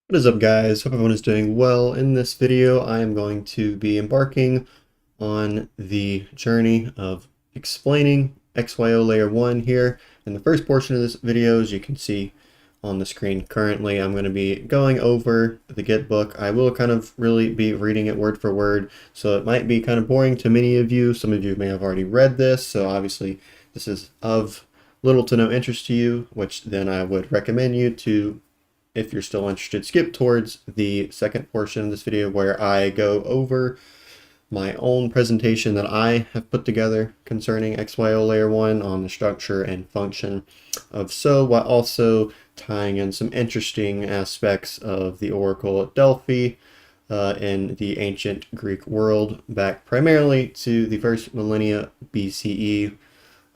What is up, guys? Hope everyone is doing well. In this video, I am going to be embarking on the journey of explaining XYO Layer 1 here. In the first portion of this video, as you can see on the screen currently, I'm going to be going over the GitBook. I will kind of really be reading it word for word, so it might be kind of boring to many of you. Some of you may have already read this, so obviously this is of little to no interest to you, which then I would recommend you to, if you're still interested, skip towards the second portion of this video where I go over my own presentation that I have put together concerning XYO Layer 1 on the structure and function of SO, while also tying in some interesting aspects of the Oracle at Delphi in the ancient Greek world, back primarily to the first millennia BCE.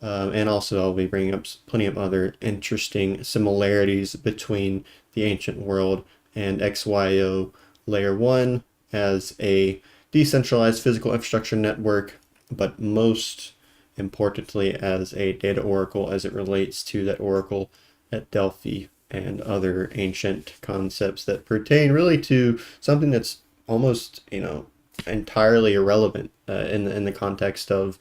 And also I'll be bringing up plenty of other interesting similarities between the ancient world and XYO Layer 1 as a decentralized physical infrastructure network, but most importantly as a data oracle as it relates to that oracle at Delphi and other ancient concepts that pertain really to something that's almost, entirely irrelevant in the context of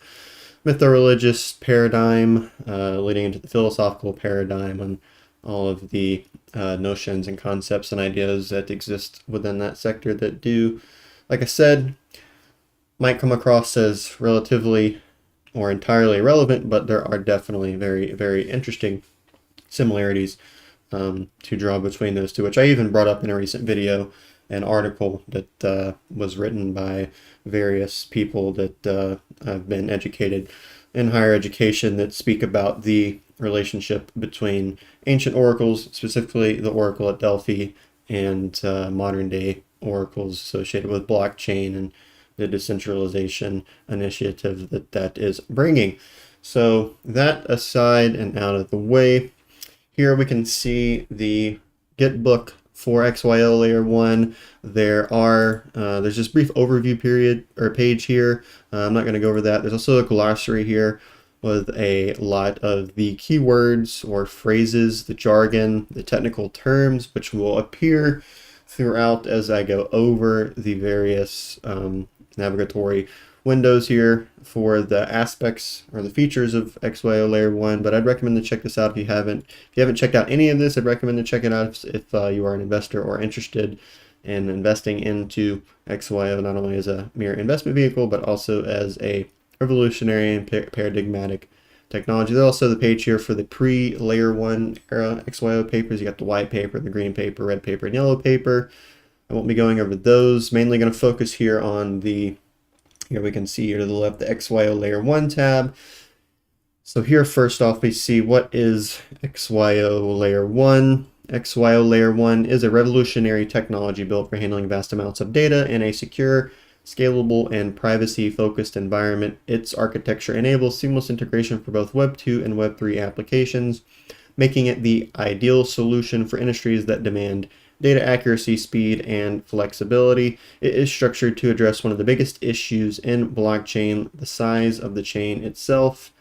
mytho-religious paradigm, leading into the philosophical paradigm and all of the notions and concepts and ideas that exist within that sector that do, like I said, might come across as relatively or entirely irrelevant, but there are definitely very, very interesting similarities to draw between those two, which I even brought up in a recent video, an article that was written by various people that have been educated in higher education that speak about the relationship between ancient oracles, specifically the oracle at Delphi, and modern day oracles associated with blockchain and the decentralization initiative that is bringing. So that aside and out of the way, here we can see the GitBook for XYO Layer 1. There's this brief overview page here. I'm not going to go over that. There's also a glossary here with a lot of the keywords or phrases, the jargon, the technical terms, which will appear throughout as I go over the various navigatory windows here for the aspects or the features of XYO Layer 1, but I'd recommend to check this out if you haven't. If you haven't checked out any of this, I'd recommend to check it out if you are an investor or interested in investing into XYO, not only as a mere investment vehicle, but also as a revolutionary and paradigmatic technology. There's also the page here for the pre-Layer 1 era XYO papers. You got the white paper, the green paper, red paper, and yellow paper. I won't be going over those. Mainly going to focus here on here we can see here to the left, the XYO Layer 1 tab. So here, first off, we see what is XYO Layer 1. XYO Layer 1 is a revolutionary technology built for handling vast amounts of data in a secure, scalable, and privacy-focused environment. Its architecture enables seamless integration for both Web 2 and Web 3 applications, making it the ideal solution for industries that demand data accuracy, speed, and flexibility. It is structured to address one of the biggest issues in blockchain, the size of the chain itself.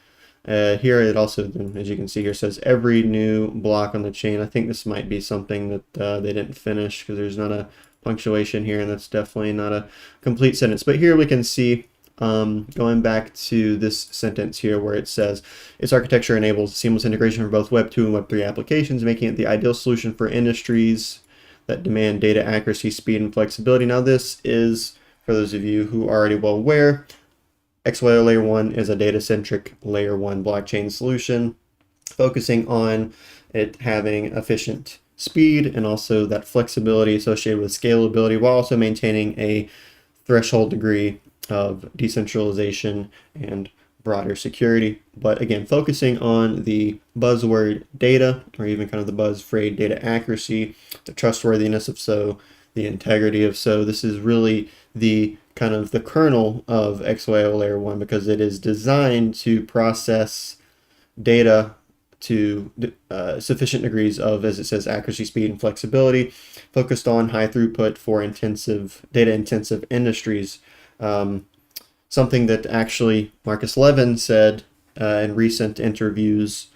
Here it also, as you can see here, says every new block on the chain. I think this might be something that they didn't finish because there's not a punctuation here, and that's definitely not a complete sentence. But here we can see, going back to this sentence here where it says its architecture enables seamless integration for both Web 2 and Web 3 applications, making it the ideal solution for industries that demand data accuracy, speed, and flexibility. Now this is, for those of you who are already well aware, XYO Layer 1 is a data-centric Layer 1 blockchain solution, focusing on it having efficient speed and also that flexibility associated with scalability, while also maintaining a threshold degree of decentralization and broader security. But again, focusing on the buzzword data, or even kind of the buzz phrase data accuracy, the trustworthiness of SO, the integrity of SO. This is really the kind of the kernel of XYO Layer 1 because it is designed to process data to sufficient degrees of, as it says, accuracy, speed, and flexibility, focused on high throughput for data-intensive industries. Something that actually Marcus Levin said in recent interviews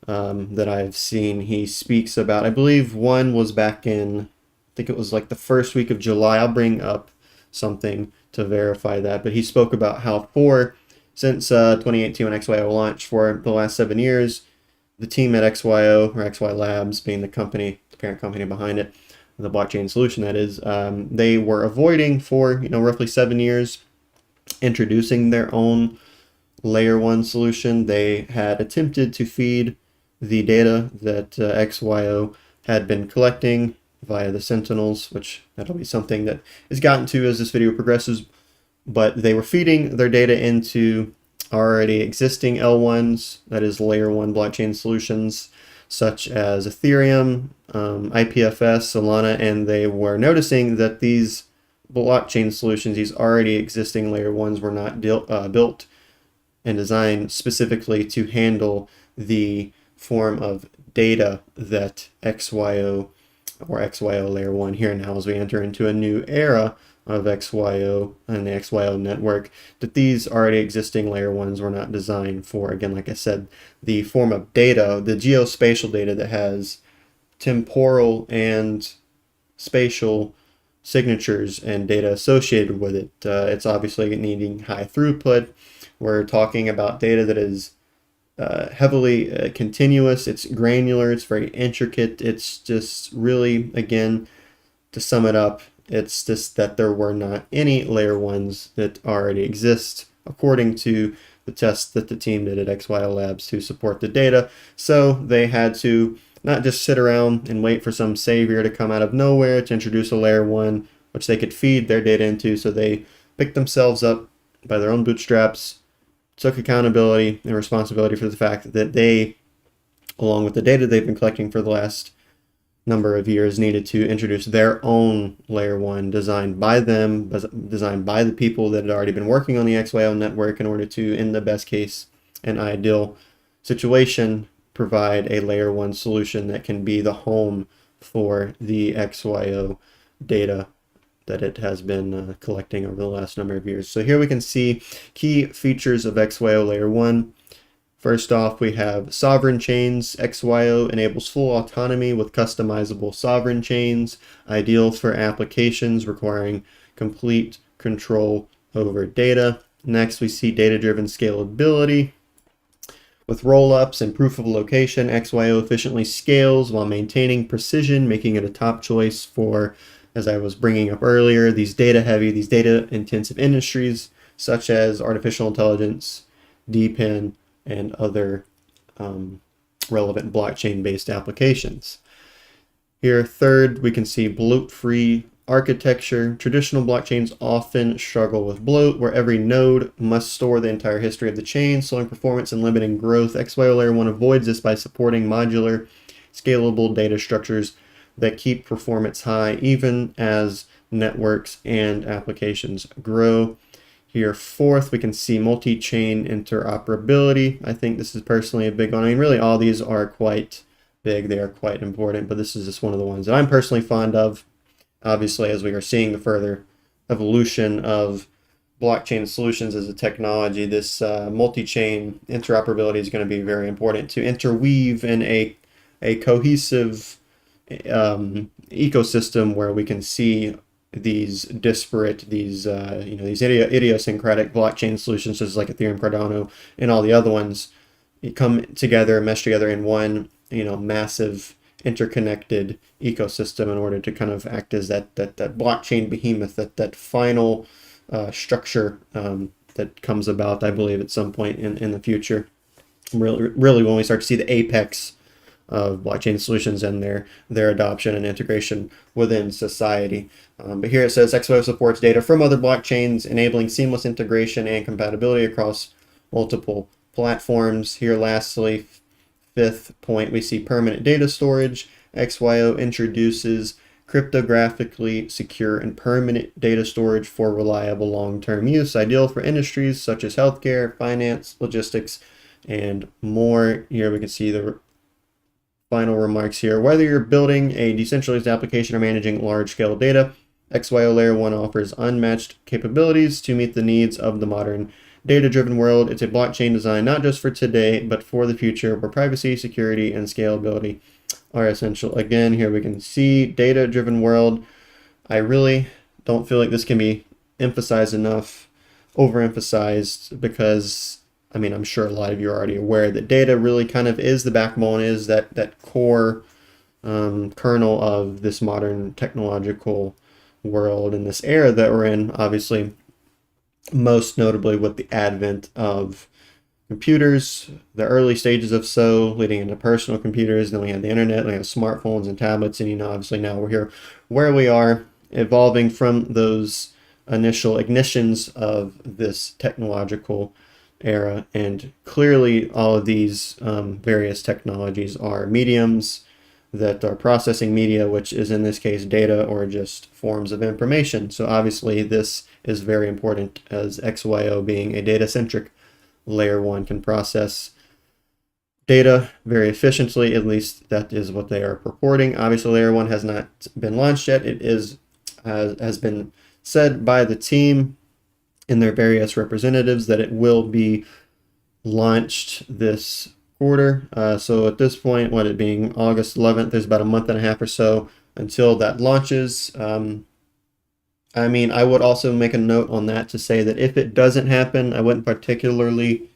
that I've seen. He speaks about, I believe one was back in think it was like the first week of July. I'll bring up something to verify that. But he spoke about how since 2018 when XYO launched, for the last 7 years, the team at XYO, or XY Labs being the company, the parent company behind it, the blockchain solution that is, they were avoiding for roughly 7 years introducing their own layer one solution. They had attempted to feed the data that XYO had been collecting via the Sentinels, which that'll be something that is gotten to as this video progresses, but they were feeding their data into already existing L1s, that is layer one blockchain solutions, such as Ethereum, IPFS, Solana, and they were noticing that these blockchain solutions, these already existing layer ones, were not built and designed specifically to handle the form of data that XYO or XYO layer one here now, as we enter into a new era of XYO and the XYO network, that these already existing layer ones were not designed for, again, like I said, the form of data, the geospatial data that has temporal and spatial signatures and data associated with it. It's obviously needing high throughput. We're talking about data that is heavily continuous, it's granular, it's very intricate. It's just really, again, to sum it up, it's just that there were not any layer ones that already exist according to the tests that the team did at XYO Labs to support the data. So they had to not just sit around and wait for some savior to come out of nowhere to introduce a layer one which they could feed their data into. So they picked themselves up by their own bootstraps, took accountability and responsibility for the fact that they, along with the data they've been collecting for the last number of years, needed to introduce their own layer one designed by them, designed by the people that had already been working on the XYO network, in order to, in the best case and ideal situation, provide a layer one solution that can be the home for the XYO data that it has been collecting over the last number of years. So here we can see key features of XYO layer one. First off, we have sovereign chains. XYO enables full autonomy with customizable sovereign chains, ideal for applications requiring complete control over data. Next, we see data-driven scalability. With rollups and proof of location, XYO efficiently scales while maintaining precision, making it a top choice for, as I was bringing up earlier, these data-heavy, these data-intensive industries such as artificial intelligence, DeepIn, and other relevant blockchain-based applications. Here, third, we can see bloat-free architecture. Traditional blockchains often struggle with bloat, where every node must store the entire history of the chain, slowing performance and limiting growth. XYO Layer 1 avoids this by supporting modular, scalable data structures that keep performance high even as networks and applications grow. Here, fourth, we can see multi-chain interoperability. I think this is personally a big one. I mean, really all these are quite big. They are quite important, but this is just one of the ones that I'm personally fond of. Obviously, as we are seeing the further evolution of blockchain solutions as a technology, this multi-chain interoperability is going to be very important to interweave in a cohesive ecosystem where we can see these disparate, these idiosyncratic blockchain solutions, such as like Ethereum, Cardano, and all the other ones, come together, mesh together in one, massive interconnected ecosystem in order to kind of act as that blockchain behemoth, that final structure that comes about, I believe, at some point in the future. Really, when we start to see the apex of blockchain solutions and their adoption and integration within society. But here it says XYO supports data from other blockchains, enabling seamless integration and compatibility across multiple platforms. Here, lastly, fifth point, we see permanent data storage. XYO introduces cryptographically secure and permanent data storage for reliable long-term use, ideal for industries such as healthcare, finance, logistics, and more. Here we can see the final remarks here. Whether you're building a decentralized application or managing large-scale data, XYO Layer 1 offers unmatched capabilities to meet the needs of the modern data-driven world. It's a blockchain designed not just for today, but for the future, where privacy, security, and scalability are essential. Again, here we can see data-driven world. I really don't feel like this can be emphasized enough, overemphasized, because I mean, I'm sure a lot of you are already aware that data really kind of is the backbone, is that core kernel of this modern technological world and this era that we're in, obviously, most notably with the advent of computers, the early stages of so, leading into personal computers. Then we had the internet, we have smartphones and tablets, and obviously now we're here where we are, evolving from those initial ignitions of this technological era. And clearly all of these various technologies are mediums that are processing media, which is in this case data or just forms of information. So obviously this is very important, as XYO being a data-centric layer one can process data very efficiently. At least that is what they are purporting. Obviously layer one has not been launched yet. It is has been said by the team and their various representatives that it will be launched this quarter. So at this point, what it being August 11th, there's about a month and a half or so until that launches. I mean, I would also make a note on that to say that if it doesn't happen, I wouldn't particularly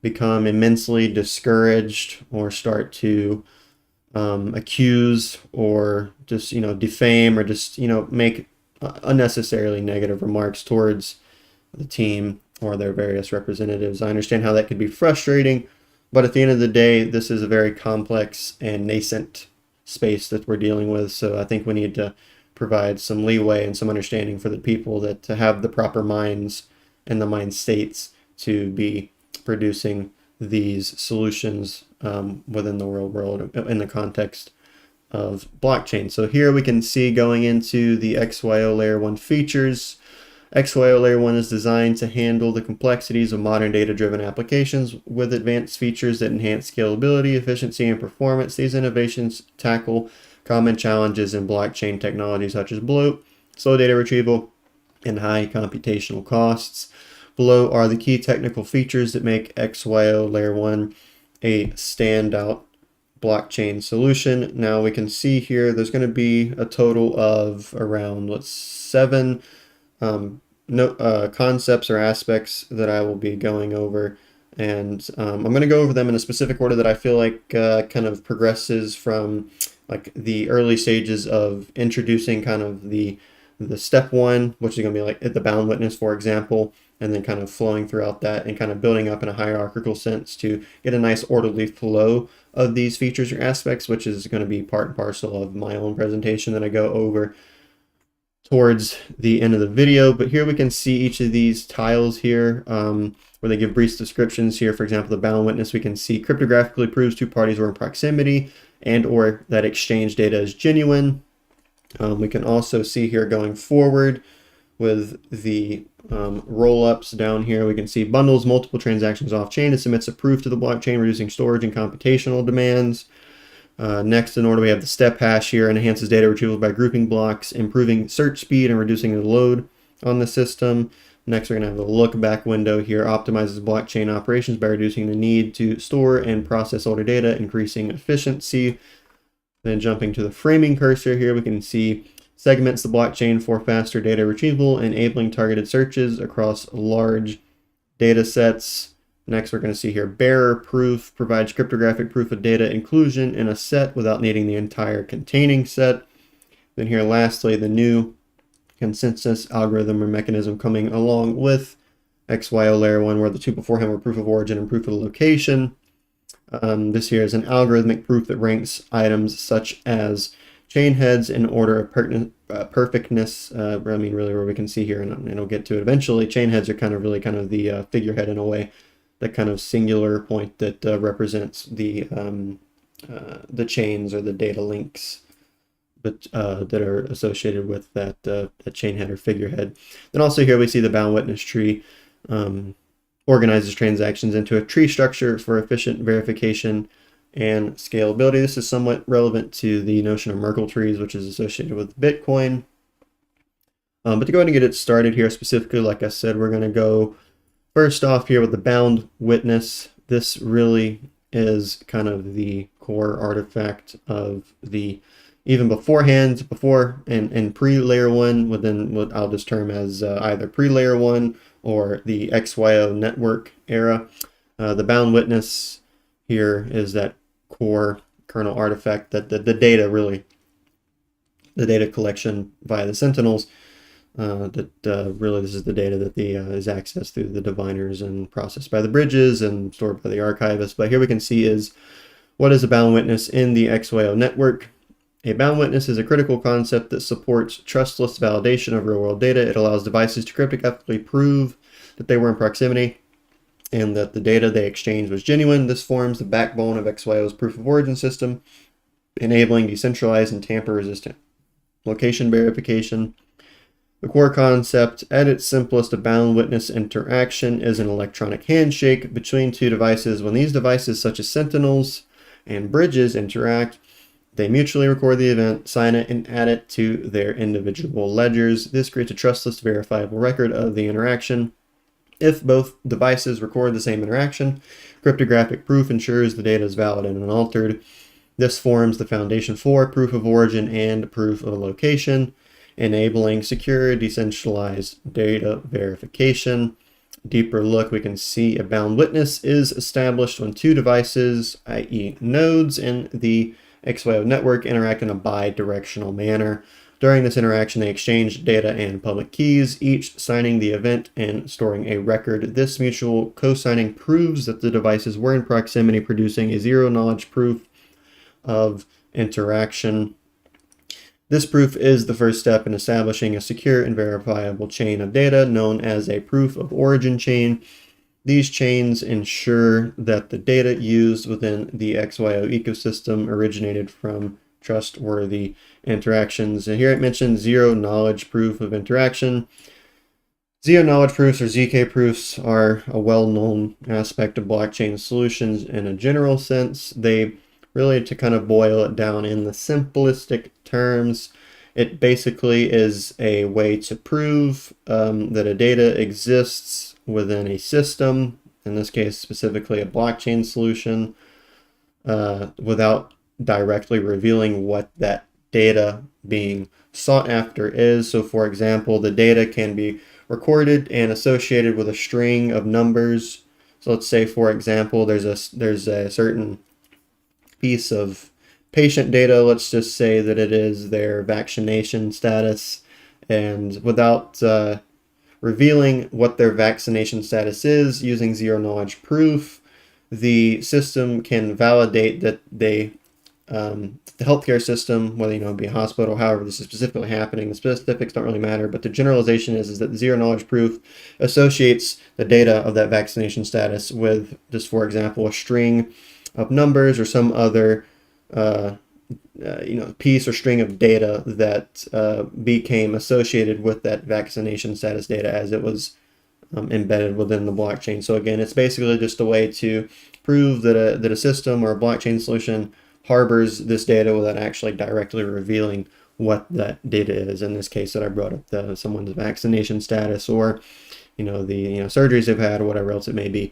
become immensely discouraged or start to accuse or just, defame or just, make unnecessarily negative remarks towards the team or their various representatives. I understand how that could be frustrating, but at the end of the day, this is a very complex and nascent space that we're dealing with. So I think we need to provide some leeway and some understanding for the people that to have the proper minds and the mind states to be producing these solutions within the real world in the context of blockchain. So here we can see, going into the XYO Layer 1 features, XYO Layer 1 is designed to handle the complexities of modern data-driven applications with advanced features that enhance scalability, efficiency, and performance. These innovations tackle common challenges in blockchain technology such as bloat, slow data retrieval, and high computational costs. Below are the key technical features that make XYO Layer 1 a standout blockchain solution. Now we can see here there's going to be a total of around 7 concepts or aspects that I will be going over, and I'm going to go over them in a specific order that I feel like kind of progresses from like the early stages of introducing kind of the step one, which is going to be like at the bound witness, for example, and then kind of flowing throughout that and kind of building up in a hierarchical sense to get a nice orderly flow of these features or aspects, which is going to be part and parcel of my own presentation that I go over towards the end of the video. But here we can see each of these tiles here where they give brief descriptions. Here, for example, the bound witness, we can see cryptographically proves two parties were in proximity and or that exchange data is genuine. We can also see here going forward with the roll-ups down here, we can see bundles multiple transactions off-chain and submits a proof to the blockchain, reducing storage and computational demands. Next in order, we have the step hash here, enhances data retrieval by grouping blocks, improving search speed and reducing the load on the system. Next, we're going to have the lookback window here, optimizes blockchain operations by reducing the need to store and process older data, increasing efficiency. Then jumping to the framing cursor here, we can see segments the blockchain for faster data retrieval, enabling targeted searches across large data sets. Next, we're going to see here bearer proof provides cryptographic proof of data inclusion in a set without needing the entire containing set. Then here lastly, the new consensus algorithm or mechanism coming along with XYO Layer 1, where the two beforehand were proof of origin and proof of location. This here is an algorithmic proof that ranks items such as chain heads in order of perfectness. I mean, really, where we can see here, and I'll get to it eventually, chain heads are kind of the figurehead in a way, that kind of singular point that represents the chains or the data links that are associated with that chain head or figurehead. Then also here we see the bound witness tree organizes transactions into a tree structure for efficient verification and scalability. This is somewhat relevant to the notion of Merkle trees, which is associated with Bitcoin. But to go ahead and get it started here specifically, like I said, we're going to go first off here with the bound witness. This really is kind of the core artifact of the, even beforehand, before and pre-layer one, within what I'll just term as either pre-layer one or the XYO network era. The bound witness here is that core kernel artifact that the data really, the data collection via the sentinels, really this is the data that is accessed through the diviners and processed by the bridges and stored by the archivists. But here we can see is what is a bound witness in the XYO network. A bound witness is a critical concept that supports trustless validation of real-world data. It allows devices to cryptographically prove that they were in proximity and that the data they exchanged was genuine. This forms the backbone of XYO's proof of origin system, enabling decentralized and tamper-resistant location verification. The core concept, at its simplest, a bound witness interaction is an electronic handshake between two devices. When these devices, such as sentinels and bridges, interact, they mutually record the event, sign it, and add it to their individual ledgers. This creates a trustless, verifiable record of the interaction. If both devices record the same interaction, cryptographic proof ensures the data is valid and unaltered. This forms the foundation for proof of origin and proof of location, enabling secure, decentralized data verification. Deeper look, we can see a bound witness is established when two devices, i.e. nodes in the XYO network, interact in a bi-directional manner. During this interaction, they exchange data and public keys, each signing the event and storing a record. This mutual co-signing proves that the devices were in proximity, producing a zero-knowledge proof of interaction. This proof is the first step in establishing a secure and verifiable chain of data known as a proof of origin chain. These chains ensure that the data used within the XYO ecosystem originated from trustworthy interactions. And here it mentions zero knowledge proof of interaction. Zero knowledge proofs, or ZK proofs, are a well-known aspect of blockchain solutions in a general sense. They really, to kind of boil it down in the simplistic terms, it basically is a way to prove that a data exists within a system, in this case specifically a blockchain solution, without directly revealing what that data being sought after is. So for example, the data can be recorded and associated with a string of numbers. So let's say, for example, there's a certain piece of patient data. Let's just say that it is their vaccination status, and without revealing what their vaccination status is, using zero knowledge proof, the system can validate that they, the healthcare system, whether it be a hospital, however this is specifically happening, the specifics don't really matter, but the generalization is that the zero knowledge proof associates the data of that vaccination status with just, for example, a string of numbers or some other piece or string of data that became associated with that vaccination status data as it was embedded within the blockchain. So again, it's basically just a way to prove that a system or a blockchain solution harbors this data without actually directly revealing what that data is. In this case that I brought up, someone's vaccination status, or the surgeries they've had, or whatever else it may be.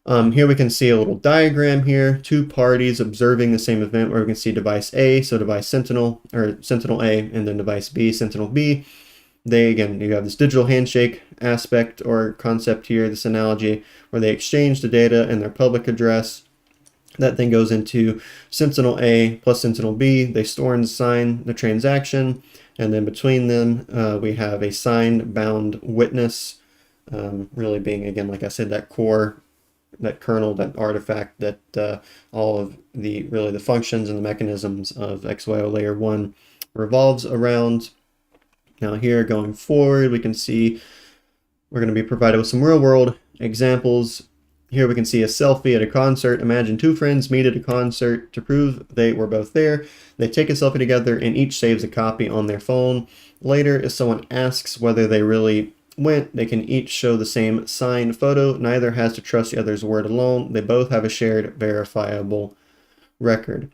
Here we can see a little diagram here, two parties observing the same event, where we can see device A, so device Sentinel, or Sentinel A, and then device B, Sentinel B. You have this digital handshake aspect or concept here, this analogy, where they exchange the data and their public address. That then goes into Sentinel A plus Sentinel B. They store and sign the transaction, and then between them, we have a signed bound witness, really being, again, like I said, that core, that kernel, that artifact that all of the functions and the mechanisms of XYO Layer 1 revolves around. Now here, going forward, we can see we're going to be provided with some real-world examples. Here we can see a selfie at a concert. Imagine two friends meet at a concert. To prove they were both there, they take a selfie together and each saves a copy on their phone. Later, if someone asks whether they really went, they can each show the same signed photo. Neither has to trust the other's word alone. They both have a shared verifiable record.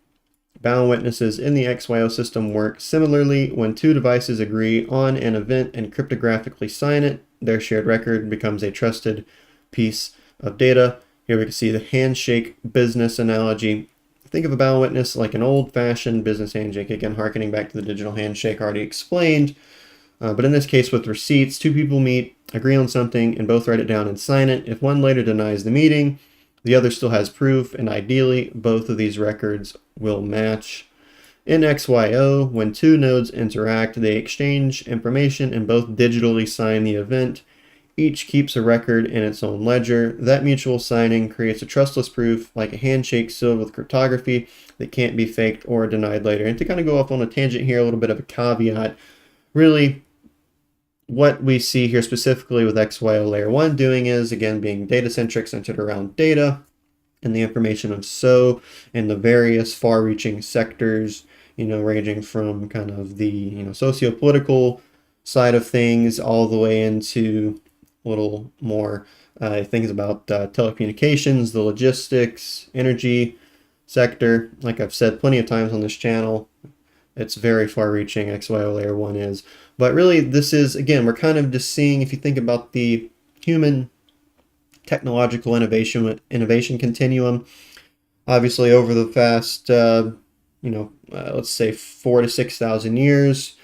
Bound witnesses in the XYO system work similarly. When two devices agree on an event and cryptographically sign it, their shared record becomes a trusted piece of data. Here we can see the handshake business analogy think of a bound witness like an old-fashioned business handshake, again, harkening back to the digital handshake already explained. But in this case with receipts, two people meet, agree on something, and both write it down and sign it. If one later denies the meeting, the other still has proof, and ideally, both of these records will match. In XYO, when two nodes interact, they exchange information and both digitally sign the event. Each keeps a record in its own ledger. That mutual signing creates a trustless proof, like a handshake sealed with cryptography, that can't be faked or denied later. And to kind of go off on a tangent here, a little bit of a caveat, really what we see here specifically with XYO Layer 1 doing is, again, being data-centric, centered around data and the information of SO and the various far-reaching sectors, ranging from kind of the, socio-political side of things all the way into a little more things about telecommunications, the logistics, energy sector. Like I've said plenty of times on this channel, it's very far-reaching, XYO Layer 1 is. But really, this is, again, we're kind of just seeing, if you think about the human technological innovation continuum, obviously over the past, let's say 4,000 to 6,000 years,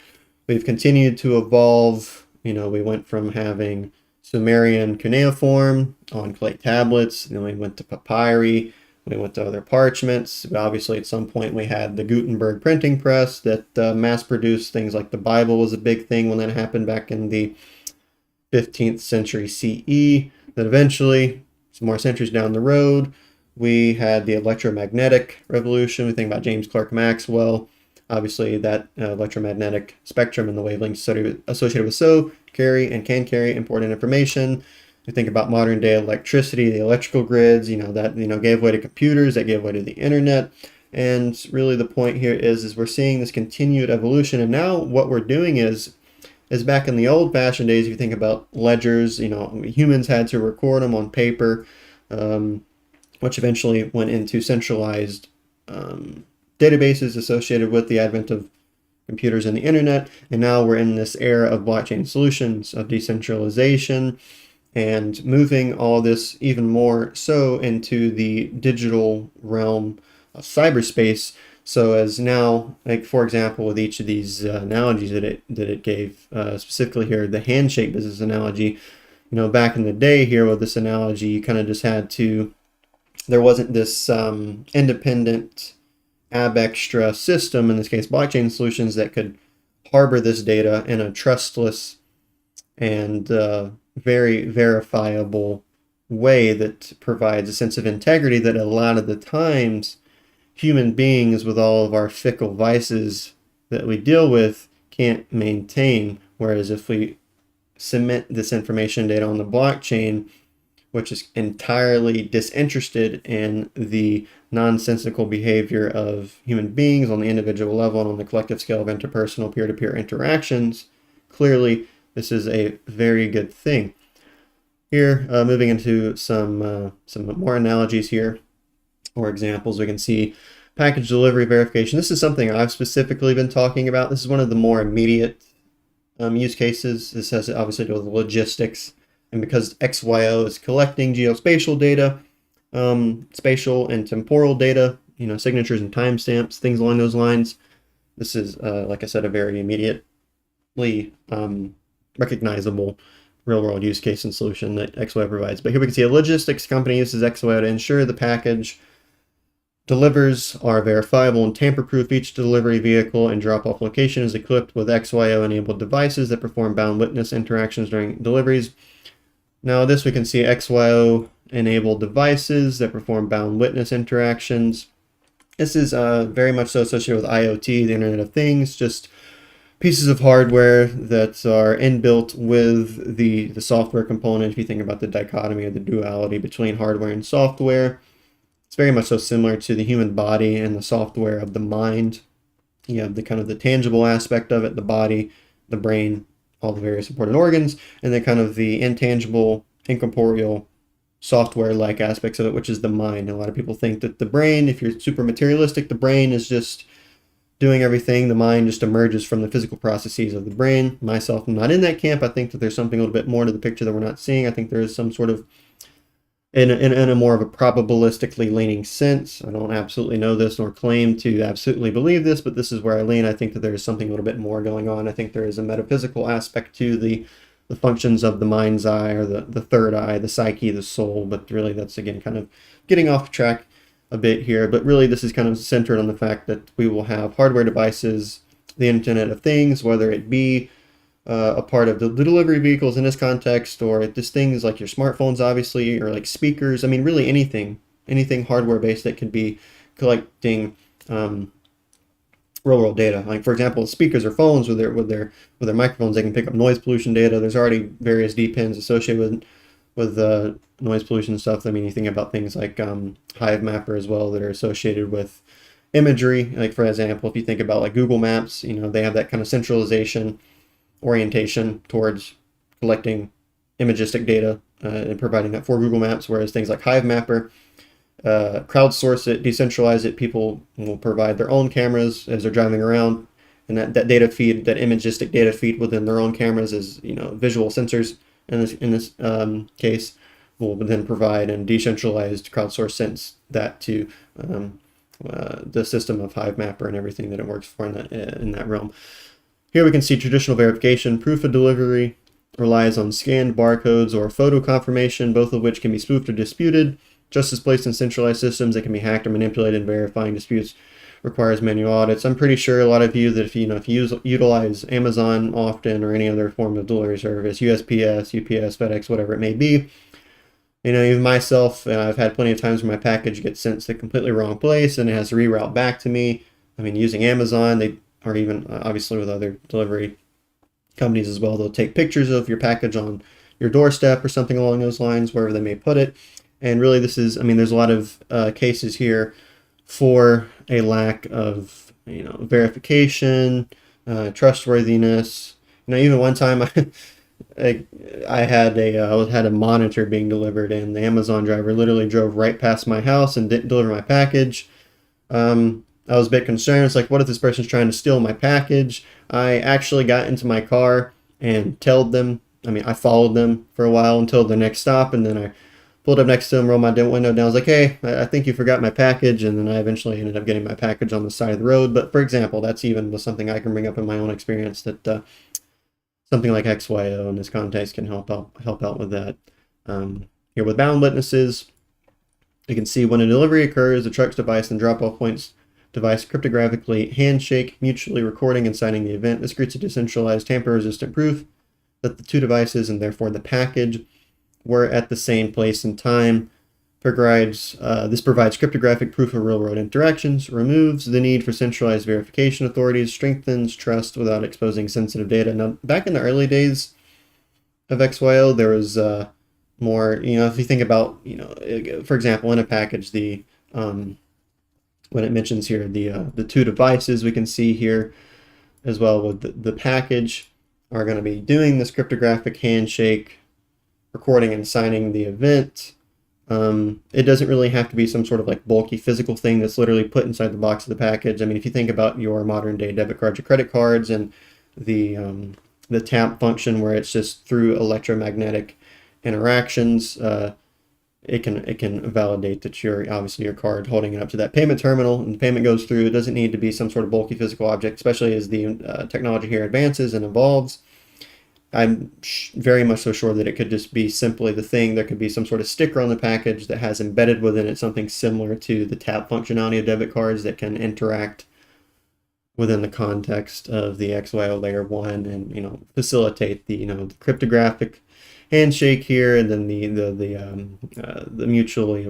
we've continued to evolve. We went from having Sumerian cuneiform on clay tablets, then we went to papyri, we went to other parchments. Obviously, at some point, we had the Gutenberg printing press that mass-produced things like the Bible was a big thing when that happened back in the 15th century CE. Then eventually, some more centuries down the road, we had the electromagnetic revolution. We think about James Clerk Maxwell. Obviously, that electromagnetic spectrum and the wavelengths associated with SO carry and can carry important information. We think about modern day electricity, the electrical grids, that gave way to computers, that gave way to the internet. And really the point here is we're seeing this continued evolution. And now what we're doing is back in the old fashioned days, if you think about ledgers, humans had to record them on paper, which eventually went into centralized databases associated with the advent of computers and the internet. And now we're in this era of blockchain solutions, of decentralization, and moving all this even more so into the digital realm of cyberspace. So as now, like for example, with each of these analogies that it gave, specifically here, the handshake business analogy, back in the day here with this analogy, you kind of just had to, there wasn't this independent ab extra system, in this case blockchain solutions, that could harbor this data in a trustless and very verifiable way that provides a sense of integrity that a lot of the times human beings, with all of our fickle vices that we deal with, can't maintain. Whereas if we cement this information data on the blockchain, which is entirely disinterested in the nonsensical behavior of human beings on the individual level and on the collective scale of interpersonal peer-to-peer interactions, clearly this is a very good thing. Here, moving into some more analogies here, or examples, we can see package delivery verification. This is something I've specifically been talking about. This is one of the more immediate use cases. This has obviously to do with logistics, and because XYO is collecting geospatial data, spatial and temporal data, signatures and timestamps, things along those lines. This is, like I said, a very immediately recognizable real-world use case and solution that XYO provides. But here we can see a logistics company uses XYO to ensure the package delivers are verifiable and tamper-proof. Each delivery vehicle and drop-off location is equipped with XYO-enabled devices that perform bound witness interactions during deliveries. Now this we can see XYO-enabled devices that perform bound witness interactions. This is very much so associated with IoT, the Internet of Things, just pieces of hardware that are inbuilt with the software component. If you think about the dichotomy or the duality between hardware and software, it's very much so similar to the human body and the software of the mind. You have the kind of the tangible aspect of it, the body, the brain, all the various important organs, and then kind of the intangible, incorporeal, software-like aspects of it, which is the mind. And a lot of people think that the brain, if you're super materialistic, the brain is just doing everything. The mind just emerges from the physical processes of the brain. Myself, I'm not in that camp. I think that there's something a little bit more to the picture that we're not seeing. I think there is some sort of in a more of a probabilistically leaning sense. I don't absolutely know this nor claim to absolutely believe this, but this is where I lean. I think that there is something a little bit more going on. I think there is a metaphysical aspect to the functions of the mind's eye, or the third eye, the psyche, the soul. But really, that's again kind of getting off track a bit here. But really, this is kind of centered on the fact that we will have hardware devices, the Internet of Things, whether it be a part of the delivery vehicles in this context, or just things like your smartphones, obviously, or like speakers. I mean, really anything hardware based that can be collecting real world data. Like for example, speakers or phones with their microphones, they can pick up noise pollution data. There's already various depends associated with noise pollution stuff. I mean, you think about things like Hive Mapper as well that are associated with imagery. Like for example, if you think about like Google Maps, they have that kind of centralization orientation towards collecting imagistic data and providing that for Google Maps, whereas things like Hive Mapper crowdsource it, decentralize it. People will provide their own cameras as they're driving around, and that data feed, that imagistic data feed within their own cameras is visual sensors in this case, will then provide and decentralized crowdsource sense that to the system of Hive Mapper and everything that it works for in that realm. Here we can see traditional verification. Proof of delivery relies on scanned barcodes or photo confirmation, both of which can be spoofed or disputed. Just as placed in centralized systems, they can be hacked or manipulated. Verifying disputes requires manual audits. I'm pretty sure a lot of you that if you utilize Amazon often, or any other form of delivery service, USPS, UPS, FedEx, whatever it may be, even myself, I've had plenty of times where my package gets sent to the completely wrong place and it has to reroute back to me. I mean, using Amazon, or even obviously with other delivery companies as well, they'll take pictures of your package on your doorstep or something along those lines, wherever they may put it. And really there's a lot of cases here for a lack of verification, trustworthiness. Even one time I had a monitor being delivered, and the Amazon driver literally drove right past my house and didn't deliver my package. I was a bit concerned. It's like, what if this person's trying to steal my package? I actually got into my car and told them. I followed them for a while until the next stop, and then I pulled up next to them, rolled my window down. I was like, hey, I think you forgot my package. And then I eventually ended up getting my package on the side of the road. But for example, that's even something I can bring up in my own experience, that something like XYO in this context can help out with that. Here with bound witnesses, you can see when a delivery occurs, the truck's device and drop-off points device cryptographically handshake, mutually recording and signing the event. This creates a decentralized, tamper-resistant proof that the two devices, and therefore the package, were at the same place and time. This provides cryptographic proof of real-world interactions, removes the need for centralized verification authorities, strengthens trust without exposing sensitive data. Now, back in the early days of XYO, there was more, if you think about, for example, in a package, when it mentions here the two devices, we can see here as well with the package are going to be doing this cryptographic handshake, recording and signing the event. It doesn't really have to be some sort of like bulky physical thing that's literally put inside the box of the package. If you think about your modern day debit cards or credit cards, and the tap function where it's just through electromagnetic interactions, it can validate that you're obviously your card holding it up to that payment terminal, and the payment goes through. It doesn't need to be some sort of bulky physical object, especially as the technology here advances and evolves. I'm very much so sure that it could just be simply the thing. There could be some sort of sticker on the package that has embedded within it something similar to the tap functionality of debit cards that can interact within the context of the XYO Layer 1 and facilitate the cryptographic handshake here, and then the mutually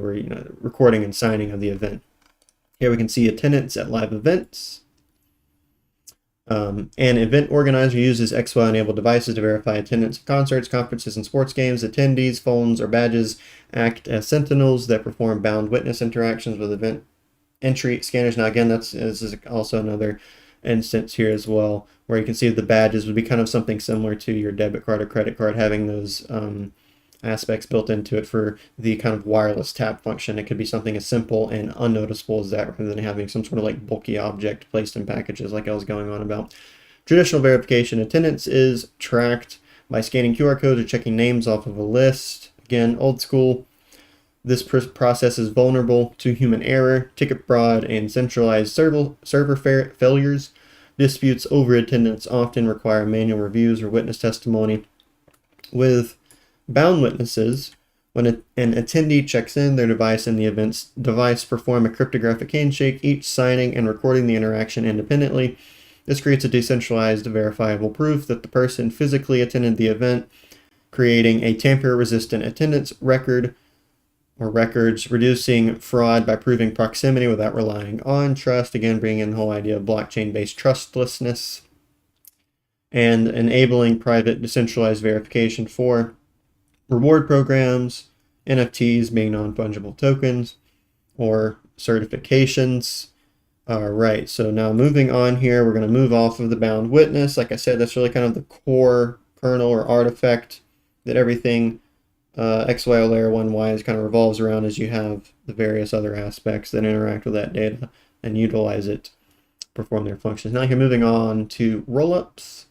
recording and signing of the event. Here we can see attendance at live events. An event organizer uses XYO-enabled devices to verify attendance at concerts, conferences, and sports games. Attendees' phones or badges act as sentinels that perform bound witness interactions with event entry scanners. Now, again, this is also another instance here as well, where you can see the badges would be kind of something similar to your debit card or credit card, having those aspects built into it for the kind of wireless tap function. It could be something as simple and unnoticeable as that, rather than having some sort of like bulky object placed in packages like I was going on about. Traditional verification attendance is tracked by scanning QR codes or checking names off of a list. Again, old school. This process is vulnerable to human error, ticket fraud, and centralized server failures. Disputes over attendance often require manual reviews or witness testimony. With bound witnesses, when an attendee checks in their device and the event's device perform a cryptographic handshake, each signing and recording the interaction independently. This creates a decentralized, verifiable proof that the person physically attended the event, creating a tamper-resistant attendance record or records, reducing fraud by proving proximity without relying on trust, again bringing in the whole idea of blockchain-based trustlessness, and enabling private decentralized verification for reward programs, NFTs being non-fungible tokens, or certifications. All right, so now moving on here, we're going to move off of the bound witness. Like I said, that's really kind of the core kernel or artifact that everything XYO Layer 1 wise kind of revolves around, as you have the various other aspects that interact with that data and utilize it to perform their functions. Now here, moving on to rollups.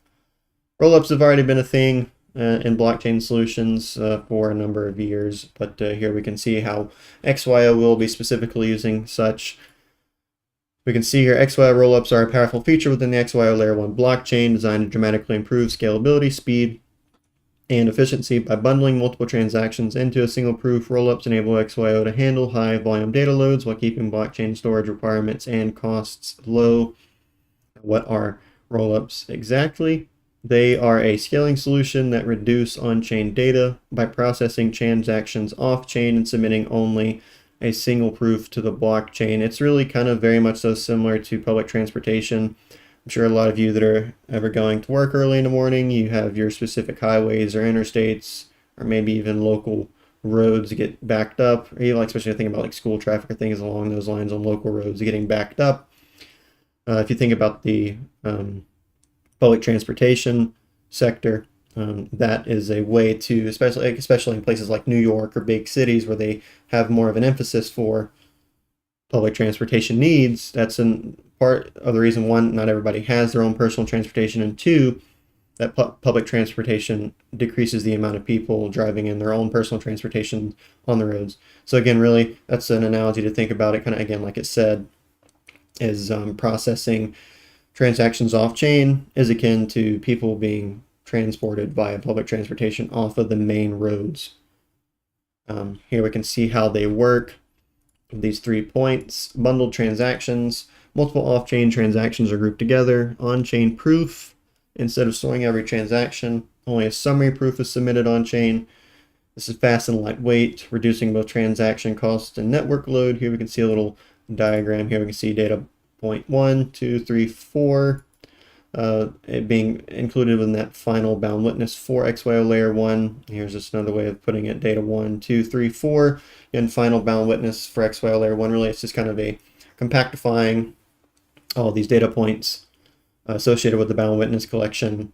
Rollups have already been a thing in blockchain solutions for a number of years, but here we can see how XYO will be specifically using such. We can see here XYO rollups are a powerful feature within the XYO Layer 1 blockchain designed to dramatically improve scalability, speed, and efficiency by bundling multiple transactions into a single proof. Rollups enable XYO to handle high volume data loads while keeping blockchain storage requirements and costs low. What are rollups exactly? They are a scaling solution that reduce on-chain data by processing transactions off-chain and submitting only a single proof to the blockchain. It's really kind of very much so similar to public transportation. I'm sure a lot of you that are ever going to work early in the morning, you have your specific highways or interstates, or maybe even local roads get backed up, or even especially thinking about like school traffic or things along those lines on local roads getting backed up. If you think about the public transportation sector, that is a way to, especially in places like New York or big cities where they have more of an emphasis for public transportation needs. That's in part of the reason, one, not everybody has their own personal transportation, and two, that public transportation decreases the amount of people driving in their own personal transportation on the roads. So again, really, that's an analogy to think about it, kind of again, like it said, is processing transactions off-chain is akin to people being transported via public transportation off of the main roads. Here we can see how they work. These 3 points: bundled transactions, multiple off-chain transactions are grouped together, on-chain proof. Instead of storing every transaction, only a summary proof is submitted on-chain. This is fast and lightweight, reducing both transaction costs and network load. Here we can see a little diagram. Here we can see data point 1, 2, 3, 4, it being included in that final bound witness for XYO Layer 1. Here's just another way of putting it: data 1, 2, 3, 4, and final bound witness for XYO Layer 1. Really, it's just kind of a compactifying all these data points associated with the bound witness collection,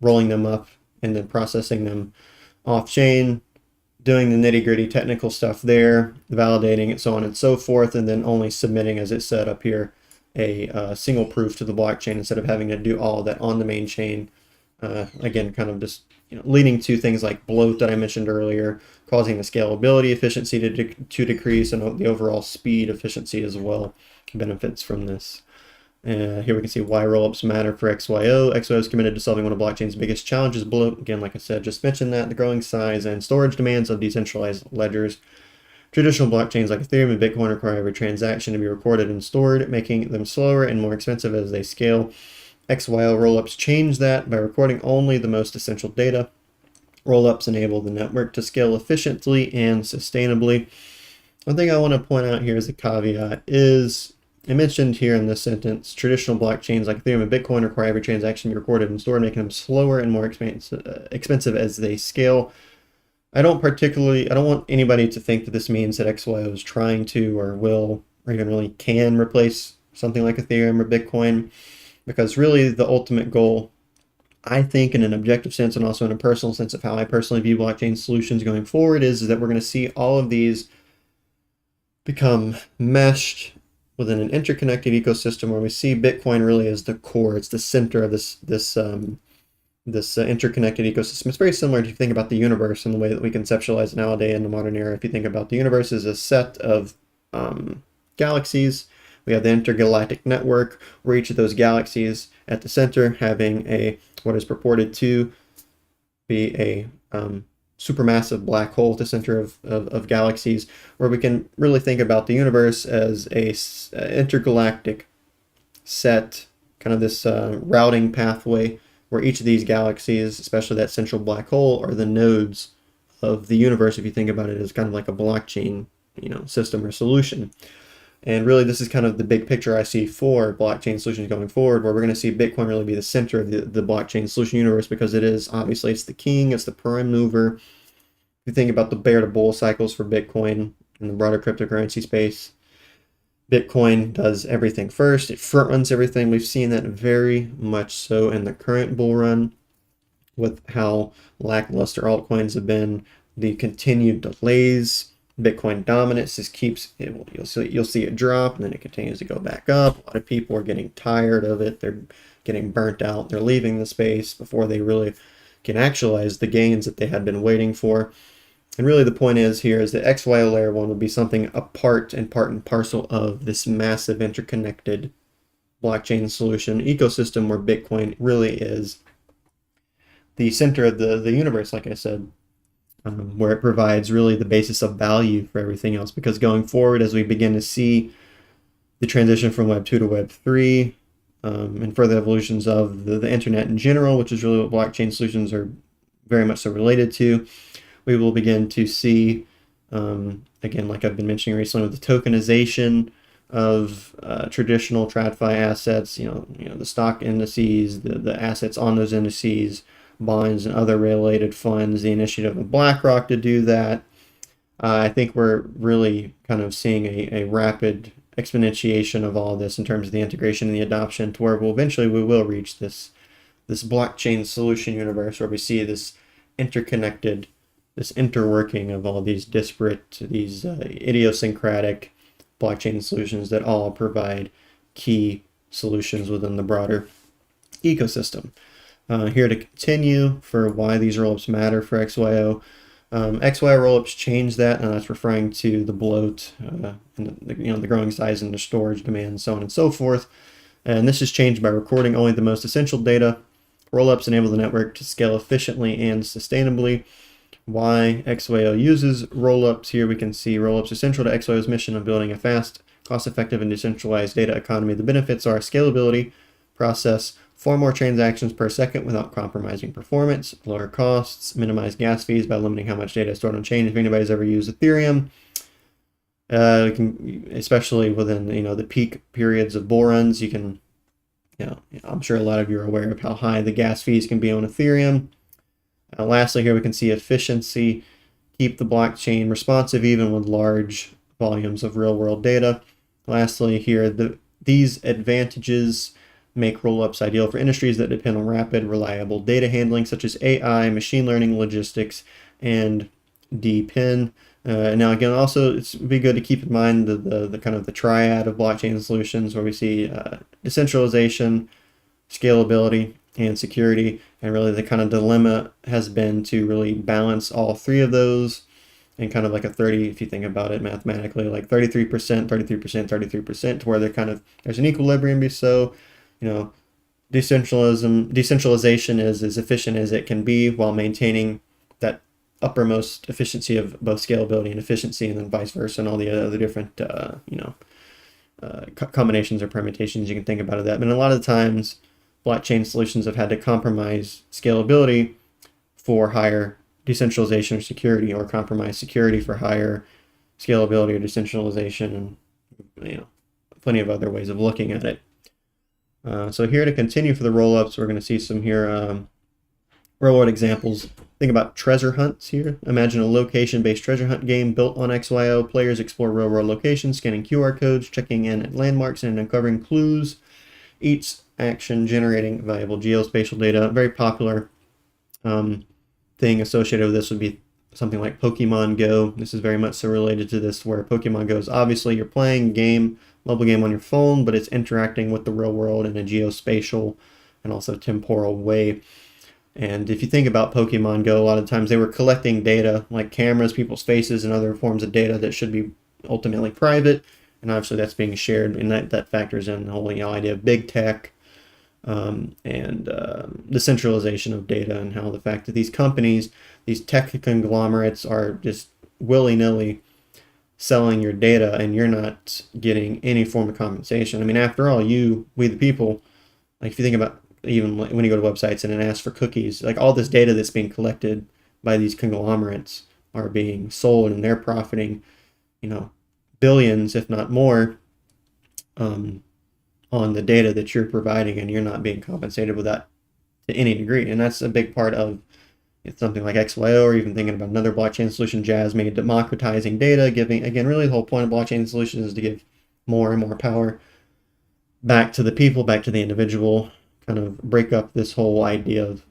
rolling them up, and then processing them off-chain, doing the nitty-gritty technical stuff there, validating it, so on and so forth, and then only submitting, as it said up here, a single proof to the blockchain instead of having to do all of that on the main chain. Again, kind of just leading to things like bloat that I mentioned earlier, causing the scalability efficiency to decrease, and the overall speed efficiency as well benefits from this. Here we can see why rollups matter for XYO. XYO is committed to solving one of blockchain's biggest challenges, bloat. Again, like I said, just mentioned that, the growing size and storage demands of decentralized ledgers. Traditional blockchains like Ethereum and Bitcoin require every transaction to be recorded and stored, making them slower and more expensive as they scale. XYO rollups change that by recording only the most essential data. Rollups enable the network to scale efficiently and sustainably. One thing I want to point out here as a caveat is, I mentioned here in this sentence, traditional blockchains like Ethereum and Bitcoin require every transaction to be recorded and stored, making them slower and more expensive as they scale. I don't want anybody to think that this means that XYO is trying to or will or even really can replace something like Ethereum or Bitcoin, because really the ultimate goal, I think, in an objective sense and also in a personal sense of how I personally view blockchain solutions going forward, is that we're going to see all of these become meshed within an interconnected ecosystem where we see Bitcoin really as the core. It's the center of this this interconnected ecosystem. It's very similar if you think about the universe and the way that we conceptualize it nowadays in the modern era. If you think about the universe as a set of galaxies, we have the intergalactic network, where each of those galaxies at the center having what is purported to be a supermassive black hole at the center of galaxies, where we can really think about the universe as a intergalactic set, kind of this routing pathway, where each of these galaxies, especially that central black hole, are the nodes of the universe. If you think about it as kind of like a blockchain, system or solution. And really, this is kind of the big picture I see for blockchain solutions going forward, where we're going to see Bitcoin really be the center of the blockchain solution universe, because it is, obviously, it's the king, it's the prime mover. If you think about the bear to bull cycles for Bitcoin in the broader cryptocurrency space, Bitcoin does everything first. It front runs everything. We've seen that very much so in the current bull run, with how lackluster altcoins have been, the continued delays. Bitcoin dominance just keeps, you'll see it drop, and then it continues to go back up. A lot of people are getting tired of it. They're getting burnt out. They're leaving the space before they really can actualize the gains that they had been waiting for. And really the point is here is that XYO Layer 1 will be something apart and part and parcel of this massive interconnected blockchain solution ecosystem, where Bitcoin really is the center of the universe, like I said. Where it provides really the basis of value for everything else. Because going forward, as we begin to see the transition from Web 2 to Web 3, and further evolutions of the internet in general, which is really what blockchain solutions are very much so related to, we will begin to see, again, like I've been mentioning recently, with the tokenization of traditional TradFi assets, the stock indices, the assets on those indices, bonds and other related funds, the initiative of BlackRock to do that. I think we're really kind of seeing a rapid exponentiation of all this in terms of the integration and the adoption, to where eventually we will reach this blockchain solution universe, where we see this interconnected, this interworking of all these disparate, these idiosyncratic blockchain solutions that all provide key solutions within the broader ecosystem. Here to continue for why these rollups matter for XYO. XYO rollups change that, and that's referring to the bloat, and the growing size and the storage demand, so on and so forth. And this is changed by recording only the most essential data. Rollups enable the network to scale efficiently and sustainably. Why XYO uses rollups. Here we can see rollups are central to XYO's mission of building a fast, cost-effective, and decentralized data economy. The benefits are scalability, process 4 more transactions per second without compromising performance, lower costs, minimize gas fees by limiting how much data is stored on chain. If anybody's ever used Ethereum, especially within the peak periods of bull runs, you can, I'm sure a lot of you are aware of how high the gas fees can be on Ethereum. Lastly, here we can see efficiency, keep the blockchain responsive even with large volumes of real-world data. Lastly, here these advantages make rollups ideal for industries that depend on rapid, reliable data handling, such as AI, machine learning, logistics, and DePIN. Now, again, also it's be good to keep in mind the kind of the triad of blockchain solutions, where we see decentralization, scalability, and security. And really the kind of dilemma has been to really balance all 3 of those, and kind of like a 30, if you think about it mathematically, like 33%, 33%, 33%, to where there's an equilibrium. So decentralization is as efficient as it can be, while maintaining that uppermost efficiency of both scalability and efficiency, and then vice versa, and all the other different combinations or permutations you can think about of that. But a lot of the times, blockchain solutions have had to compromise scalability for higher decentralization or security, or compromise security for higher scalability or decentralization, and plenty of other ways of looking at it. So here to continue for the rollups, we're going to see some here real-world examples. Think about treasure hunts here. Imagine a location-based treasure hunt game built on XYO. Players explore real-world locations, scanning QR codes, checking in at landmarks, and uncovering clues. Each action generating valuable geospatial data. A very popular thing associated with this would be something like Pokemon Go. This is very much so related to this, where Pokemon Go is obviously you're playing mobile game on your phone, but it's interacting with the real world in a geospatial and also temporal way. And if you think about Pokemon Go, a lot of times they were collecting data like cameras, people's faces, and other forms of data that should be ultimately private. And obviously that's being shared, and that factors in the whole idea of big tech, and the centralization of data, and how the fact that these companies, these tech conglomerates, are just willy-nilly selling your data and you're not getting any form of compensation. I mean, after all, we the people, like if you think about even when you go to websites and it asks for cookies, like all this data that's being collected by these conglomerates are being sold, and they're profiting, billions, if not more, on the data that you're providing, and you're not being compensated with that to any degree. And that's a big part of something like XYO, or even thinking about another blockchain solution, Jasmine, democratizing data, giving, again, really the whole point of blockchain solutions is to give more and more power back to the people, back to the individual, kind of break up this whole idea of,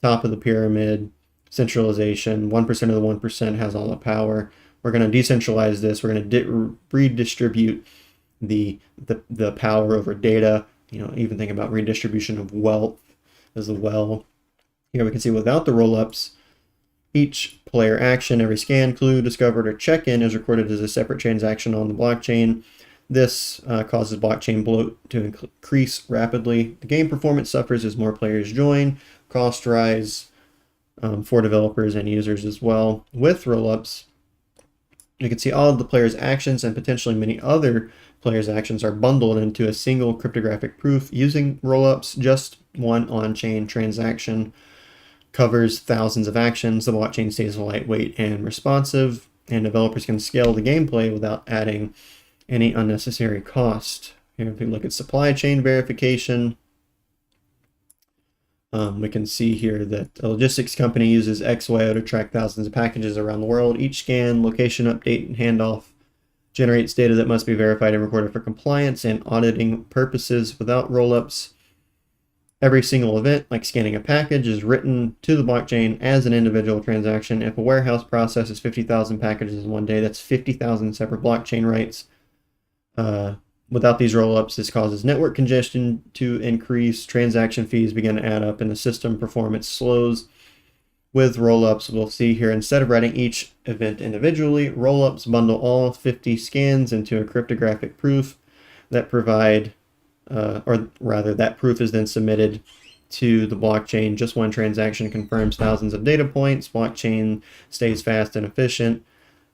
top of the pyramid, centralization, 1% of the 1% has all the power. We're going to decentralize this. We're going to redistribute the power over data, even think about redistribution of wealth as well. Here we can see without the rollups, each player action, every scan, clue, discovered, or check-in is recorded as a separate transaction on the blockchain. This causes blockchain bloat to increase rapidly. The game performance suffers as more players join. Costs rise for developers and users as well. With rollups, you can see all of the players' actions and potentially many other players' actions are bundled into a single cryptographic proof. Using rollups, just one on-chain transaction covers thousands of actions. The blockchain stays lightweight and responsive, and developers can scale the gameplay without adding any unnecessary cost. Here, if we look at supply chain verification, we can see here that a logistics company uses XYO to track thousands of packages around the world. Each scan, location update, and handoff generates data that must be verified and recorded for compliance and auditing purposes. Without rollups, every single event, like scanning a package, is written to the blockchain as an individual transaction. If a warehouse processes 50,000 packages in one day, that's 50,000 separate blockchain rights. Without these rollups, this causes network congestion to increase, transaction fees begin to add up, and the system performance slows. With rollups, we'll see here, instead of writing each event individually, rollups bundle all 50 scans into a cryptographic proof that that proof is then submitted to the blockchain. Just one transaction confirms thousands of data points. Blockchain stays fast and efficient,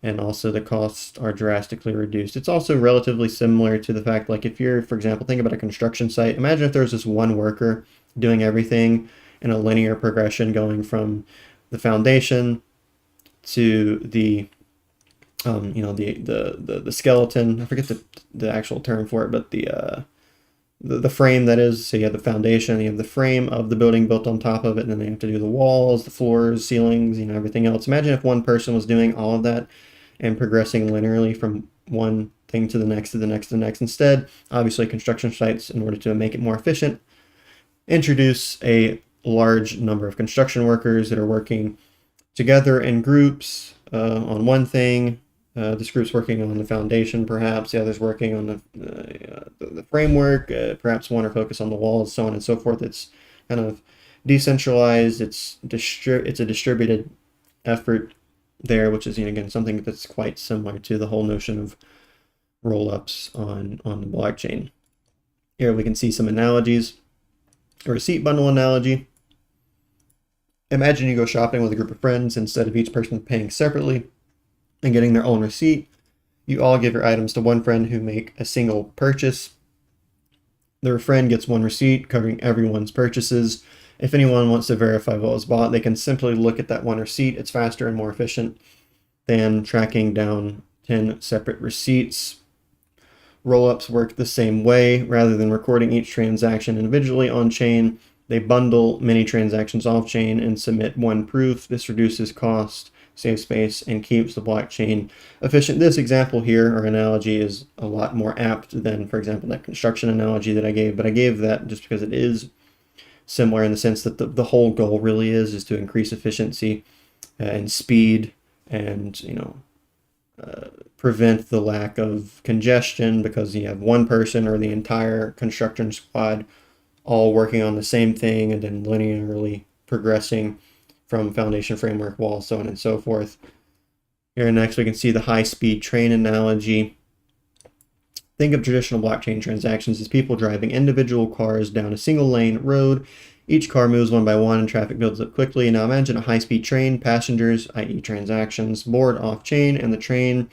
and also the costs are drastically reduced. It's also relatively similar to the fact, like if you're, for example, think about a construction site. Imagine if there's this one worker doing everything in a linear progression, going from the foundation to the the skeleton. I forget the actual term for it, but the frame, that is. So you have the foundation, you have the frame of the building built on top of it, and then they have to do the walls, the floors, ceilings, everything else. Imagine if one person was doing all of that and progressing linearly from one thing to the next, to the next, to the next. Instead, obviously, construction sites, in order to make it more efficient, introduce a large number of construction workers that are working together in groups on one thing. This group's working on the foundation, perhaps. The other's working on the framework. Perhaps one are focused on the walls, so on and so forth. It's kind of decentralized. It's a distributed effort there, which is, again, something that's quite similar to the whole notion of rollups on the blockchain. Here we can see some analogies. A receipt bundle analogy. Imagine you go shopping with a group of friends. Instead of each person paying separately and getting their own receipt, you all give your items to one friend who make a single purchase. Their friend gets one receipt covering everyone's purchases. If anyone wants to verify what was bought, they can simply look at that one receipt. It's faster and more efficient than tracking down 10 separate receipts. Rollups work the same way. Rather than recording each transaction individually on-chain, they bundle many transactions off-chain and submit one proof. This reduces cost, saves space, and keeps the blockchain efficient. This example here, or analogy, is a lot more apt than, for example, that construction analogy that I gave, but I gave that just because it is similar in the sense that the whole goal really is to increase efficiency and speed, and prevent the lack of congestion, because you have one person or the entire construction squad all working on the same thing and then linearly progressing from foundation, framework, wall, so on and so forth. Here next we can see the high-speed train analogy. Think of traditional blockchain transactions as people driving individual cars down a single lane road. Each car moves one by one and traffic builds up quickly. Now imagine a high-speed train, passengers, i.e. transactions, board off-chain, and the train,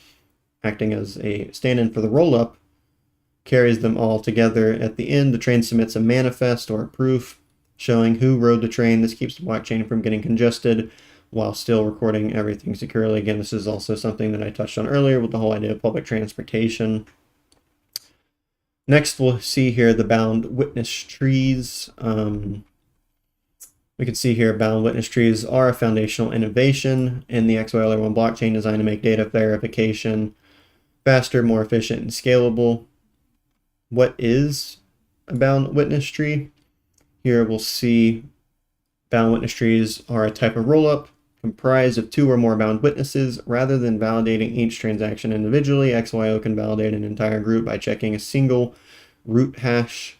acting as a stand-in for the roll-up, carries them all together. At the end, the train submits a manifest or a proof showing who rode the train. This keeps the blockchain from getting congested while still recording everything securely. Again, this is also something that I touched on earlier with the whole idea of public transportation. Next, we'll see here the bound witness trees. We can see here bound witness trees are a foundational innovation in the XYO Layer 1 blockchain designed to make data verification faster, more efficient, and scalable. What is a bound witness tree? Here we'll see bound witness trees are a type of rollup comprised of 2 or more bound witnesses. Rather than validating each transaction individually, XYO can validate an entire group by checking a single root hash,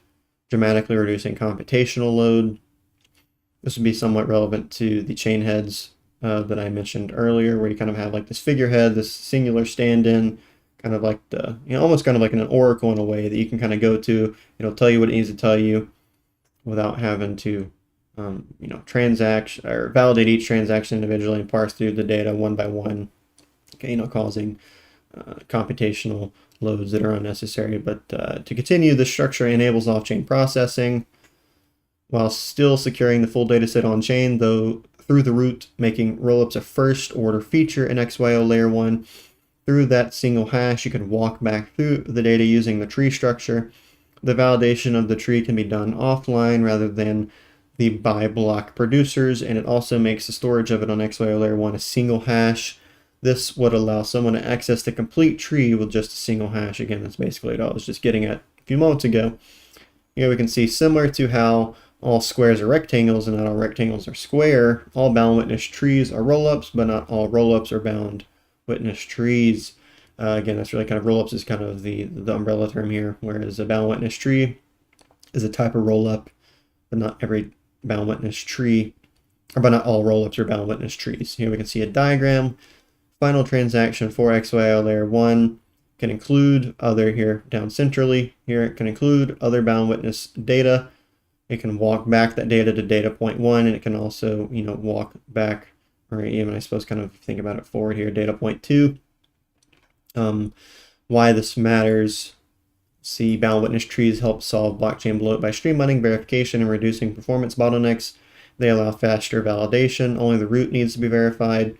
dramatically reducing computational load. This would be somewhat relevant to the chain heads that I mentioned earlier, where you kind of have like this figurehead, this singular stand-in, kind of like the, almost kind of like an oracle in a way that you can kind of go to. It'll tell you what it needs to tell you without having to transact or validate each transaction individually and parse through the data one by one, causing computational loads that are unnecessary. But to continue, the structure enables off-chain processing while still securing the full data set on-chain, though through the root, making rollups a first-order feature in XYO Layer 1. Through that single hash, you can walk back through the data using the tree structure. The validation of the tree can be done offline rather than the by block producers, and it also makes the storage of it on XYO Layer 1 a single hash. This would allow someone to access the complete tree with just a single hash. Again, that's basically what I was just getting at a few moments ago. Here we can see, similar to how all squares are rectangles and not all rectangles are square, all bound witness trees are rollups, but not all rollups are bound witness trees. Again, that's really kind of rollups is kind of the umbrella term here, whereas a bound witness tree is a type of rollup, but not every bound witness tree, but not all rollups are bound witness trees. Here we can see a diagram. Final transaction for XYO Layer 1 can include other, here down centrally, here it can include other bound witness data. It can walk back that data to data point 1, and it can also, walk back, or even I suppose kind of think about it forward here, data point 2. Why this matters. See, bound witness trees help solve blockchain bloat by streamlining verification and reducing performance bottlenecks. They allow faster validation. Only the root needs to be verified.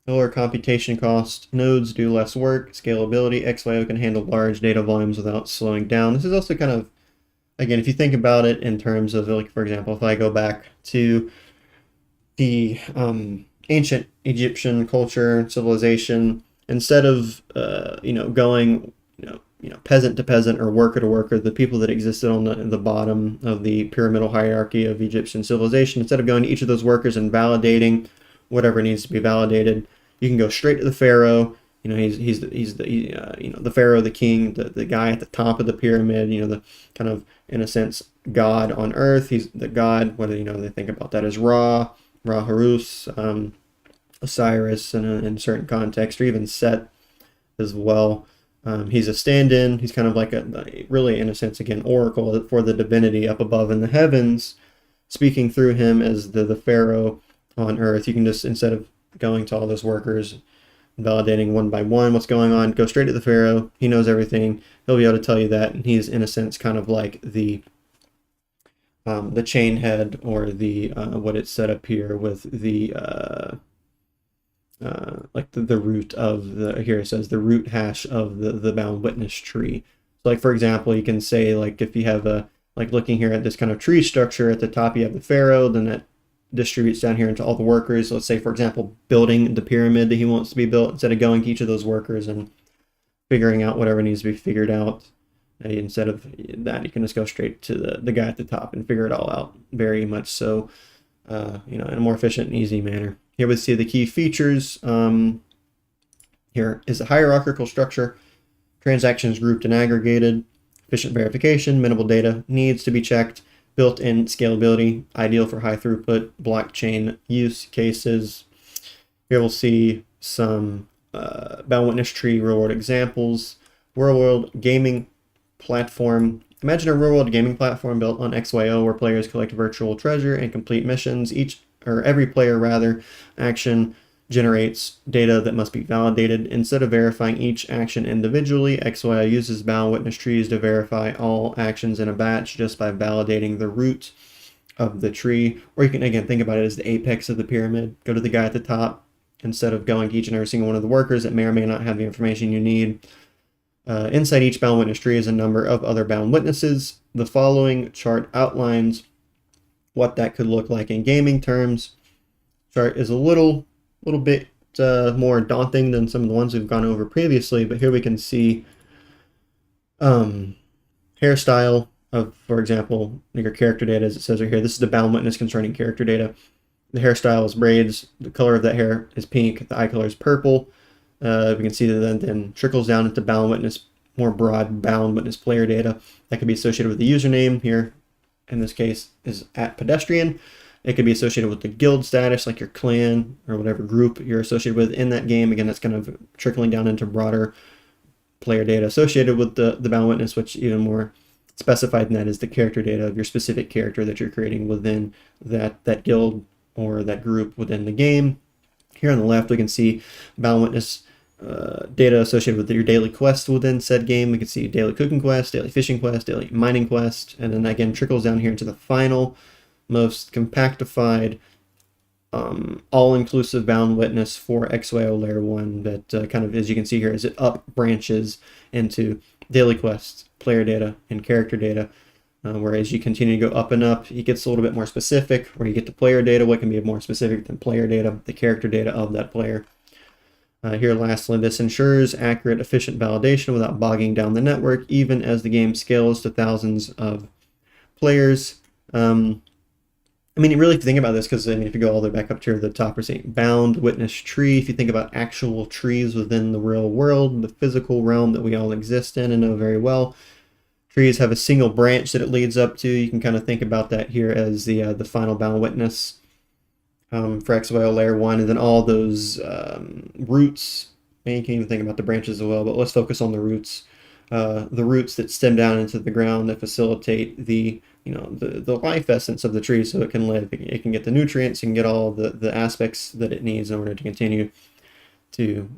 Lower computation cost. Nodes do less work. Scalability. XYO can handle large data volumes without slowing down. This is also kind of, again, if you think about it in terms of, like, for example, if I go back to the ancient Egyptian culture, civilization, instead of, going, peasant to peasant or worker to worker, the people that existed on the bottom of the pyramidal hierarchy of Egyptian civilization, instead of going to each of those workers and validating whatever needs to be validated, you can go straight to the pharaoh. He's the pharaoh, the king, the guy at the top of the pyramid. The kind of, in a sense, god on earth. He's the god. Whether they think about that as Ra, Horus, Osiris, in certain contexts, or even Set as well. He's a stand-in. He's kind of like really, in a sense, again, oracle for the divinity up above in the heavens, speaking through him as the pharaoh on earth. You can just, instead of going to all those workers, validating one by one what's going on, go straight to the pharaoh. He knows everything. He'll be able to tell you that, and he's, in a sense, kind of like the chain head, or the what it's set up here with the like the root of the, here it says the root hash of the bound witness tree. So, like, for example, you can say, like, if you have looking here at this kind of tree structure, at the top you have the pharaoh, then that distributes down here into all the workers. Let's say, for example, building the pyramid that he wants to be built, instead of going to each of those workers and figuring out whatever needs to be figured out, instead of that, you can just go straight to the guy at the top and figure it all out, very much so, in a more efficient and easy manner. Here we see the key features. Here is a hierarchical structure, transactions grouped and aggregated, efficient verification, minimal data needs to be checked, built-in scalability, ideal for high throughput blockchain use cases. Here we'll see some bound witness tree real-world examples. Real-world gaming platform. Imagine a real-world gaming platform built on XYO where players collect virtual treasure and complete missions. Every player action generates data that must be validated. Instead of verifying each action individually, XYO uses bound witness trees to verify all actions in a batch just by validating the root of the tree. Or you can, again, think about it as the apex of the pyramid. Go to the guy at the top instead of going to each and every single one of the workers that may or may not have the information you need. Inside each bound witness tree is a number of other bound witnesses. The following chart outlines what that could look like in gaming terms. Chart is a little bit more daunting than some of the ones we've gone over previously, but here we can see hairstyle of, for example, your character data, as it says right here. This is the bound witness concerning character data. The hairstyle is braids. The color of that hair is pink. The eye color is purple. We can see that then trickles down into bound witness, more broad bound witness player data that could be associated with the username. Here, in this case, is @pedestrian. It could be associated with the guild status, like your clan or whatever group you're associated with in that game. Again, that's kind of trickling down into broader player data associated with the bound witness, which even more specified than that is the character data of your specific character that you're creating within that guild or that group within the game. Here on the left, we can see bound witness data associated with your daily quests within said game. We can see daily cooking quest, daily fishing quest, daily mining quest, and then again trickles down here into the final, most compactified, all-inclusive bound witness for XYO Layer 1 that kind of, as you can see here, as it up branches into daily quests, player data, and character data. Whereas you continue to go up and up, it gets a little bit more specific. Where you get to player data, what can be more specific than player data? The character data of that player. Here lastly, this ensures accurate, efficient validation without bogging down the network, even as the game scales to thousands of players. I mean, really, if you think about this, because if you go all the way back up to the top, we're saying bound witness tree. If you think about actual trees within the real world, the physical realm that we all exist in and know very well, trees have a single branch that it leads up to. You can kind of think about that here as the final bound witness for XYO Layer 1, and then all those roots. And you can even think about the branches as well, but let's focus on the roots. The roots that stem down into the ground that facilitate the life essence of the tree, so it can live. It can get the nutrients, it can get all the aspects that it needs in order to continue to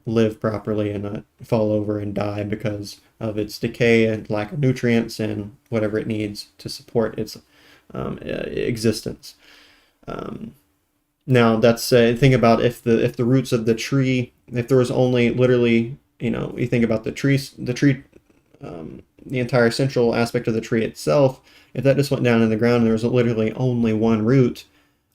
live properly and not fall over and die because of its decay and lack of nutrients and whatever it needs to support its existence. Now that's think about if the roots of the tree, if there was only literally, you think about the tree, the entire central aspect of the tree itself, if that just went down in the ground and there was literally only one root,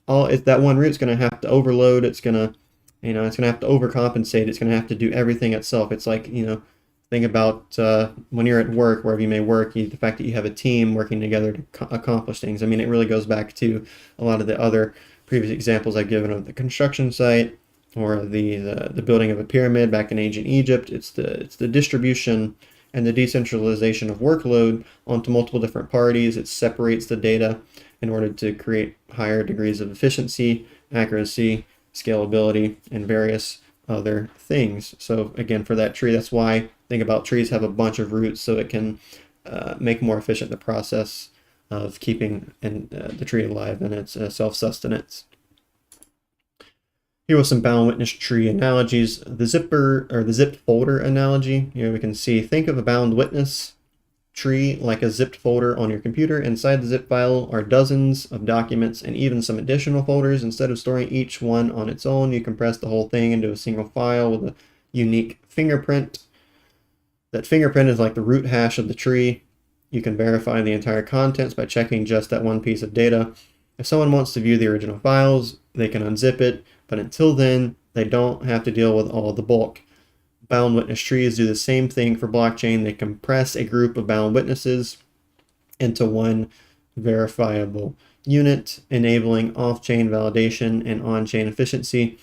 that one root's going to have to overload. It's going to it's going to have to overcompensate. It's going to have to do everything itself. It's like, think about when you're at work, wherever you may work, the fact that you have a team working together to accomplish things. I mean, it really goes back to a lot of the other previous examples I've given of the construction site or the building of a pyramid back in ancient Egypt. It's the distribution and the decentralization of workload onto multiple different parties. It separates the data in order to create higher degrees of efficiency, accuracy, scalability, and various other things. So again, for that tree, that's why think about trees have a bunch of roots, so it can make more efficient the process of keeping the tree alive and its self-sustenance. Here was some bound witness tree analogies. The zipper or the zipped folder analogy. Here we can see, think of a bound witness tree like a zipped folder on your computer. Inside the zip file are dozens of documents and even some additional folders. Instead of storing each one on its own, you compress the whole thing into a single file with a unique fingerprint. That fingerprint is like the root hash of the tree. You can verify the entire contents by checking just that one piece of data. If someone wants to view the original files, they can unzip it, but until then, they don't have to deal with all the bulk. Bound witness trees do the same thing for blockchain. They compress a group of bound witnesses into one verifiable unit, enabling off-chain validation and on-chain efficiency.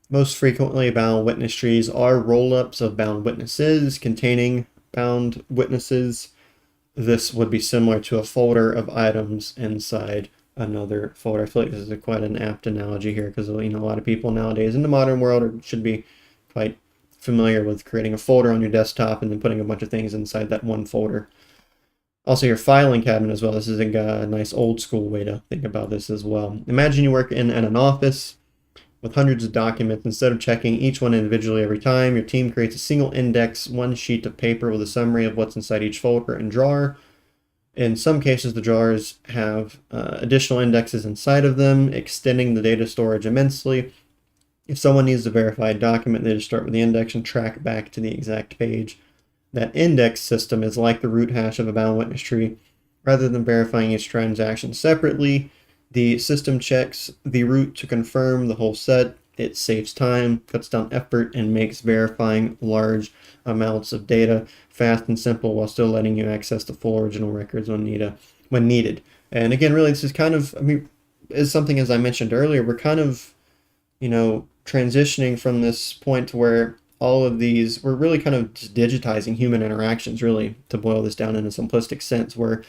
Most frequently, bound witness trees are roll-ups of bound witnesses containing bound witnesses. this would be similar to a folder of items inside another folder. I feel like this is quite an apt analogy here because, you know, a lot of people nowadays in the modern world should be quite familiar with creating a folder on your desktop and then putting a bunch of things inside that one folder. Also your filing cabinet as well. This is a nice old school way to think about this as well. Imagine you work in an office with hundreds of documents. Instead of checking each one individually every time, your team creates a single index, one sheet of paper with a summary of what's inside each folder and drawer. In some cases, the drawers have additional indexes inside of them, extending the data storage immensely. If someone needs to verify a document, they just start with the index and track back to the exact page. That index system is like the root hash of a bound witness tree. Rather than verifying each transaction separately, the system checks the root to confirm the whole set. It saves time, cuts down effort, and makes verifying large amounts of data fast and simple while still letting you access the full original records when needed. And again, really, this is kind of, I mean, is something, as I mentioned earlier, we're kind of, you know, transitioning from this point to where all of these, we're really kind of just digitizing human interactions, really, to boil this down in a simplistic sense, where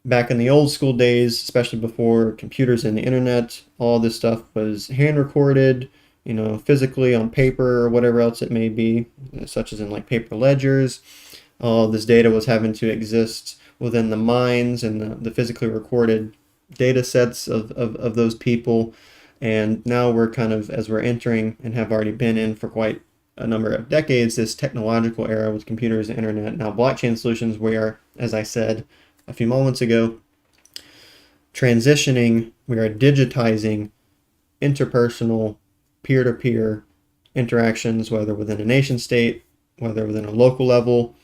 back in the old school days, especially before computers and the internet, all this stuff was hand recorded, you know, physically on paper or whatever else it may be, such as in like paper ledgers. All this data was having to exist within the minds and the physically recorded data sets of those people. And now we're kind of, as we're entering and have already been in for quite a number of decades, this technological era with computers and internet. Now blockchain solutions, we are, as I said a few moments ago, transitioning, we are digitizing interpersonal, peer-to-peer interactions, whether within a nation state, whether within a local level,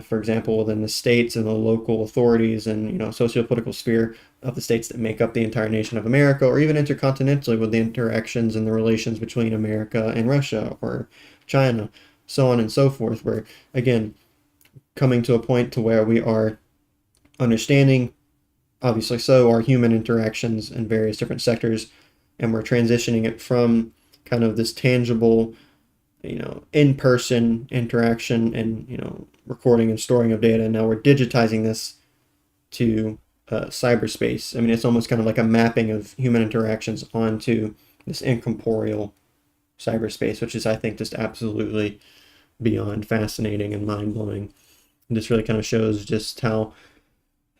for example, within the states and the local authorities and, you know, socio-political sphere of the states that make up the entire nation of America, or even intercontinentally with the interactions and the relations between America and Russia or China, so on and so forth, where, again, coming to a point to where we are understanding, obviously so, our human interactions in various different sectors, and we're transitioning it from kind of this tangible, you know, in-person interaction and, you know, recording and storing of data. And now we're digitizing this to cyberspace. I mean, it's almost kind of like a mapping of human interactions onto this incorporeal cyberspace, which is, I think, just absolutely beyond fascinating and mind-blowing. And this really kind of shows just how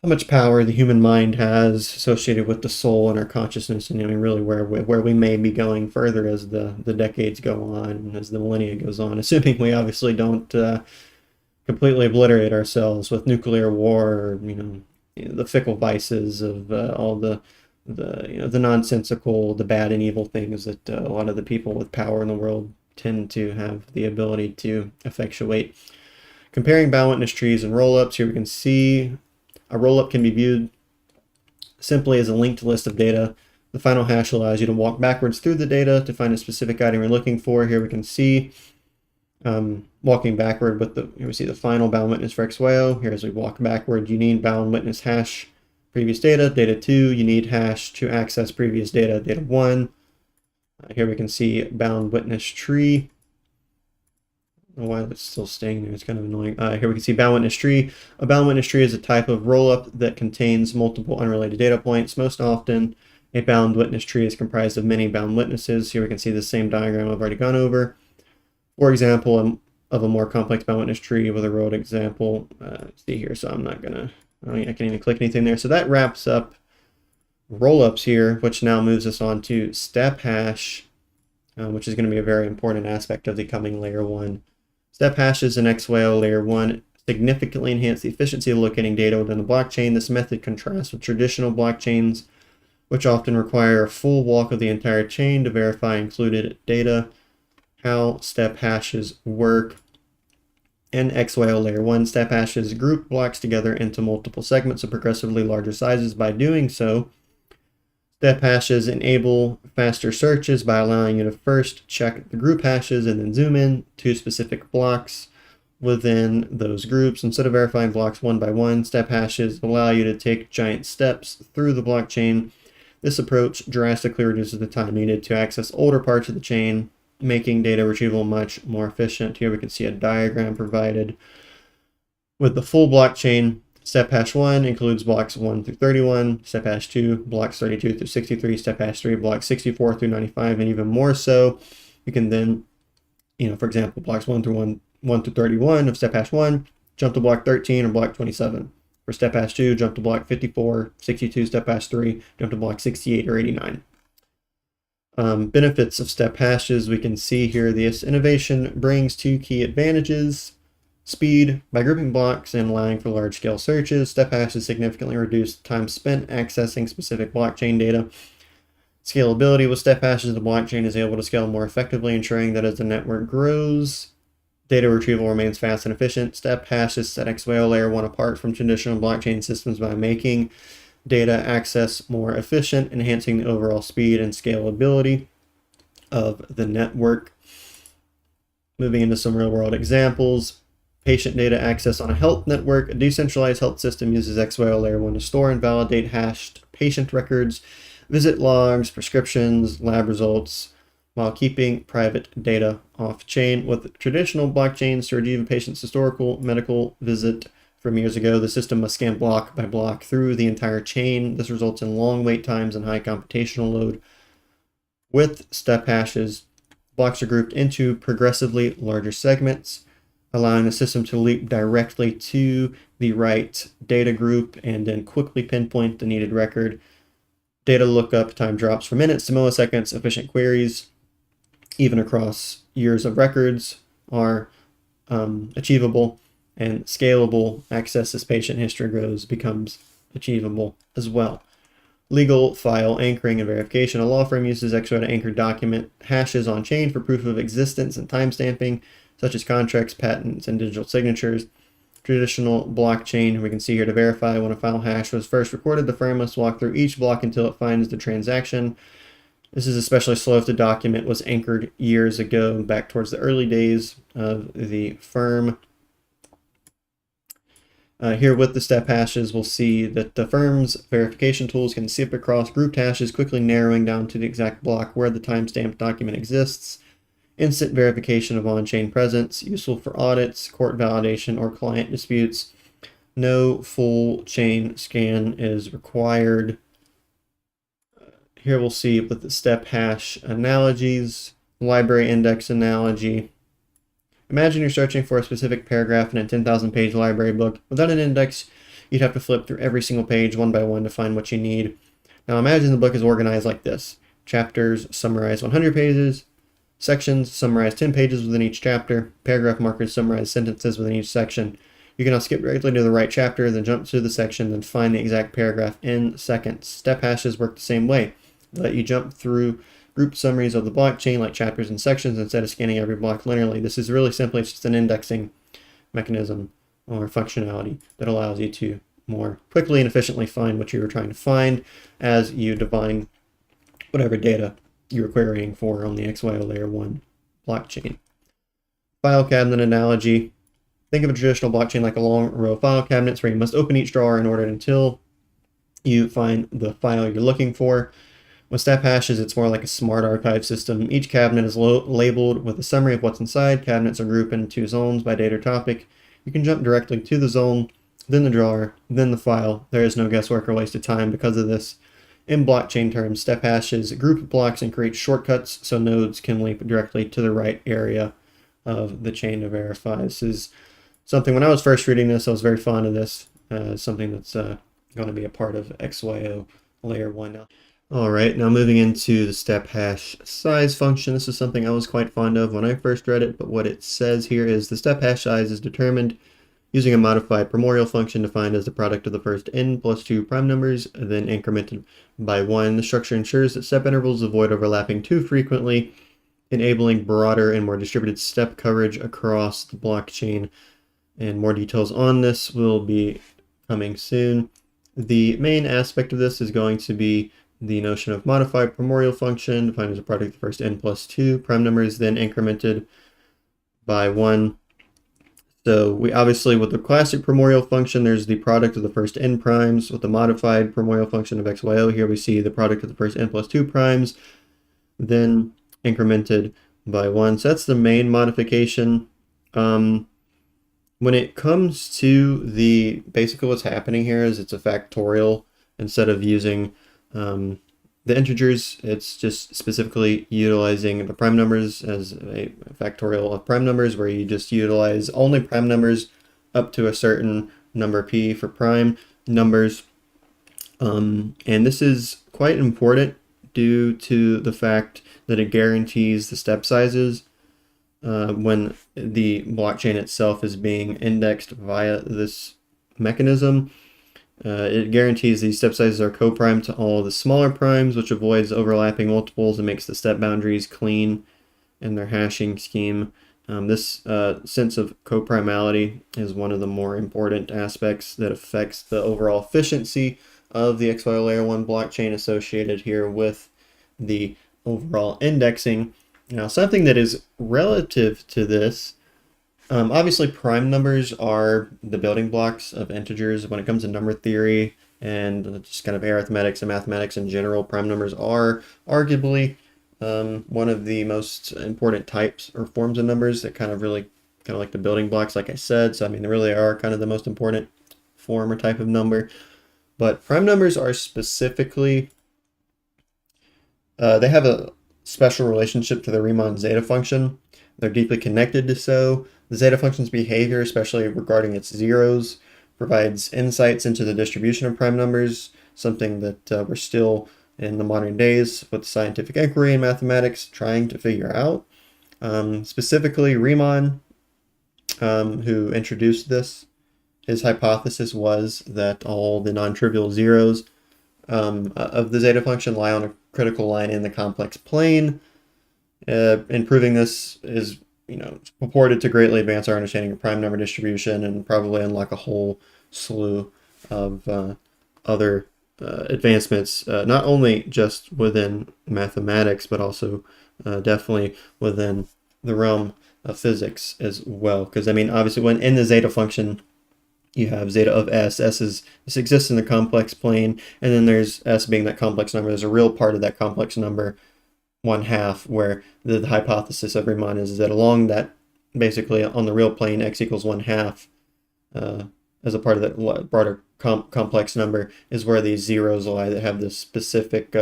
much power the human mind has associated with the soul and our consciousness, and I mean, really where we may be going further as the decades go on and as the millennia goes on, assuming we obviously don't completely obliterate ourselves with nuclear war or, you know, the fickle vices of all the you know, the nonsensical, the bad and evil things that a lot of the people with power in the world tend to have the ability to effectuate. Comparing bound witness trees and rollups, here we can see a rollup can be viewed simply as a linked list of data. The final hash allows you to walk backwards through the data to find a specific item you're looking for. Here we can see walking backward with here we see the final bound witness for XYO. Here as we walk backward, you need bound witness hash previous data, data 2. You need hash to access previous data, data 1. Here we can see bound witness tree. I don't know why it's still staying there, it's kind of annoying. Here we can see bound witness tree. A bound witness tree is a type of rollup that contains multiple unrelated data points. Most often, a bound witness tree is comprised of many bound witnesses. Here we can see the same diagram I've already gone over. For example, of a more complex bound witness tree with a road example. See here, so I'm not gonna, I can't even click anything there. So that wraps up rollups here, which now moves us on to step hash, which is going to be a very important aspect of the coming layer 1. Step hashes in XYO Layer 1 significantly enhance the efficiency of locating data within a blockchain. This method contrasts with traditional blockchains, which often require a full walk of the entire chain to verify included data. How step hashes work. In XYO Layer 1, step hashes group blocks together into multiple segments of progressively larger sizes. By doing so, step hashes enable faster searches by allowing you to first check the group hashes and then zoom in to specific blocks within those groups. Instead of verifying blocks one by one, step hashes allow you to take giant steps through the blockchain. This approach drastically reduces the time needed to access older parts of the chain, making data retrieval much more efficient. Here we can see a diagram provided with the full blockchain Step hash 1 includes blocks 1 through 31, step hash 2, blocks 32 through 63, step hash 3, blocks 64 through 95, and even more so. You can then, for example, blocks 1 through 31 of step hash 1, jump to block 13 or block 27. For step hash 2, jump to block 54, 62, step hash 3, jump to block 68 or 89. Benefits of step hashes, we can see here this innovation brings two key advantages. Speed, by grouping blocks and allowing for large-scale searches, step hashes significantly reduce time spent accessing specific blockchain data. Scalability, with step hashes, the blockchain is able to scale more effectively, ensuring that as the network grows, data retrieval remains fast and efficient. Step hashes set XYO Layer 1 apart from traditional blockchain systems by making data access more efficient, enhancing the overall speed and scalability of the network. Moving into some real-world examples. Patient data access on a health network. A decentralized health system uses XYO Layer 1 to store and validate hashed patient records, visit logs, prescriptions, lab results, while keeping private data off-chain. With traditional blockchains, to retrieve a patient's historical medical visit from years ago, the system must scan block by block through the entire chain. This results in long wait times and high computational load. With step hashes, blocks are grouped into progressively larger segments, allowing the system to leap directly to the right data group and then quickly pinpoint the needed record. Data lookup time drops from minutes to milliseconds. Efficient queries, even across years of records, are achievable, and scalable access as patient history grows becomes achievable as well. Legal file anchoring and verification. A law firm uses XYO to anchor document hashes on chain for proof of existence and timestamping, such as contracts, patents, and digital signatures. Traditional blockchain, we can see here, to verify when a file hash was first recorded, the firm must walk through each block until it finds the transaction. This is especially slow if the document was anchored years ago, back towards the early days of the firm. Here with the step hashes, we'll see that the firm's verification tools can zip across grouped hashes, quickly narrowing down to the exact block where the timestamped document exists. Instant verification of on-chain presence, useful for audits, court validation, or client disputes. No full chain scan is required. Here we'll see with the step hash analogies, library index analogy. Imagine you're searching for a specific paragraph in a 10,000 page library book. Without an index, you'd have to flip through every single page one by one to find what you need. Now imagine the book is organized like this. Chapters summarize 100 pages, sections summarize 10 pages within each chapter, paragraph markers summarize sentences within each section. You can now skip directly to the right chapter, then jump to the section, then find the exact paragraph in seconds. Step hashes work the same way. They let you jump through grouped summaries of the blockchain like chapters and sections instead of scanning every block linearly. This is really simply just an indexing mechanism or functionality that allows you to more quickly and efficiently find what you were trying to find as you define whatever data you're querying for on the XYO Layer 1 blockchain. File cabinet analogy. Think of a traditional blockchain like a long row of file cabinets where you must open each drawer in order until you find the file you're looking for. With step hashes, it's more like a smart archive system. Each cabinet is labeled with a summary of what's inside. Cabinets are grouped into zones by date or topic. You can jump directly to the zone, then the drawer, then the file. There is no guesswork or wasted time because of this. In blockchain terms, step hashes group blocks and create shortcuts so nodes can leap directly to the right area of the chain to verify. This is something, when I was first reading this, I was very fond of this. Something that's going to be a part of XYO Layer 1 now. All right, now moving into the step hash size function. This is something I was quite fond of when I first read it, but what it says here is the step hash size is determined using a modified primordial function defined as the product of the first n plus 2 prime numbers, then incremented by 1. The structure ensures that step intervals avoid overlapping too frequently, enabling broader and more distributed step coverage across the blockchain. And more details on this will be coming soon. The main aspect of this is going to be the notion of modified primordial function, defined as a product of the first n plus 2 prime numbers, then incremented by 1. So we obviously, with the classic primordial function, there's the product of the first n primes. With the modified primordial function of XYO, here we see the product of the first n plus 2 primes, then incremented by 1. So that's the main modification. When it comes to basically what's happening here is it's a factorial instead of using the integers. It's just specifically utilizing the prime numbers as a factorial of prime numbers, where you just utilize only prime numbers up to a certain number p for prime numbers. And this is quite important due to the fact that it guarantees the step sizes when the blockchain itself is being indexed via this mechanism. It guarantees these step sizes are co-primed to all of the smaller primes, which avoids overlapping multiples and makes the step boundaries clean in their hashing scheme. This sense of co-primality is one of the more important aspects that affects the overall efficiency of the XYO Layer 1 blockchain associated here with the overall indexing. Now, something that is relative to this, obviously prime numbers are the building blocks of integers when it comes to number theory and just kind of arithmetics and mathematics in general. Prime numbers are arguably one of the most important types or forms of numbers that kind of like the building blocks, like I said. So, I mean, they really are kind of the most important form or type of number. But prime numbers are specifically, they have a special relationship to the Riemann zeta function. They're deeply connected to so. The zeta function's behavior, especially regarding its zeros, provides insights into the distribution of prime numbers, something that we're still in the modern days with scientific inquiry and mathematics trying to figure out. Specifically, Riemann, who introduced this, his hypothesis was that all the non-trivial zeros of the zeta function lie on a critical line in the complex plane. And proving this is, purported to greatly advance our understanding of prime number distribution and probably unlock a whole slew of other advancements, not only just within mathematics, but also definitely within the realm of physics as well. Because, I mean, obviously, when in the zeta function, you have zeta of s. This exists in the complex plane, and then there's s being that complex number. There's a real part of that complex number, 1/2, where the hypothesis of Riemann is that along that, basically on the real plane, x equals 1/2, as a part of that broader complex number, is where these zeros lie that have this specific,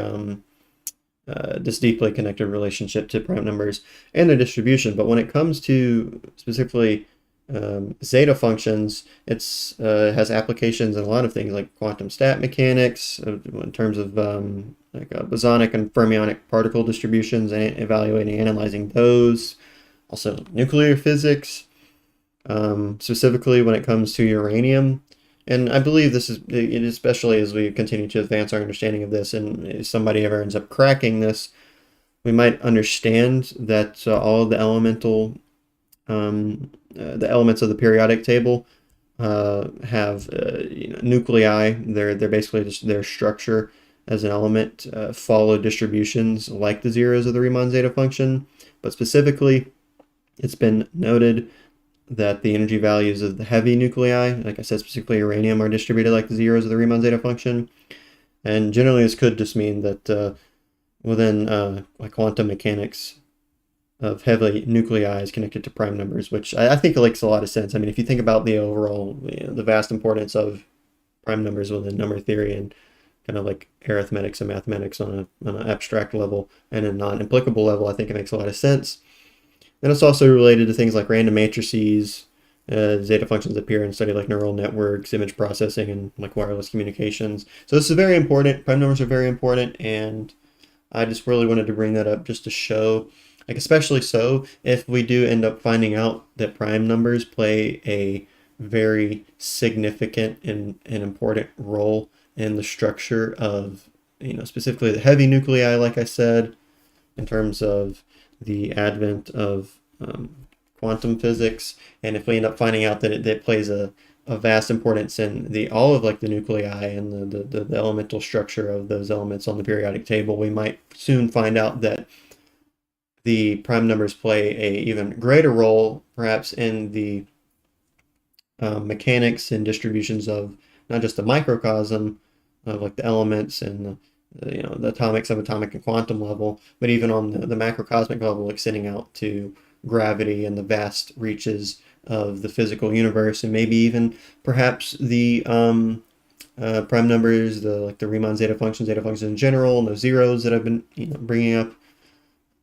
this deeply connected relationship to prime numbers and their distribution. But when it comes to specifically zeta functions, it's has applications in a lot of things like quantum stat mechanics in terms of like bosonic and fermionic particle distributions and evaluating, analyzing those. Also nuclear physics, specifically when it comes to uranium. And I believe this is, especially as we continue to advance our understanding of this, and if somebody ever ends up cracking this, we might understand that all of the the elements of the periodic table have nuclei. They're basically just their structure as an element follow distributions like the zeros of the Riemann zeta function. But specifically, it's been noted that the energy values of the heavy nuclei, like I said, specifically uranium, are distributed like the zeros of the Riemann zeta function. And generally, this could just mean that within like quantum mechanics of heavy nuclei is connected to prime numbers, which I think makes a lot of sense. I mean, if you think about the overall, the vast importance of prime numbers within number theory and kind of like arithmetics and mathematics on an abstract level and a non-applicable level, I think it makes a lot of sense. And it's also related to things like random matrices. Zeta functions appear in study like neural networks, image processing, and like wireless communications. So this is very important. Prime numbers are very important, and I just really wanted to bring that up just to show, like, especially so if we do end up finding out that prime numbers play a very significant and important role in the structure of, specifically the heavy nuclei, like I said, in terms of the advent of quantum physics. And if we end up finding out that it plays a vast importance in all of like the nuclei and the elemental structure of those elements on the periodic table, we might soon find out that the prime numbers play a even greater role perhaps in the mechanics and distributions of not just the microcosm of like the elements and the atomic, subatomic, and quantum level, but even on the macrocosmic level, extending out to gravity and the vast reaches of the physical universe, and maybe even perhaps the prime numbers, the Riemann zeta functions in general, and those zeros that I've been bringing up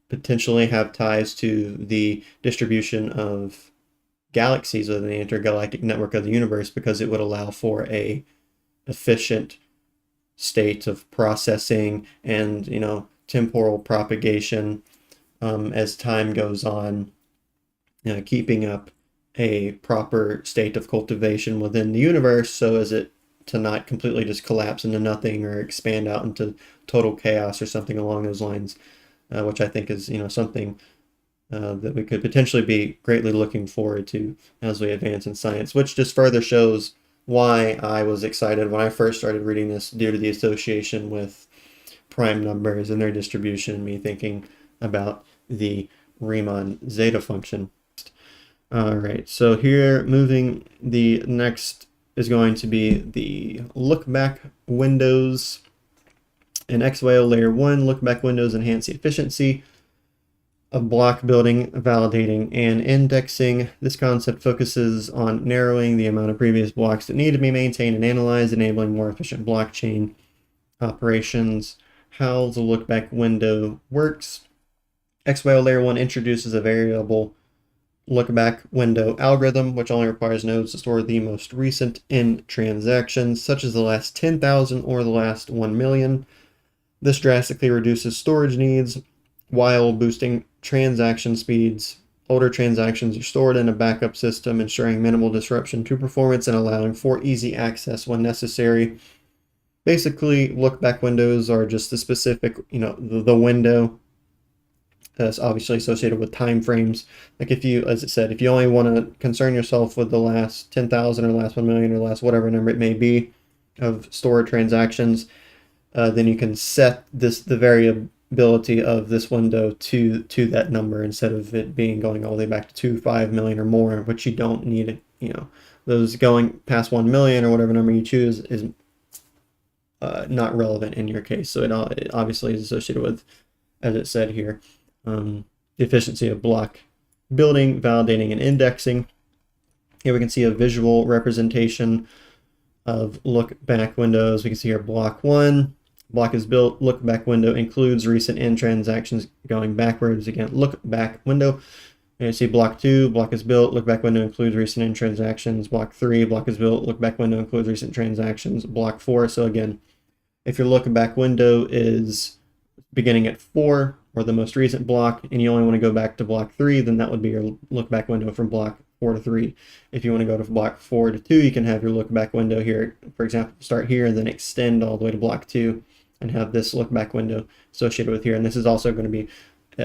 potentially have ties to the distribution of galaxies within the intergalactic network of the universe, because it would allow for a efficient state of processing and temporal propagation as time goes on, keeping up a proper state of cultivation within the universe so as it to not completely just collapse into nothing or expand out into total chaos or something along those lines, which I think is something that we could potentially be greatly looking forward to as we advance in science, which just further shows why I was excited when I first started reading this, due to the association with prime numbers and their distribution, me thinking about the Riemann zeta function. All right, so here, moving, the next is going to be the lookback windows. In XYO Layer 1, lookback windows enhance the efficiency of block building, validating, and indexing. This concept focuses on narrowing the amount of previous blocks that need to be maintained and analyzed, enabling more efficient blockchain operations. How the lookback window works. XYO Layer 1 introduces a variable lookback window algorithm, which only requires nodes to store the most recent in transactions, such as the last 10,000 or the last 1 million. This drastically reduces storage needs while boosting transaction speeds. Older transactions are stored in a backup system, ensuring minimal disruption to performance and allowing for easy access when necessary. Basically, lookback windows are just the specific, the window that's obviously associated with time frames. Like if you, as it said, if you only want to concern yourself with the last 10,000 or the last 1 million or the last whatever number it may be of stored transactions, then you can set the variability of this window to that number instead of it being going all the way back to 2, 5 million or more, which you don't need. Those going past 1 million or whatever number you choose is not relevant in your case. So it obviously is associated with, as it said here, the efficiency of block building, validating, and indexing. Here we can see a visual representation of lookback windows. We can see here block 1. Block is built. Lookback window includes recent end transactions going backwards. Again, lookback window. And you see block 2. Block is built. Lookback window includes recent end transactions. Block 3. Block is built. Lookback window includes recent transactions. Block 4. So again, if your lookback window is beginning at 4, or the most recent block, and you only want to go back to block 3, then that would be your lookback window from block 4 to 3. If you want to go to block 4 to 2, you can have your lookback window here, for example, start here and then extend all the way to block 2 and have this lookback window associated with here. And this is also going to be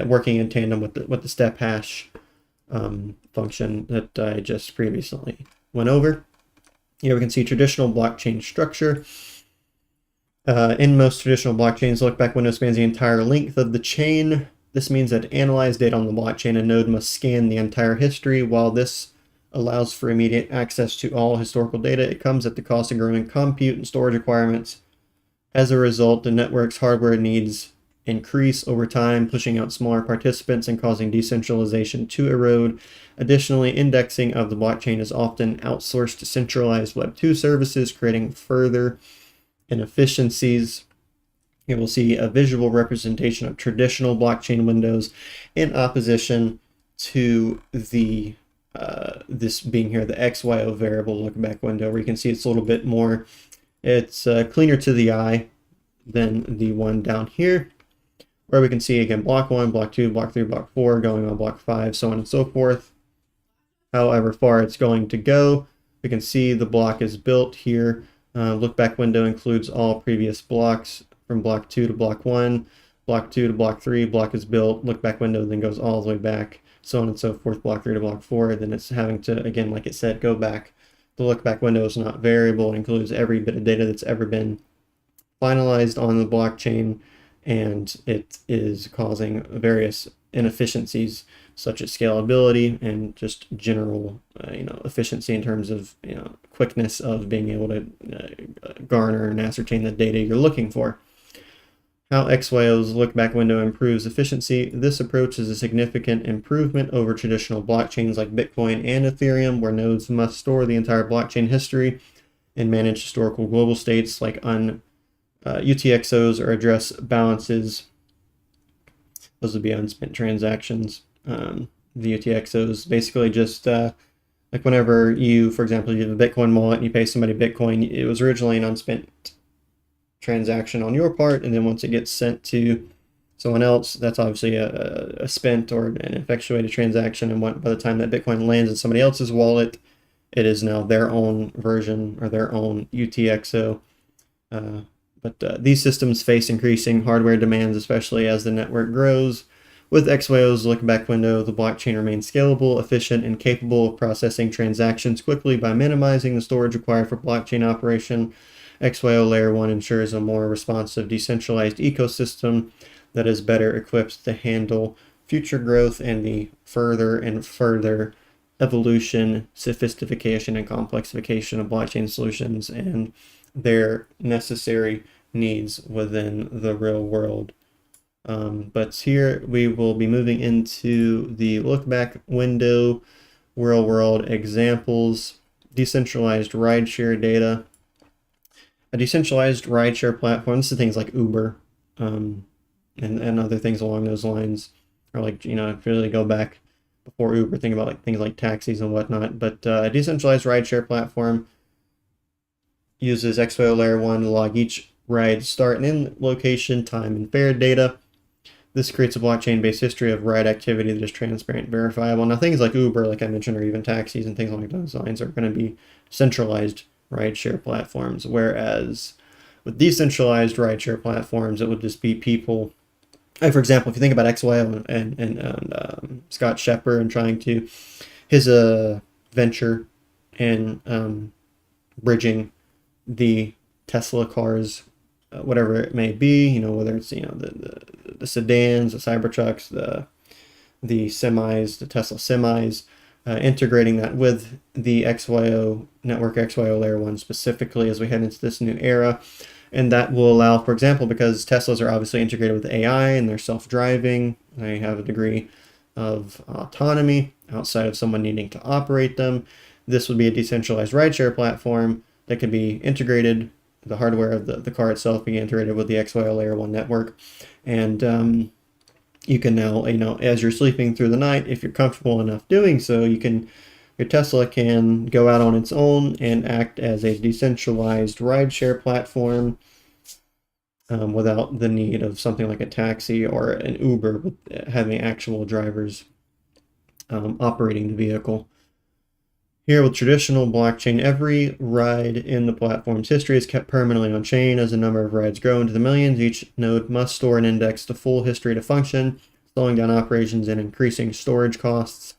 working in tandem with the step hash function that I just previously went over. Here we can see traditional blockchain structure. In most traditional blockchains, lookback window spans the entire length of the chain. This means that to analyze data on the blockchain, a node must scan the entire history. While this allows for immediate access to all historical data, it comes at the cost of growing compute and storage requirements. As a result, the network's hardware needs increase over time, pushing out smaller participants and causing decentralization to erode. Additionally, indexing of the blockchain is often outsourced to centralized Web 2 services, creating further inefficiencies. You will see a visual representation of traditional blockchain windows in opposition to the this being here the XYO variable lookback window, where you can see it's a little bit more, it's cleaner to the eye than the one down here, where we can see again block 1, block 2, block 3, block 4, going on block 5, so on and so forth. However far it's going to go, we can see the block is built here. Lookback window includes all previous blocks from block 2 to block 1, block 2 to block 3, block is built, lookback window then goes all the way back, so on and so forth, block 3 to block 4, then it's having to, again, like it said, go back. The lookback window is not variable, it includes every bit of data that's ever been finalized on the blockchain, and it is causing various inefficiencies such as scalability and just general efficiency in terms of quickness of being able to garner and ascertain the data you're looking for. How XYO's lookback window improves efficiency. This approach is a significant improvement over traditional blockchains like Bitcoin and Ethereum, where nodes must store the entire blockchain history and manage historical global states like UTXOs or address balances. Those would be unspent transactions. The UTXOs basically just like whenever you, for example, you have a Bitcoin wallet and you pay somebody Bitcoin, it was originally an unspent transaction on your part, and then once it gets sent to someone else, that's obviously a spent or an effectuated transaction, and by the time that Bitcoin lands in somebody else's wallet, it is now their own version or their own UTXO. But these systems face increasing hardware demands, especially as the network grows. With XYO's lookback window, the blockchain remains scalable, efficient, and capable of processing transactions quickly by minimizing the storage required for blockchain operation. XYO Layer 1 ensures a more responsive, decentralized ecosystem that is better equipped to handle future growth and the further and further evolution, sophistication, and complexification of blockchain solutions and their necessary needs within the real world. But here we will be moving into the lookback window, real world examples, decentralized rideshare data. A decentralized rideshare platform, this is things like Uber and other things along those lines, or like, if you really go back before Uber, think about like things like taxis and whatnot. But a decentralized rideshare platform uses XYO Layer 1 to log each ride start and end location, time, and fare data. This creates a blockchain-based history of ride activity that is transparent and verifiable. Now, things like Uber, like I mentioned, or even taxis and things along those lines are going to be centralized rideshare platforms, whereas with decentralized rideshare platforms, it would just be people. Like, for example, if you think about XYO and Scott Shepard and trying to his venture in bridging the Tesla cars, whatever it may be, whether it's the sedans, the Cybertrucks, the semis, the Tesla semis. Integrating that with the XYO network, XYO Layer 1 specifically, as we head into this new era. And that will allow, for example, because Teslas are obviously integrated with AI and they're self-driving, they have a degree of autonomy outside of someone needing to operate them. This would be a decentralized rideshare platform that could be integrated, the hardware of the car itself being integrated with the XYO Layer 1 network. And you can now, as you're sleeping through the night, if you're comfortable enough doing so, your Tesla can go out on its own and act as a decentralized rideshare platform without the need of something like a taxi or an Uber having actual drivers operating the vehicle. Here with traditional blockchain, every ride in the platform's history is kept permanently on chain. As the number of rides grow into the millions, each node must store and index the full history to function, slowing down operations and increasing storage costs.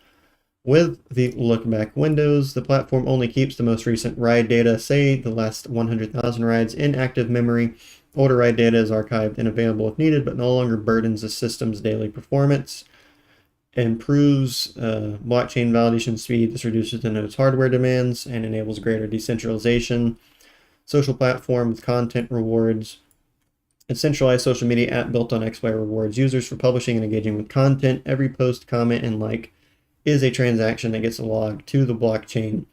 With the lookback windows, the platform only keeps the most recent ride data, say the last 100,000 rides, in active memory. Older ride data is archived and available if needed, but no longer burdens the system's daily performance. Improves blockchain validation speed. This reduces the node's hardware demands and enables greater decentralization. Social platform with content rewards. A centralized social media app built on XY rewards users for publishing and engaging with content. Every post, comment, and like is a transaction that gets logged to the blockchain.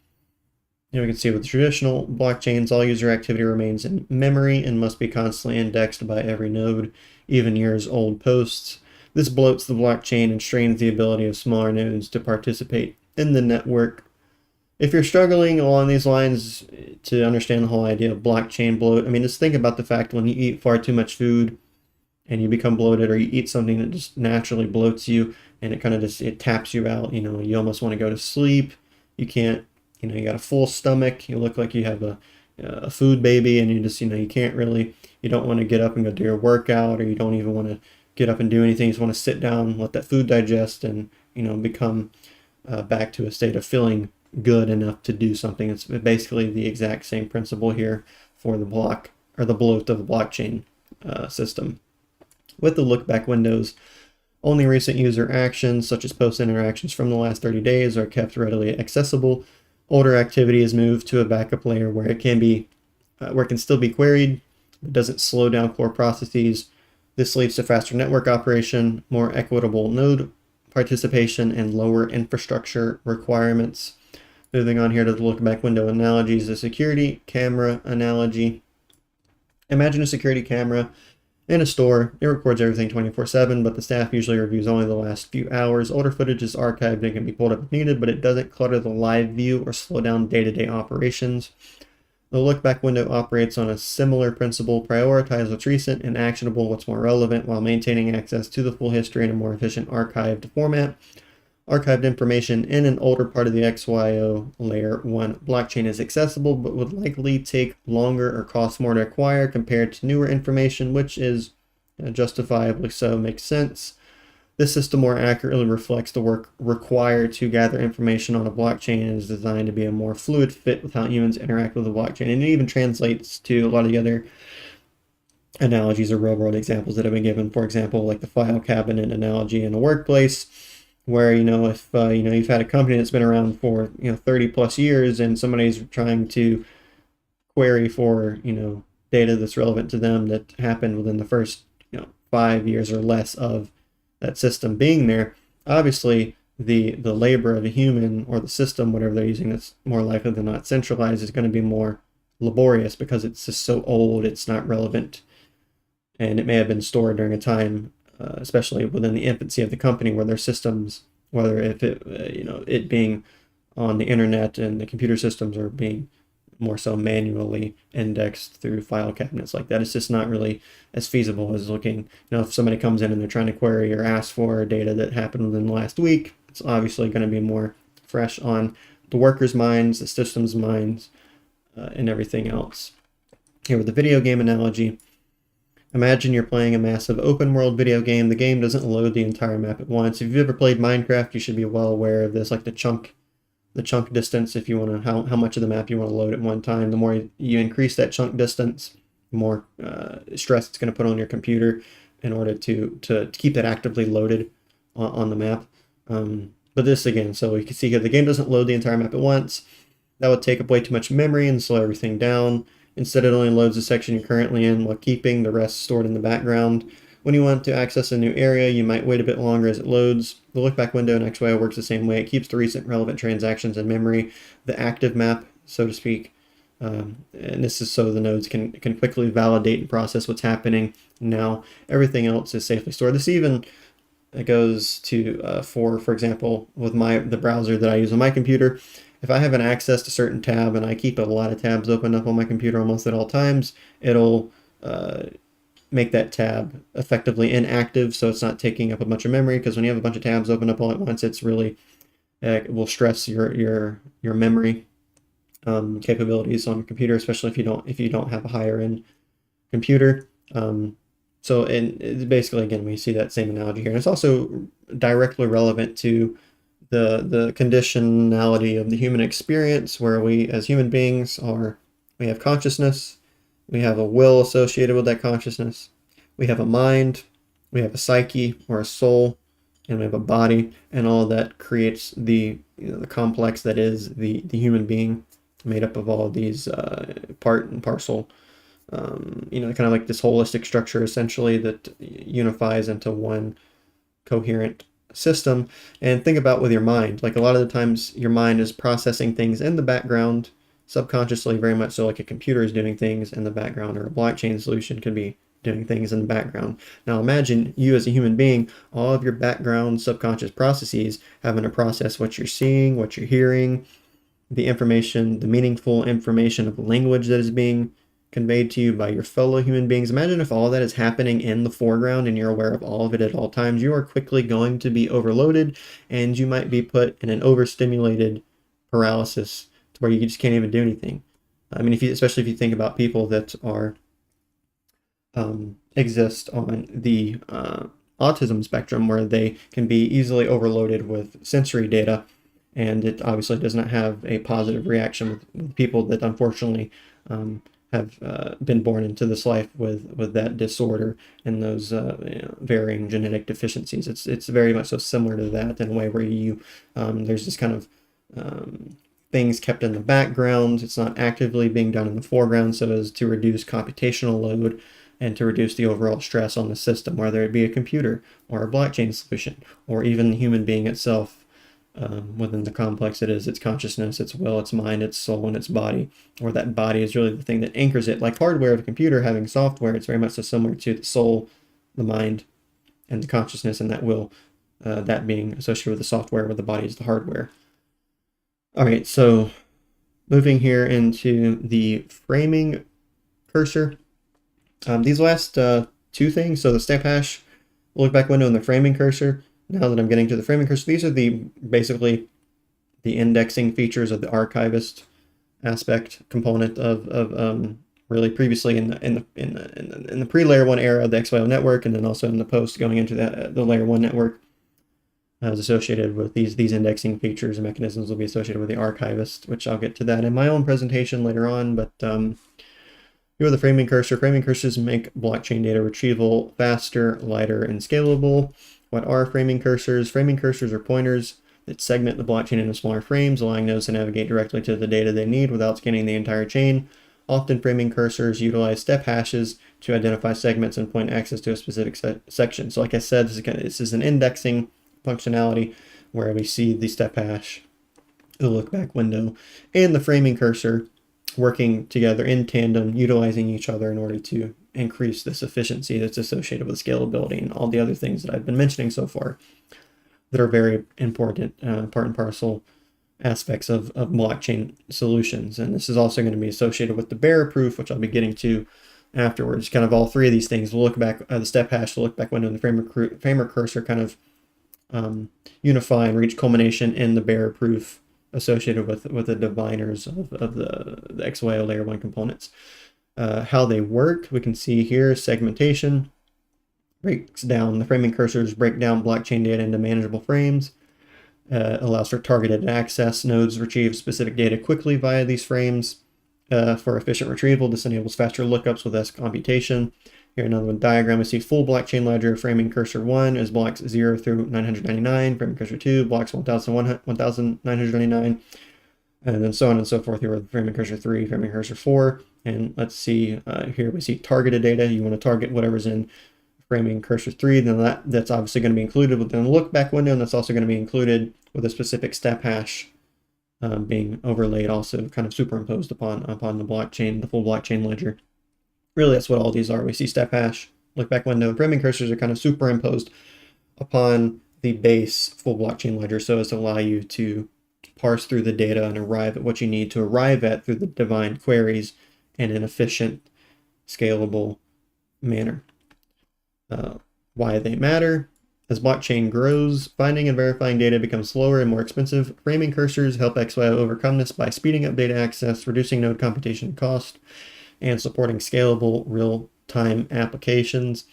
We can see with traditional blockchains, all user activity remains in memory and must be constantly indexed by every node, even years old posts. This bloats the blockchain and strains the ability of smaller nodes to participate in the network. If you're struggling along these lines to understand the whole idea of blockchain bloat, just think about the fact when you eat far too much food and you become bloated, or you eat something that just naturally bloats you and it kind of just, it taps you out, you almost want to go to sleep. You can't, you got a full stomach, you look like you have a food baby, and you just, you can't really, you don't want to get up and go do your workout, or you don't even want to get up and do anything. You just want to sit down, let that food digest, and become back to a state of feeling good enough to do something. It's basically the exact same principle here for the block or the bloat of the blockchain system. With the lookback windows, only recent user actions such as post interactions from the last 30 days are kept readily accessible. Older activity is moved to a backup layer where it can still be queried. It doesn't slow down core processes This leads to faster network operation, more equitable node participation, and lower infrastructure requirements. Moving on here to the lookback window analogies, the security camera analogy. Imagine a security camera in a store. It records everything 24/7, but the staff usually reviews only the last few hours. Older footage is archived and can be pulled up if needed, but it doesn't clutter the live view or slow down day-to-day operations. The lookback window operates on a similar principle: prioritize what's recent and actionable, what's more relevant, while maintaining access to the full history in a more efficient archived format. Archived information in an older part of the XYO Layer 1 blockchain is accessible, but would likely take longer or cost more to acquire compared to newer information, which is justifiably so, makes sense. This system more accurately reflects the work required to gather information on a blockchain and is designed to be a more fluid fit with how humans interact with the blockchain. And it even translates to a lot of the other analogies or real-world examples that have been given. For example, like the file cabinet analogy in a workplace, where, if, you've had a company that's been around for, 30 plus years, and somebody's trying to query for, data that's relevant to them that happened within the first, 5 years or less of that system being there, obviously the labor of a human or the system, whatever they're using, that's more likely than not centralized, is going to be more laborious because it's just so old, it's not relevant, and it may have been stored during a time, especially within the infancy of the company, where their systems, whether if it, it being on the internet and the computer systems are being more so manually indexed through file cabinets like that, it's just not really as feasible as looking, if somebody comes in and they're trying to query or ask for data that happened within the last week, it's obviously going to be more fresh on the workers' minds, the system's minds, and everything else. Here with the video game analogy, imagine you're playing a massive open world video game. The game doesn't load the entire map at once. If you've ever played Minecraft, you should be well aware of this, like the chunk distance. If you want to, how much of the map you want to load at one time, the more you increase that chunk distance, the more stress it's going to put on your computer in order to keep that actively loaded on the map. But this again, so you can see here the game doesn't load the entire map at once. That would take up way too much memory and slow everything down. Instead, it only loads the section you're currently in while keeping the rest stored in the background. When you want to access a new area, you might wait a bit longer as it loads. The lookback window in XYO works the same way. It keeps the recent relevant transactions in memory, the active map, so to speak. And this is so the nodes can quickly validate and process what's happening. Now, everything else is safely stored. This even goes to, for example, with the browser that I use on my computer. If I have an access to a certain tab and I keep a lot of tabs open up on my computer almost at all times, it'll make that tab effectively inactive, so it's not taking up a bunch of memory, because when you have a bunch of tabs open up all at once, it's really, it will stress your memory capabilities on your computer, especially if you don't have a higher end computer. So and basically, again, we see that same analogy here, and it's also directly relevant to the conditionality of the human experience, where we as human beings we have consciousness, we have a will associated with that consciousness, we have a mind, we have a psyche or a soul, and we have a body, and all of that creates the the complex that is the human being, made up of all of these part and parcel, kind of like this holistic structure essentially that unifies into one coherent system. And think about with your mind, like a lot of the times your mind is processing things in the background subconsciously, very much so like a computer is doing things in the background, or a blockchain solution could be doing things in the background. Now imagine you as a human being, all of your background subconscious processes having to process what you're seeing, what you're hearing, the information, the meaningful information of language that is being conveyed to you by your fellow human beings. Imagine if all that is happening in the foreground and you're aware of all of it at all times. You are quickly going to be overloaded, and you might be put in an overstimulated paralysis to where you just can't even do anything. I mean, especially if you think about people that are exist on the autism spectrum, where they can be easily overloaded with sensory data, and it obviously does not have a positive reaction with people that unfortunately have been born into this life with that disorder and those varying genetic deficiencies. It's very much so similar to that, in a way where there's this kind of things kept in the background. It's not actively being done in the foreground, so as to reduce computational load and to reduce the overall stress on the system, whether it be a computer or a blockchain solution, or even the human being itself. Within the complex it is, its consciousness, its will, its mind, its soul, and its body, or that body is really the thing that anchors it. Like hardware of a computer having software, it's very much so similar to the soul, the mind, and the consciousness, and that will, that being associated with the software, where the body is the hardware. All right, so moving here into the framing cursor. These last two things, so the step hash, lookback window, and the framing cursor. Now that I'm getting to the framing cursor, these are basically the indexing features of the archivist aspect component of really previously in the pre-layer 1 era of the XYO network, and then also in the post going into the layer 1 network. Is associated with these indexing features and mechanisms will be associated with the archivist, which I'll get to that in my own presentation later on. But here are the framing cursor. Framing cursors make blockchain data retrieval faster, lighter, and scalable. What are framing cursors? Framing cursors are pointers that segment the blockchain into smaller frames, allowing nodes to navigate directly to the data they need without scanning the entire chain. Often framing cursors utilize step hashes to identify segments and point access to a specific section. So like I said, this is an indexing functionality where we see the step hash, the lookback window, and the framing cursor working together in tandem, utilizing each other in order to increase this efficiency that's associated with scalability and all the other things that I've been mentioning so far that are very important part and parcel aspects of blockchain solutions. And this is also going to be associated with the bearer proof, which I'll be getting to afterwards. Kind of all three of these things, the lookback, the step hash, the lookback window, and the framer cursor kind of unify and reach culmination in the bearer proof associated with the diviners of the XYO Layer 1 components. How they work, we can see here segmentation breaks down, the framing cursors break down blockchain data into manageable frames, allows for targeted access. Nodes retrieve specific data quickly via these frames for efficient retrieval. This enables faster lookups with less computation. Here another one diagram, we see full blockchain ledger. Framing cursor 1 is blocks 0 through 999, framing cursor 2 blocks 1999, and then so on and so forth. Here with framing cursor 3, framing cursor 4, and let's see, here we see targeted data. You want to target whatever's in framing cursor 3, then that's obviously going to be included within the lookback window, and that's also going to be included with a specific step hash being overlaid, also kind of superimposed upon the blockchain, the full blockchain ledger. Really, that's what all these are. We see step hash, lookback window, and framing cursors are kind of superimposed upon the base full blockchain ledger so as to allow you to parse through the data and arrive at what you need to arrive at through the defined queries in an efficient, scalable manner. Why they matter. As blockchain grows, finding and verifying data becomes slower and more expensive. Framing cursors help XYO overcome this by speeding up data access, reducing node computation cost, and supporting scalable real-time applications.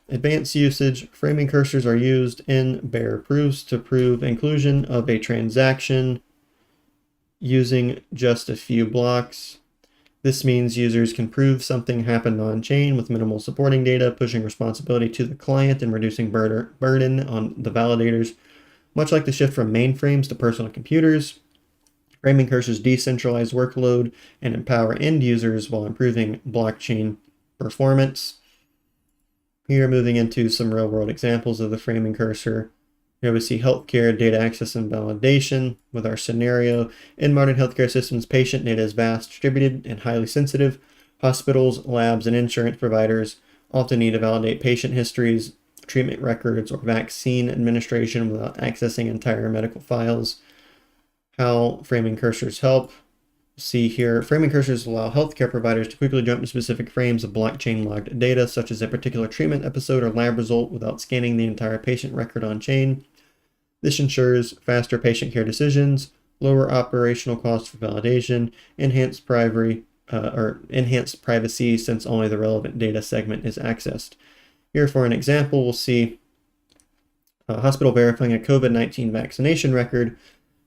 Advanced usage. Framing cursors are used in bearer proofs to prove inclusion of a transaction using just a few blocks. This means users can prove something happened on-chain with minimal supporting data, pushing responsibility to the client and reducing burden on the validators. Much like the shift from mainframes to personal computers, framing cursors decentralize workload and empower end users while improving blockchain performance. Here, moving into some real-world examples of the framing cursor. Here we see healthcare data access and validation with our scenario. In modern healthcare systems, patient data is vast, distributed, and highly sensitive. Hospitals, labs, and insurance providers often need to validate patient histories, treatment records, or vaccine administration without accessing entire medical files. How framing cursors help. See here, framing cursors allow healthcare providers to quickly jump to specific frames of blockchain logged data, such as a particular treatment episode or lab result, without scanning the entire patient record on chain. This ensures faster patient care decisions, lower operational costs for validation, enhanced privacy since only the relevant data segment is accessed. Here for an example, we'll see a hospital verifying a COVID-19 vaccination record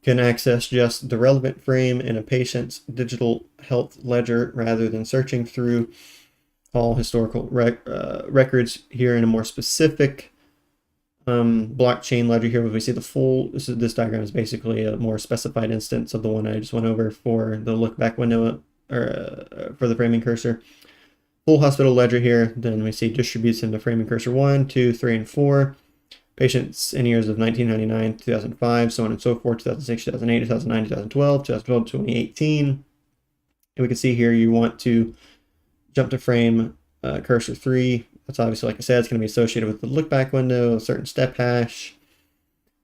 can access just the relevant frame in a patient's digital health ledger rather than searching through all historical records. Here in a more specific blockchain ledger here, we see the full, this diagram is basically a more specified instance of the one I just went over for the lookback window or for the framing cursor. Full hospital ledger here. Then we see distributes into framing cursor 1, 2, 3, and 4. Patients in years of 1999, 2005, so on and so forth, 2006, 2008, 2009, 2012, 2012, 2018. And we can see here you want to jump to frame cursor 3. That's obviously, like I said, it's going to be associated with the lookback window, a certain step hash,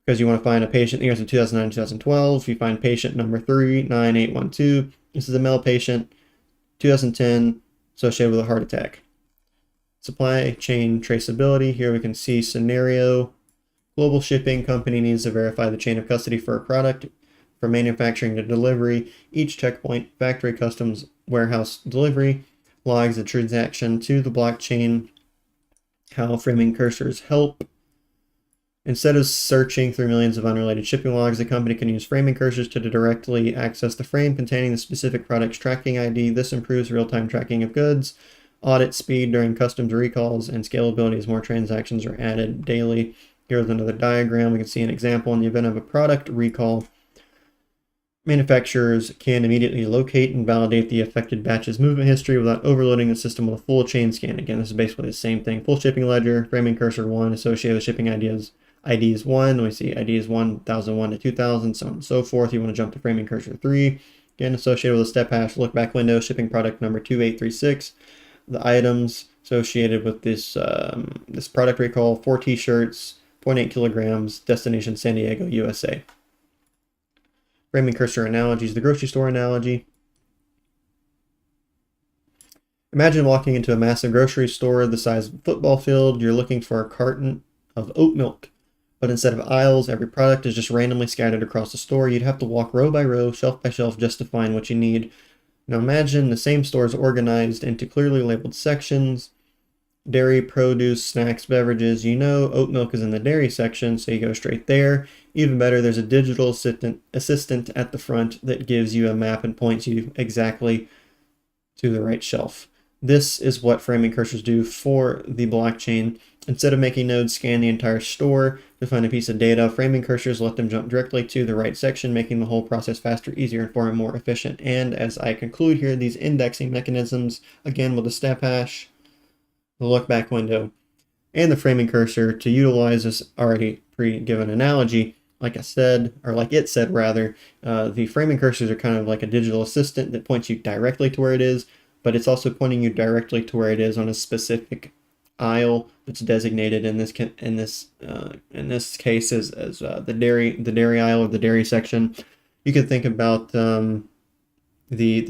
because you want to find a patient in years of 2009, 2012. You find patient number 39812. This is a male patient, 2010, associated with a heart attack. Supply chain traceability. Here we can see scenario. Global shipping company needs to verify the chain of custody for a product from manufacturing to delivery. Each checkpoint, factory, customs, warehouse, delivery, logs the transaction to the blockchain. How framing cursors help. Instead of searching through millions of unrelated shipping logs, the company can use framing cursors to directly access the frame containing the specific product's tracking ID. This improves real-time tracking of goods, audit speed during customs recalls, and scalability as more transactions are added daily. Here's another diagram. We can see an example in the event of a product recall. Manufacturers can immediately locate and validate the affected batch's movement history without overloading the system with a full chain scan. Again, this is basically the same thing. Full shipping ledger, framing cursor 1, associated with shipping IDs 1. We see IDs 1001 to 2000, so on and so forth. You want to jump to framing cursor 3. Again, associated with a step hash, lookback window, shipping product number 2836. The items associated with this this product recall, 4 t-shirts, 0.8 kilograms, destination San Diego, USA. Framing cursor analogies, the grocery store analogy. Imagine walking into a massive grocery store the size of a football field. You're looking for a carton of oat milk, but instead of aisles, every product is just randomly scattered across the store. You'd have to walk row by row, shelf by shelf, just to find what you need. Now imagine the same store is organized into clearly labeled sections. Dairy, produce, snacks, beverages. You know oat milk is in the dairy section, so you go straight there. Even better, there's a digital assistant at the front that gives you a map and points you exactly to the right shelf. This is what framing cursors do for the blockchain. Instead of making nodes scan the entire store to find a piece of data, framing cursors let them jump directly to the right section, making the whole process faster, easier, and far more efficient. And as I conclude here, these indexing mechanisms, again with the step hash, the lookback window, and the framing cursor to utilize this already pre-given analogy, like I said, or like it said rather, the framing cursors are kind of like a digital assistant that points you directly to where it is, but it's also pointing you directly to where it is on a specific aisle that's designated in this case as the dairy aisle or the dairy section. You could think about the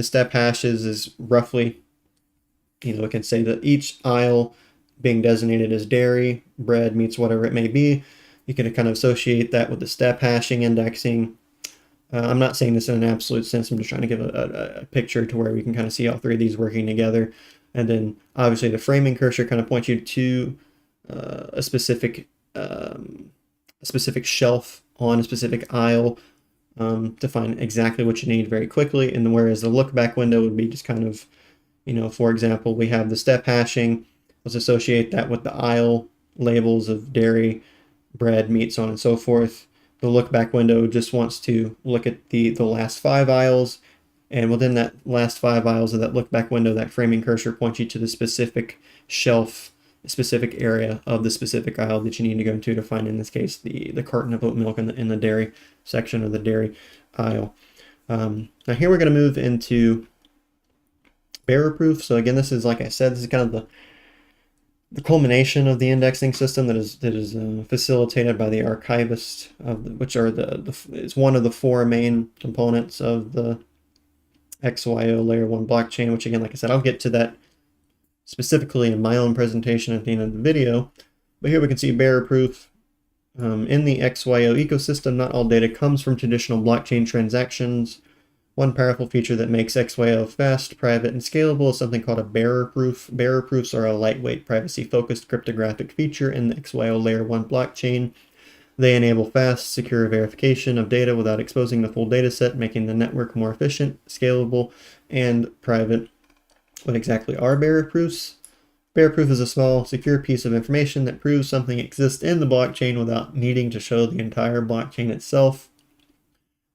step hashes as roughly, we can say that each aisle being designated as dairy, bread, meats, whatever it may be. You can kind of associate that with the step hashing indexing. I'm not saying this in an absolute sense. I'm just trying to give a picture to where we can kind of see all three of these working together. And then obviously the framing cursor kind of points you to a specific shelf on a specific aisle to find exactly what you need very quickly. And then whereas the look back window would be just kind of, for example, we have the step hashing. Let's associate that with the aisle labels of dairy, bread, meat, so on and so forth. The look back window just wants to look at the last 5 aisles, and within that last 5 aisles of that look back window, that framing cursor points you to the specific shelf, specific area of the specific aisle that you need to go to find, in this case, the carton of oat milk in the dairy section of the dairy aisle. Now here we're going to move into bearer proof. So again, this is, like I said, this is kind of the culmination of the indexing system that is facilitated by the archivist, which are it's one of the 4 main components of the XYO Layer 1 blockchain, which again, like I said, I'll get to that specifically in my own presentation at the end of the video. But here we can see bearer proof. In the XYO ecosystem, not all data comes from traditional blockchain transactions. One powerful feature that makes XYO fast, private, and scalable is something called a bearer proof. Bearer proofs are a lightweight, privacy-focused cryptographic feature in the XYO Layer 1 blockchain. They enable fast, secure verification of data without exposing the full dataset, making the network more efficient, scalable, and private. What exactly are bearer proofs? Bearer proof is a small, secure piece of information that proves something exists in the blockchain without needing to show the entire blockchain itself.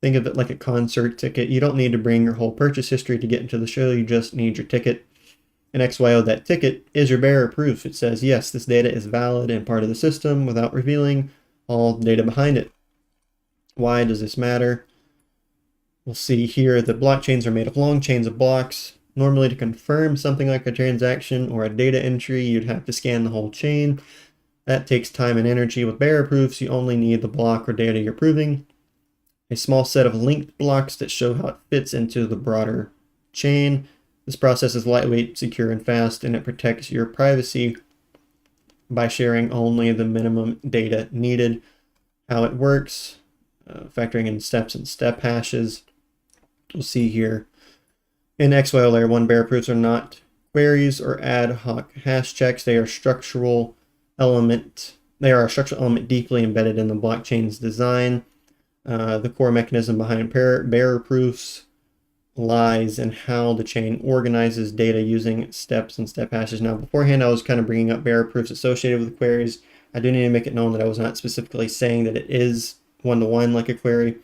Think of it like a concert ticket. You don't need to bring your whole purchase history to get into the show. You just need your ticket. in XYO, that ticket is your bearer proof. It says, yes, this data is valid and part of the system without revealing all the data behind it. Why does this matter? We'll see here that blockchains are made of long chains of blocks. Normally, to confirm something like a transaction or a data entry, you'd have to scan the whole chain. That takes time and energy. With bearer proofs, you only need the block or data you're proving, a small set of linked blocks that show how it fits into the broader chain. This process is lightweight, secure, and fast, and it protects your privacy by sharing only the minimum data needed. How it works, factoring in steps and step hashes. We'll see here. In XYO Layer 1, bearer proofs are not queries or ad hoc hash checks. They are a structural element deeply embedded in the blockchain's design. The core mechanism behind bearer proofs lies in how the chain organizes data using steps and step hashes. Now, beforehand, I was kind of bringing up bearer proofs associated with queries. I do need to make it known that I was not specifically saying that it is one-to-one like a query,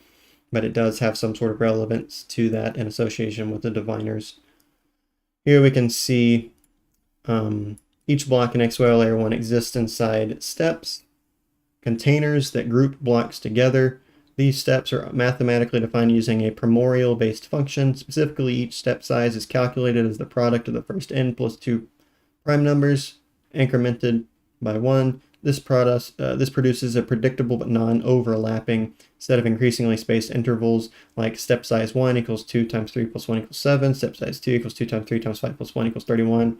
but it does have some sort of relevance to that in association with the diviners. Here we can see each block in XYO Layer 1 exists inside steps, containers that group blocks together. These steps are mathematically defined using a primorial-based function. Specifically, each step size is calculated as the product of the first n plus 2 prime numbers, incremented by 1. This produces a predictable but non-overlapping set of increasingly spaced intervals, like step size 1 equals 2 times 3 plus 1 equals 7, step size 2 equals 2 times 3 times 5 plus 1 equals 31,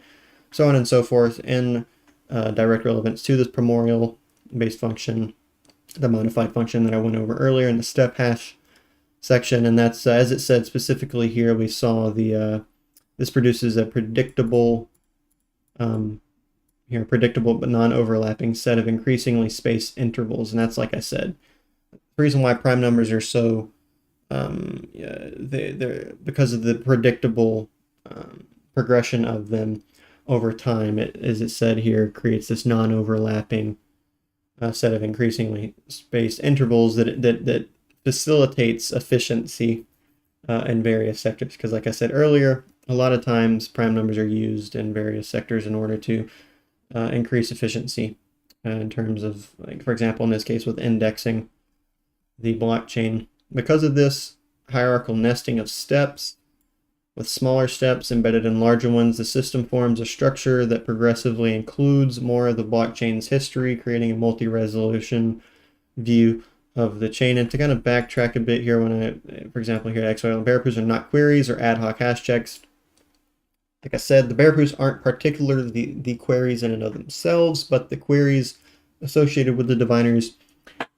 so on and so forth, in direct relevance to this primorial-based function, the modified function that I went over earlier in the step hash section. And that's, as it said specifically here, we saw this produces a predictable but non-overlapping set of increasingly spaced intervals. And that's, like I said, the reason why prime numbers are so they're because of the predictable progression of them over time. It, as it said here, creates this non-overlapping set of increasingly spaced intervals that facilitates efficiency in various sectors. Because, like I said earlier, a lot of times prime numbers are used in various sectors in order to increase efficiency in terms of, like, for example, in this case with indexing the blockchain. Because of this hierarchical nesting of steps, with smaller steps embedded in larger ones, the system forms a structure that progressively includes more of the blockchain's history, creating a multi-resolution view of the chain. And to kind of backtrack a bit here, for example, here at XYO, bearer proofs are not queries or ad hoc hash checks. Like I said, the bearer proofs aren't particularly the queries in and of themselves, but the queries associated with the diviners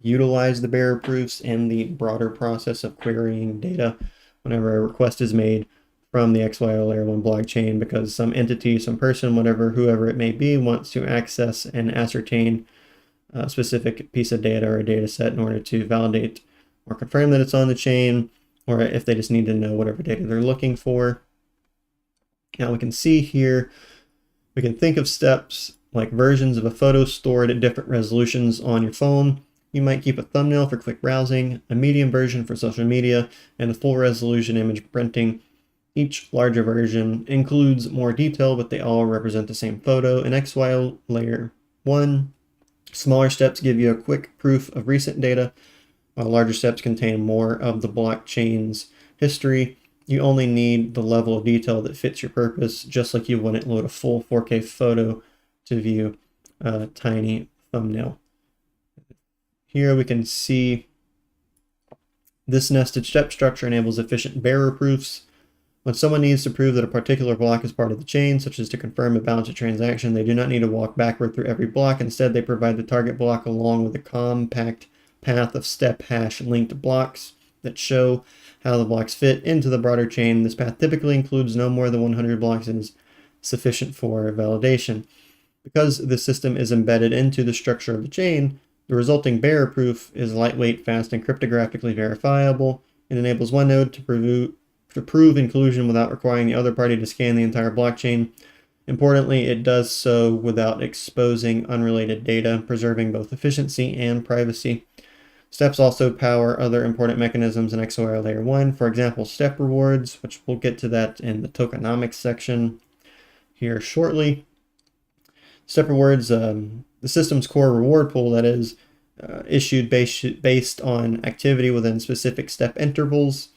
utilize the bearer proofs in the broader process of querying data whenever a request is made from the XYO Layer 1 blockchain, because some entity, some person, whoever it may be, wants to access and ascertain a specific piece of data or a data set in order to validate or confirm that it's on the chain, or if they just need to know whatever data they're looking for. Now we can see here, we can think of steps like versions of a photo stored at different resolutions on your phone. You might keep a thumbnail for quick browsing, a medium version for social media, and a full resolution image printing. Each larger version includes more detail, but they all represent the same photo. In XYO Layer 1, smaller steps give you a quick proof of recent data, while larger steps contain more of the blockchain's history. You only need the level of detail that fits your purpose, just like you wouldn't load a full 4K photo to view a tiny thumbnail. Here we can see this nested step structure enables efficient bearer proofs. When someone needs to prove that a particular block is part of the chain, such as to confirm a balance of transaction, they do not need to walk backward through every block. Instead, they provide the target block along with a compact path of step hash linked blocks that show how the blocks fit into the broader chain. This path typically includes no more than 100 blocks and is sufficient for validation. Because the system is embedded into the structure of the chain, the resulting bearer proof is lightweight, fast, and cryptographically verifiable. It enables one node to prove inclusion without requiring the other party to scan the entire blockchain. Importantly, it does so without exposing unrelated data, preserving both efficiency and privacy. Steps also power other important mechanisms in XYO Layer 1, for example, step rewards, which we'll get to that in the tokenomics section. here shortly. Step rewards, the system's core reward pool, that is, issued based on activity within specific step intervals.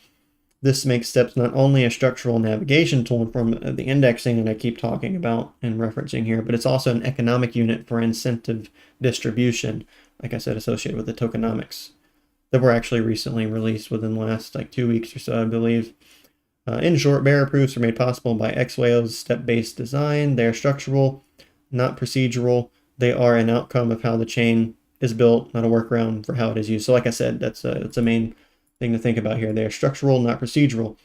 This makes steps not only a structural navigation tool from the indexing that I keep talking about and referencing here, but it's also an economic unit for incentive distribution, like I said, associated with the tokenomics that were actually recently released within the last 2 weeks or so, I believe. In short, bearer proofs are made possible by XYO's step-based design. They are structural, not procedural. They are an outcome of how the chain is built, not a workaround for how it is used. So like I said, that's a main thing to think about here. They are structural, not procedural.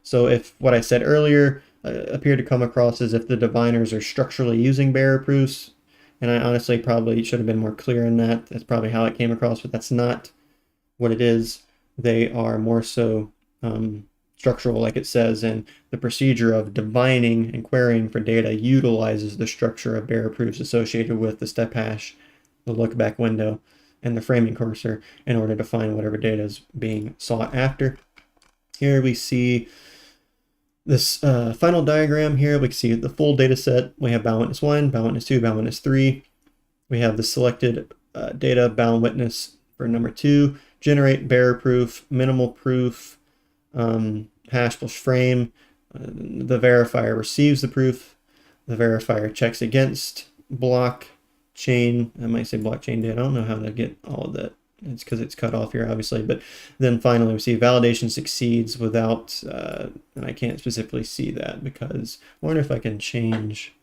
So if what I said earlier appeared to come across as if the diviners are structurally using bearer proofs, and I honestly probably should have been more clear in that. That's probably how it came across, but that's not what it is. They are more so structural, like it says, and the procedure of divining and querying for data utilizes the structure of bearer proofs associated with the step hash, the lookback window, and the framing cursor in order to find whatever data is being sought after. Here we see this final diagram here. We can see the full data set. We have bound witness 1, bound witness 2, bound witness 3. We have the selected data bound witness for number 2, generate bearer proof, minimal proof, hash plus frame. The verifier receives the proof. The verifier checks against blockchain. I might say blockchain data. I don't know how to get all of that. It's because it's cut off here, obviously. But then finally, we see validation succeeds without, and I can't specifically see that because I wonder if I can change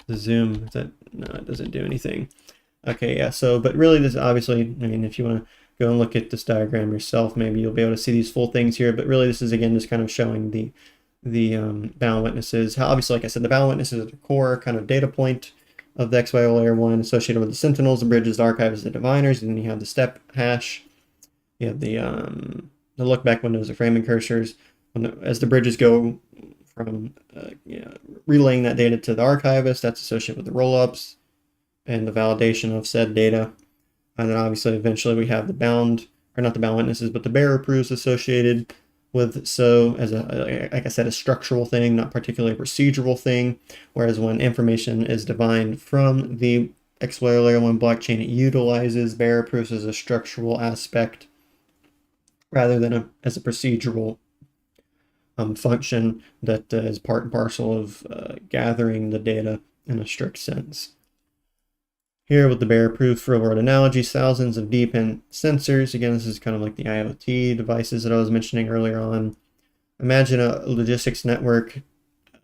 the zoom. No, it doesn't do anything. Okay, yeah. So, but really, this obviously, I mean, if you want to go and look at this diagram yourself, maybe you'll be able to see these full things here. But really, this is again just kind of showing the bound witnesses. How obviously, like I said, the bound witnesses are the core kind of data point of the XYO Layer 1 associated with the sentinels, the bridges, the archives, the diviners, and then you have the step hash. You have the lookback windows, the framing cursors. As the bridges go from relaying that data to the archivist, that's associated with the rollups and the validation of said data. And then obviously eventually we have the bound, or not the bound witnesses, but the bearer proofs associated with, so as like I said, a structural thing, not particularly a procedural thing. Whereas when information is divined from the XYO Layer 1 blockchain, it utilizes bearer proofs as a structural aspect rather than as a procedural function that is part and parcel of gathering the data in a strict sense. Here with the bearer proof real world analogies, thousands of DeepIn sensors. Again, this is kind of like the IoT devices that I was mentioning earlier on. Imagine a logistics network,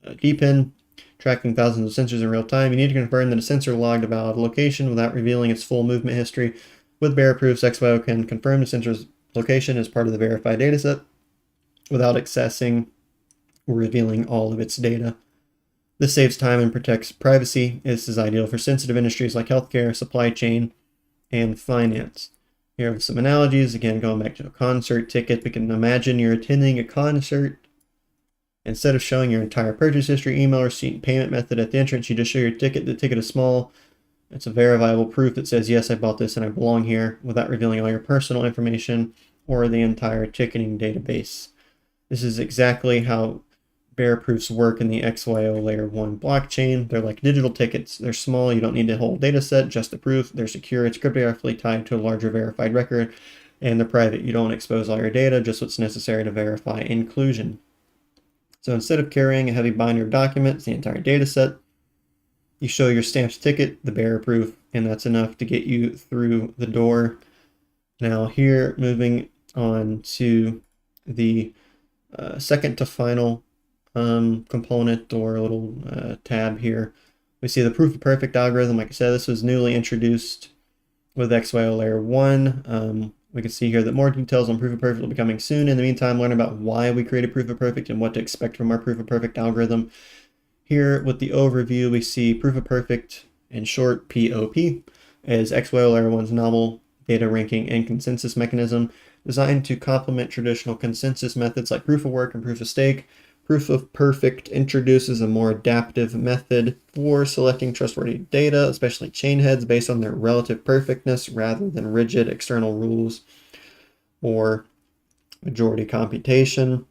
DeepIn, tracking thousands of sensors in real time. You need to confirm that a sensor logged a valid location without revealing its full movement history. With bearer proofs, XYO can confirm the sensor's location as part of the verified dataset without accessing or revealing all of its data. This saves time and protects privacy. This is ideal for sensitive industries like healthcare, supply chain, and finance. Here are some analogies. Again, going back to a concert ticket, we can imagine you're attending a concert. Instead of showing your entire purchase history, email, receipt, and payment method at the entrance, you just show your ticket. The ticket is small. It's a verifiable proof that says, yes, I bought this and I belong here, without revealing all your personal information or the entire ticketing database. This is exactly how bearer proofs work in the XYO Layer 1 blockchain. They're like digital tickets. They're small. You don't need the whole data set, just the proof. They're secure. It's cryptographically tied to a larger verified record. And they're private. You don't expose all your data, just what's necessary to verify inclusion. So instead of carrying a heavy binder of documents, the entire data set, you show your stamped ticket, the bearer proof, and that's enough to get you through the door. Now here, moving on to the second to final component or a little tab here. We see the proof of perfect algorithm. Like I said, this was newly introduced with XYO Layer 1. We can see here that more details on proof of perfect will be coming soon. In the meantime, learn about why we created proof of perfect and what to expect from our proof of perfect algorithm. Here with the overview, we see proof of perfect, in short, POP, is XYO Layer 1's novel data ranking and consensus mechanism designed to complement traditional consensus methods like proof of work and proof of stake. Proof of perfect introduces a more adaptive method for selecting trustworthy data, especially chain heads, based on their relative perfectness rather than rigid external rules or majority computation.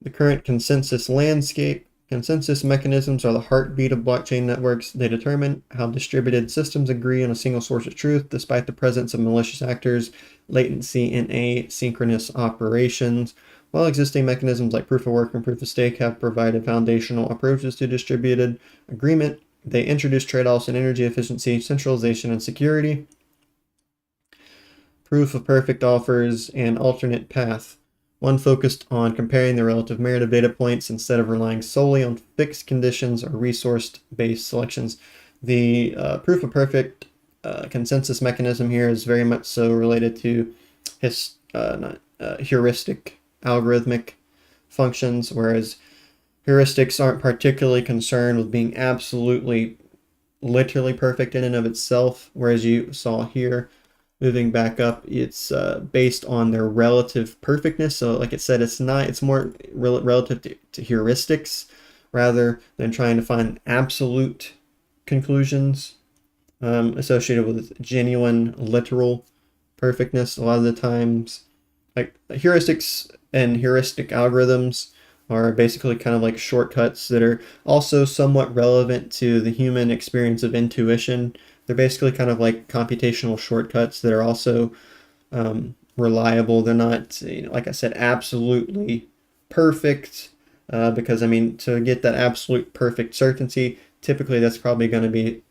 The current consensus landscape Consensus mechanisms are the heartbeat of blockchain networks. They determine how distributed systems agree on a single source of truth, despite the presence of malicious actors, latency, and asynchronous operations. While existing mechanisms like proof of work and proof of stake have provided foundational approaches to distributed agreement, they introduce trade-offs in energy efficiency, centralization, and security. Proof of perfect offers an alternate path, one focused on comparing the relative merit of data points instead of relying solely on fixed conditions or resource-based selections. The proof of perfect consensus mechanism here is very much so related to heuristic algorithmic functions, whereas heuristics aren't particularly concerned with being absolutely, literally perfect in and of itself, whereas you saw here, moving back up, it's based on their relative perfectness. So like it said, it's more relative to heuristics rather than trying to find absolute conclusions associated with genuine literal perfectness. A lot of the times, like heuristics and heuristic algorithms are basically kind of like shortcuts that are also somewhat relevant to the human experience of intuition. They're basically kind of like computational shortcuts that are also reliable. They're not, like I said, absolutely perfect, because I mean, to get that absolute perfect certainty, typically that's probably going to be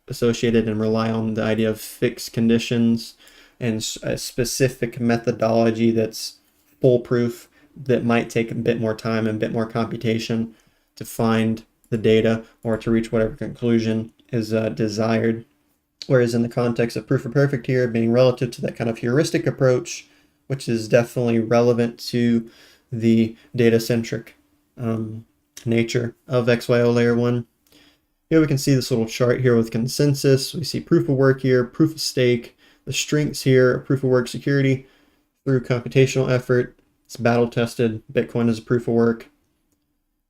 associated and rely on the idea of fixed conditions and a specific methodology that's foolproof, that might take a bit more time and a bit more computation to find the data or to reach whatever conclusion is desired. Whereas in the context of proof of perfect here, being relative to that kind of heuristic approach, which is definitely relevant to the data-centric nature of XYO Layer 1. Here we can see this little chart here with consensus. We see proof of work here, proof of stake, the strengths here, proof of work security through computational effort. It's battle tested. Bitcoin is a proof of work.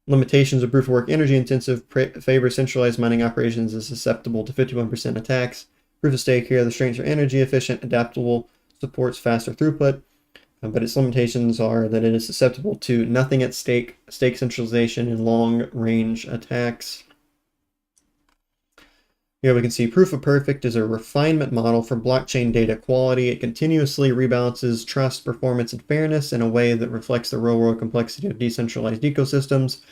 Limitations of proof of work: energy intensive, favor centralized mining operations, is susceptible to 51% attacks. Proof of stake here, the strengths are energy efficient, adaptable, supports faster throughput, but its limitations are that it is susceptible to nothing at stake, stake centralization, and long range attacks. Here we can see proof of perfect is a refinement model for blockchain data quality. It continuously rebalances trust, performance, and fairness in a way that reflects the real-world complexity of decentralized ecosystems.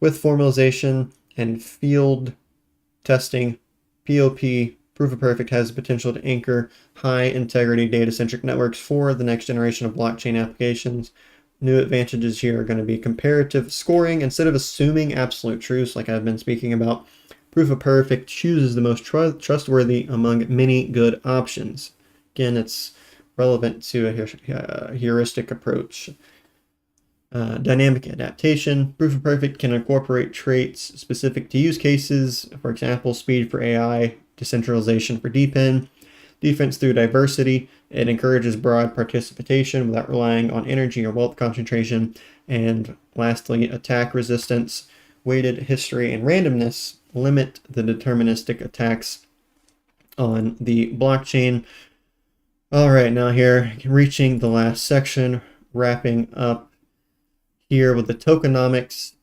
With formalization and field testing, POP, proof of perfect has the potential to anchor high-integrity data-centric networks for the next generation of blockchain applications. New advantages here are going to be comparative scoring. Instead of assuming absolute truths like I've been speaking about, proof of perfect chooses the most trustworthy among many good options. Again, it's relevant to a heuristic approach. Dynamic adaptation. Proof of perfect can incorporate traits specific to use cases, for example, speed for AI, decentralization for DePIN, defense through diversity. It encourages broad participation without relying on energy or wealth concentration. And lastly, attack resistance. Weighted history and randomness limit the deterministic attacks on the blockchain. All right, now here, reaching the last section, wrapping up here with the tokenomics.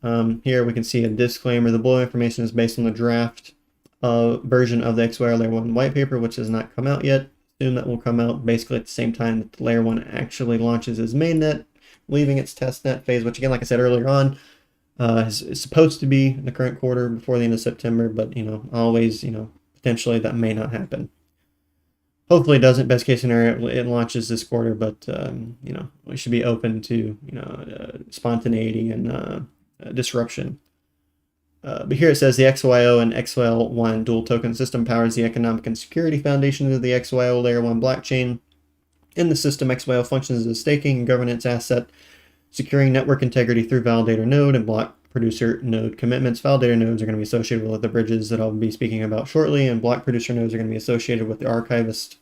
Here we can see a disclaimer. The below information is based on the draft version of the XYO Layer 1 white paper, which has not come out yet. Soon that will come out basically at the same time that the Layer 1 actually launches its mainnet, leaving its testnet phase, which again, like I said earlier on, is supposed to be in the current quarter before the end of September, but always, potentially that may not happen. Hopefully it doesn't. Best case scenario, it launches this quarter, but we should be open to spontaneity and disruption. But here it says the XYO and XYO1 dual token system powers the economic and security foundation of the XYO Layer 1 blockchain. In the system, XYO functions as a staking and governance asset, securing network integrity through validator node and block producer node commitments. Validator nodes are going to be associated with the bridges that I'll be speaking about shortly, and block producer nodes are going to be associated with the archivist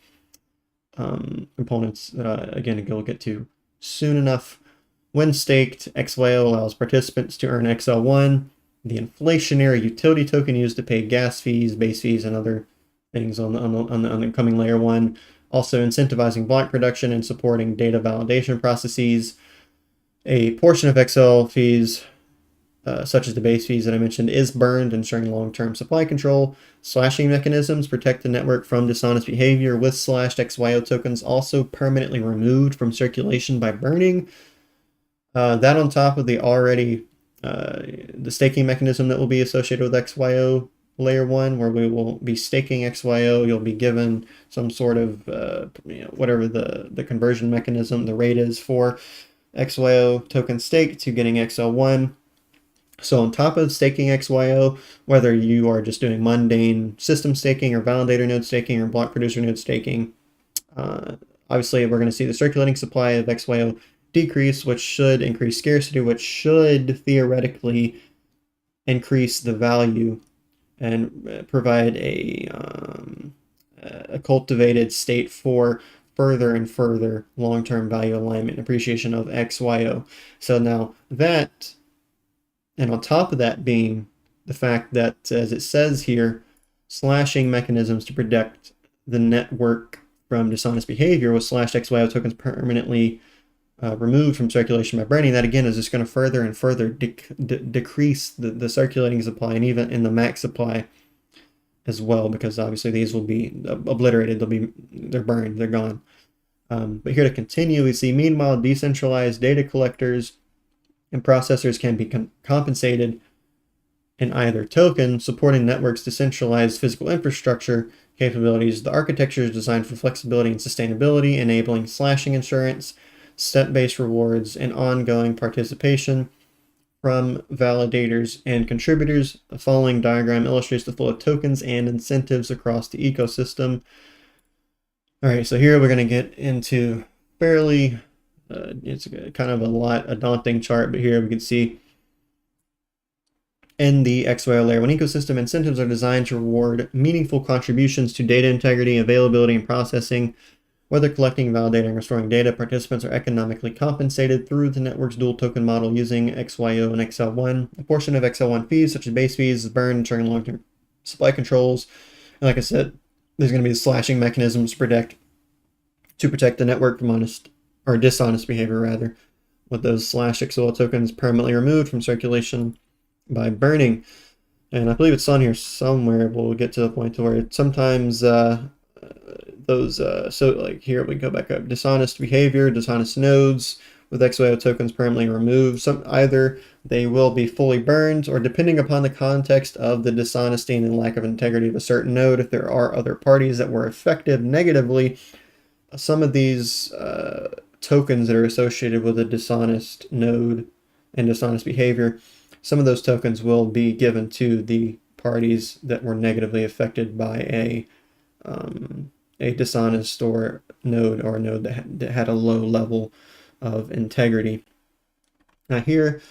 components that, again, we'll get to soon enough. When staked, XYO allows participants to earn XL1, the inflationary utility token used to pay gas fees, base fees, and other things on the coming Layer 1. Also incentivizing block production and supporting data validation processes. A portion of XL fees such as the base fees that I mentioned, is burned, ensuring long-term supply control. Slashing mechanisms protect the network from dishonest behavior, with slashed XYO tokens also permanently removed from circulation by burning. That on top of the already the staking mechanism that will be associated with XYO Layer 1, where we will be staking XYO. You'll be given some sort of whatever the conversion mechanism, the rate is for XYO token stake to getting XL1. So on top of staking XYO, whether you are just doing mundane system staking or validator node staking or block producer node staking, obviously we're going to see the circulating supply of XYO decrease, which should increase scarcity, which should theoretically increase the value and provide a cultivated state for further and further long-term value alignment and appreciation of XYO. So now that, and on top of that being the fact that, as it says here, slashing mechanisms to protect the network from dishonest behavior with slashed XYO tokens permanently removed from circulation by burning, that again is just going to further and further decrease the circulating supply and even in the max supply as well, because obviously these will be obliterated, they're burned, they're gone. But here to continue, we see meanwhile decentralized data collectors and processors can be compensated in either token, supporting networks' decentralized physical infrastructure capabilities. The architecture is designed for flexibility and sustainability, enabling slashing insurance, step-based rewards, and ongoing participation from validators and contributors. The following diagram illustrates the flow of tokens and incentives across the ecosystem. All right, so here we're going to get into fairly, it's kind of a daunting chart, but here we can see in the XYO Layer 1 ecosystem, incentives are designed to reward meaningful contributions to data integrity, availability, and processing. Whether collecting, validating, or storing data, participants are economically compensated through the network's dual token model using XYO and XL1. A portion of XL1 fees, such as base fees, is burned, ensuring long-term supply controls. And like I said, there's going to be slashing mechanisms to protect the network from honest or dishonest behavior, rather, with those slash XYO tokens permanently removed from circulation by burning. And I believe it's on here somewhere. We'll get to the point to where sometimes those so like here we go back up, dishonest behavior, dishonest nodes with XYO tokens permanently removed. Either they will be fully burned, or depending upon the context of the dishonesty and lack of integrity of a certain node, if there are other parties that were affected negatively, some of these tokens that are associated with a dishonest node and dishonest behavior, some of those tokens will be given to the parties that were negatively affected by a dishonest node or a node that had a low level of integrity. Now here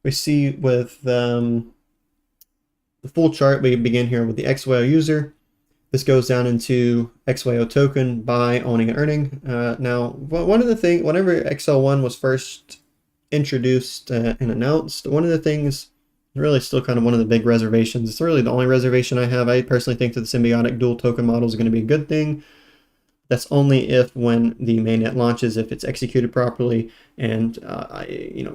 we see with the full chart, we begin here with the XYO user. This goes down into XYO token, buy, owning, and earning. Now, one of the things, whenever XL1 was first introduced and announced, one of the things, really still kind of one of the big reservations, it's really the only reservation I have. I personally think that the symbiotic dual token model is going to be a good thing. That's only if when the mainnet launches, if it's executed properly, and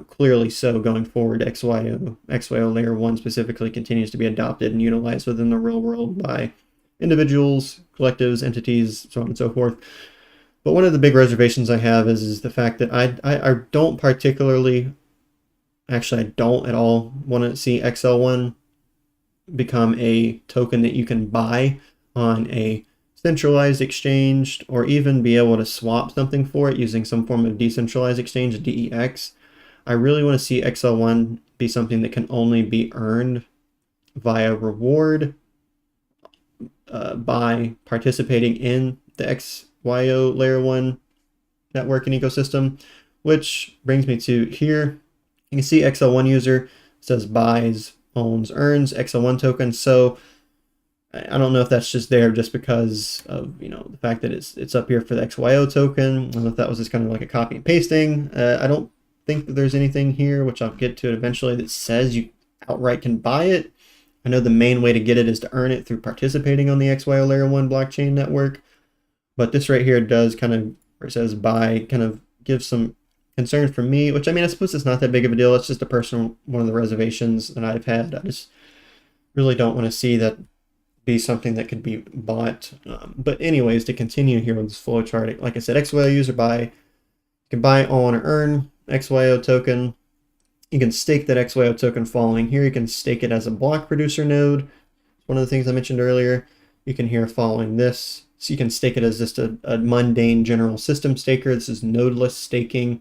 clearly so going forward, XYO Layer 1 specifically continues to be adopted and utilized within the real world by individuals, collectives, entities, so on and so forth. But one of the big reservations I have is the fact that I don't particularly, actually I don't at all want to see XL1 become a token that you can buy on a centralized exchange, or even be able to swap something for it using some form of decentralized exchange, DEX. I really want to see XL1 be something that can only be earned via reward by participating in the XYO Layer 1 network and ecosystem, which brings me to here. You can see XL1 user says buys, owns, earns XL1 tokens. So I don't know if that's just there just because of the fact that it's up here for the XYO token. I don't know if that was just kind of like a copy and pasting. I don't think that there's anything here, which I'll get to it eventually, that says you outright can buy it. I know the main way to get it is to earn it through participating on the XYO Layer 1 blockchain network. But this right here does kind of, where it says buy, kind of gives some concern for me, which I mean, I suppose it's not that big of a deal. It's just a personal one of the reservations that I've had. I just really don't want to see that be something that could be bought. But anyways, to continue here with this flow chart, like I said, XYO user buy, you can buy, own, or earn XYO token. You can stake that XYO token following here. You can stake it as a block producer node. One of the things I mentioned earlier. You can hear following this. So you can stake it as just a mundane general system staker. This is nodeless staking.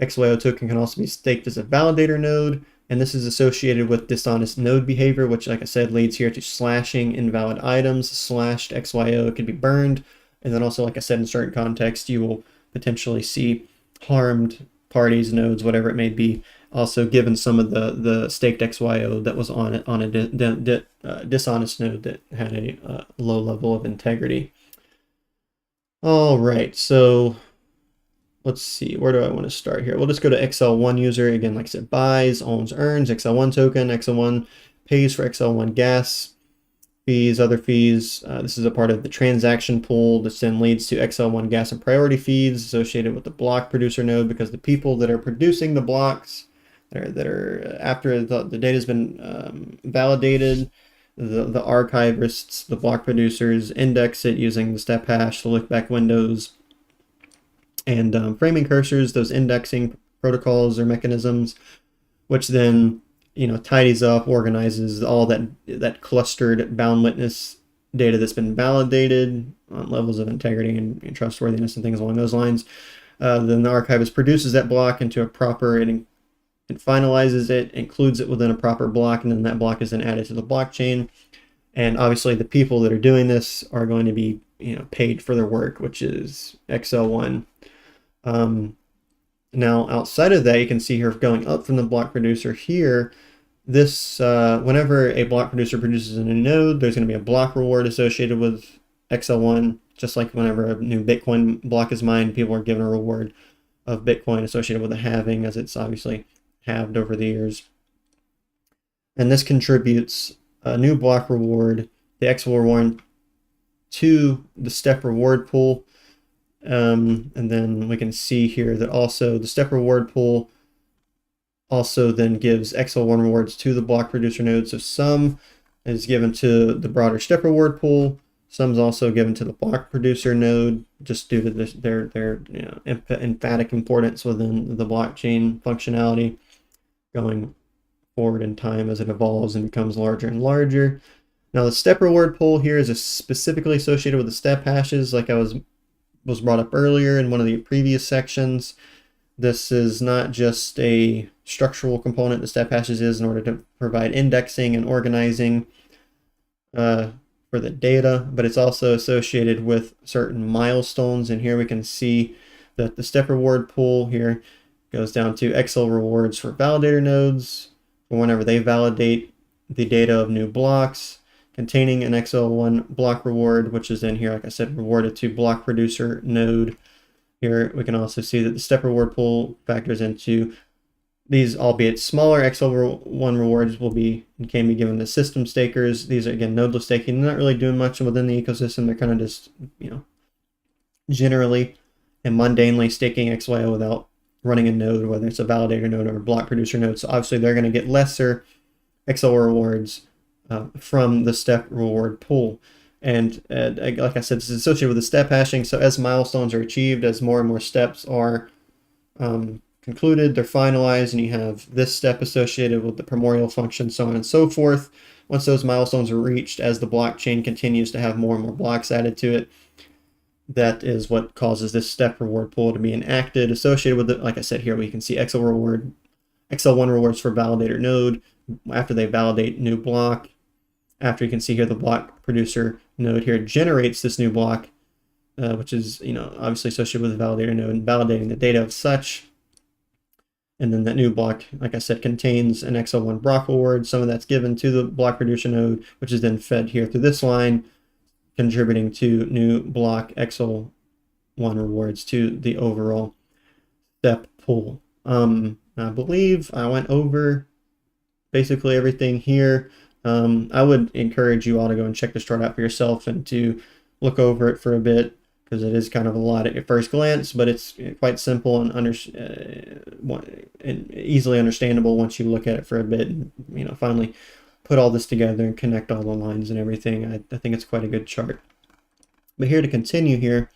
XYO token can also be staked as a validator node, and this is associated with dishonest node behavior, which, like I said, leads here to slashing invalid items. Slashed XYO can be burned, and then also, like I said, in certain contexts, you will potentially see harmed parties, nodes, whatever it may be, also given some of the staked XYO that was on a dishonest node that had a low level of integrity. All right, so let's see, where do I want to start here? We'll just go to XL1 user. Again, like I said, buys, owns, earns, XL1 token. XL1 pays for XL1 gas fees, other fees. This is a part of the transaction pool. This then leads to XL1 gas and priority fees associated with the block producer node, because the people that are producing the blocks that are after the data has been validated, the archivists, the block producers, index it using the step hash, the lookback windows, and framing cursors, those indexing protocols or mechanisms, which then, you know, tidies up, organizes all that clustered bound witness data that's been validated on levels of integrity and trustworthiness and things along those lines. Then the archivist produces that block into a proper, it finalizes it, includes it within a proper block, and then that block is then added to the blockchain. And obviously the people that are doing this are going to be, you know, paid for their work, which is XL1. Now outside of that, you can see here going up from the block producer here, this whenever a block producer produces a new node, there's going to be a block reward associated with XL1, just like whenever a new Bitcoin block is mined, people are given a reward of Bitcoin associated with the halving, as it's obviously halved over the years. And this contributes a new block reward, the XL reward, to the step reward pool. And then we can see here that also the step reward pool also then gives XL1 rewards to the block producer node. So some is given to the broader step reward pool. Some is also given to the block producer node, just due to their you know, emphatic importance within the blockchain functionality going forward in time as it evolves and becomes larger and larger. Now the step reward pool here is specifically associated with the step hashes, like I was brought up earlier in one of the previous sections. This is not just a structural component the step hashes is in order to provide indexing and organizing for the data, but it's also associated with certain milestones. And here we can see that the step reward pool here goes down to XL rewards for validator nodes for whenever they validate the data of new blocks containing an XL1 block reward, which is then here, like I said, rewarded to block producer node. Here we can also see that the step reward pool factors into these, albeit smaller XL1 rewards can be given to system stakers. These are, again, nodeless staking. They're not really doing much within the ecosystem. They're kind of just, you know, generally and mundanely staking XYO without running a node, whether it's a validator node or a block producer node. So obviously they're going to get lesser XL rewards from the step reward pool. And like I said, this is associated with the step hashing. So as milestones are achieved, as more and more steps are concluded, they're finalized, and you have this step associated with the primordial function, so on and so forth. Once those milestones are reached, as the blockchain continues to have more and more blocks added to it, that is what causes this step reward pool to be enacted, associated with it. Like I said here, we can see XL1 rewards for validator node after they validate new block. After, you can see here the block producer node here generates this new block, which is, you know, obviously associated with the validator node and validating the data of such. And then that new block, like I said, contains an XL1 block reward. Some of that's given to the block producer node, which is then fed here through this line, contributing to new block XL1 rewards to the overall step pool. I believe I went over basically everything here. I would encourage you all to go and check this chart out for yourself and to look over it for a bit, because it is kind of a lot at first glance, but it's quite simple and easily understandable once you look at it for a bit and, you know, finally put all this together and connect all the lines and everything. I think it's quite a good chart. But here to continue here,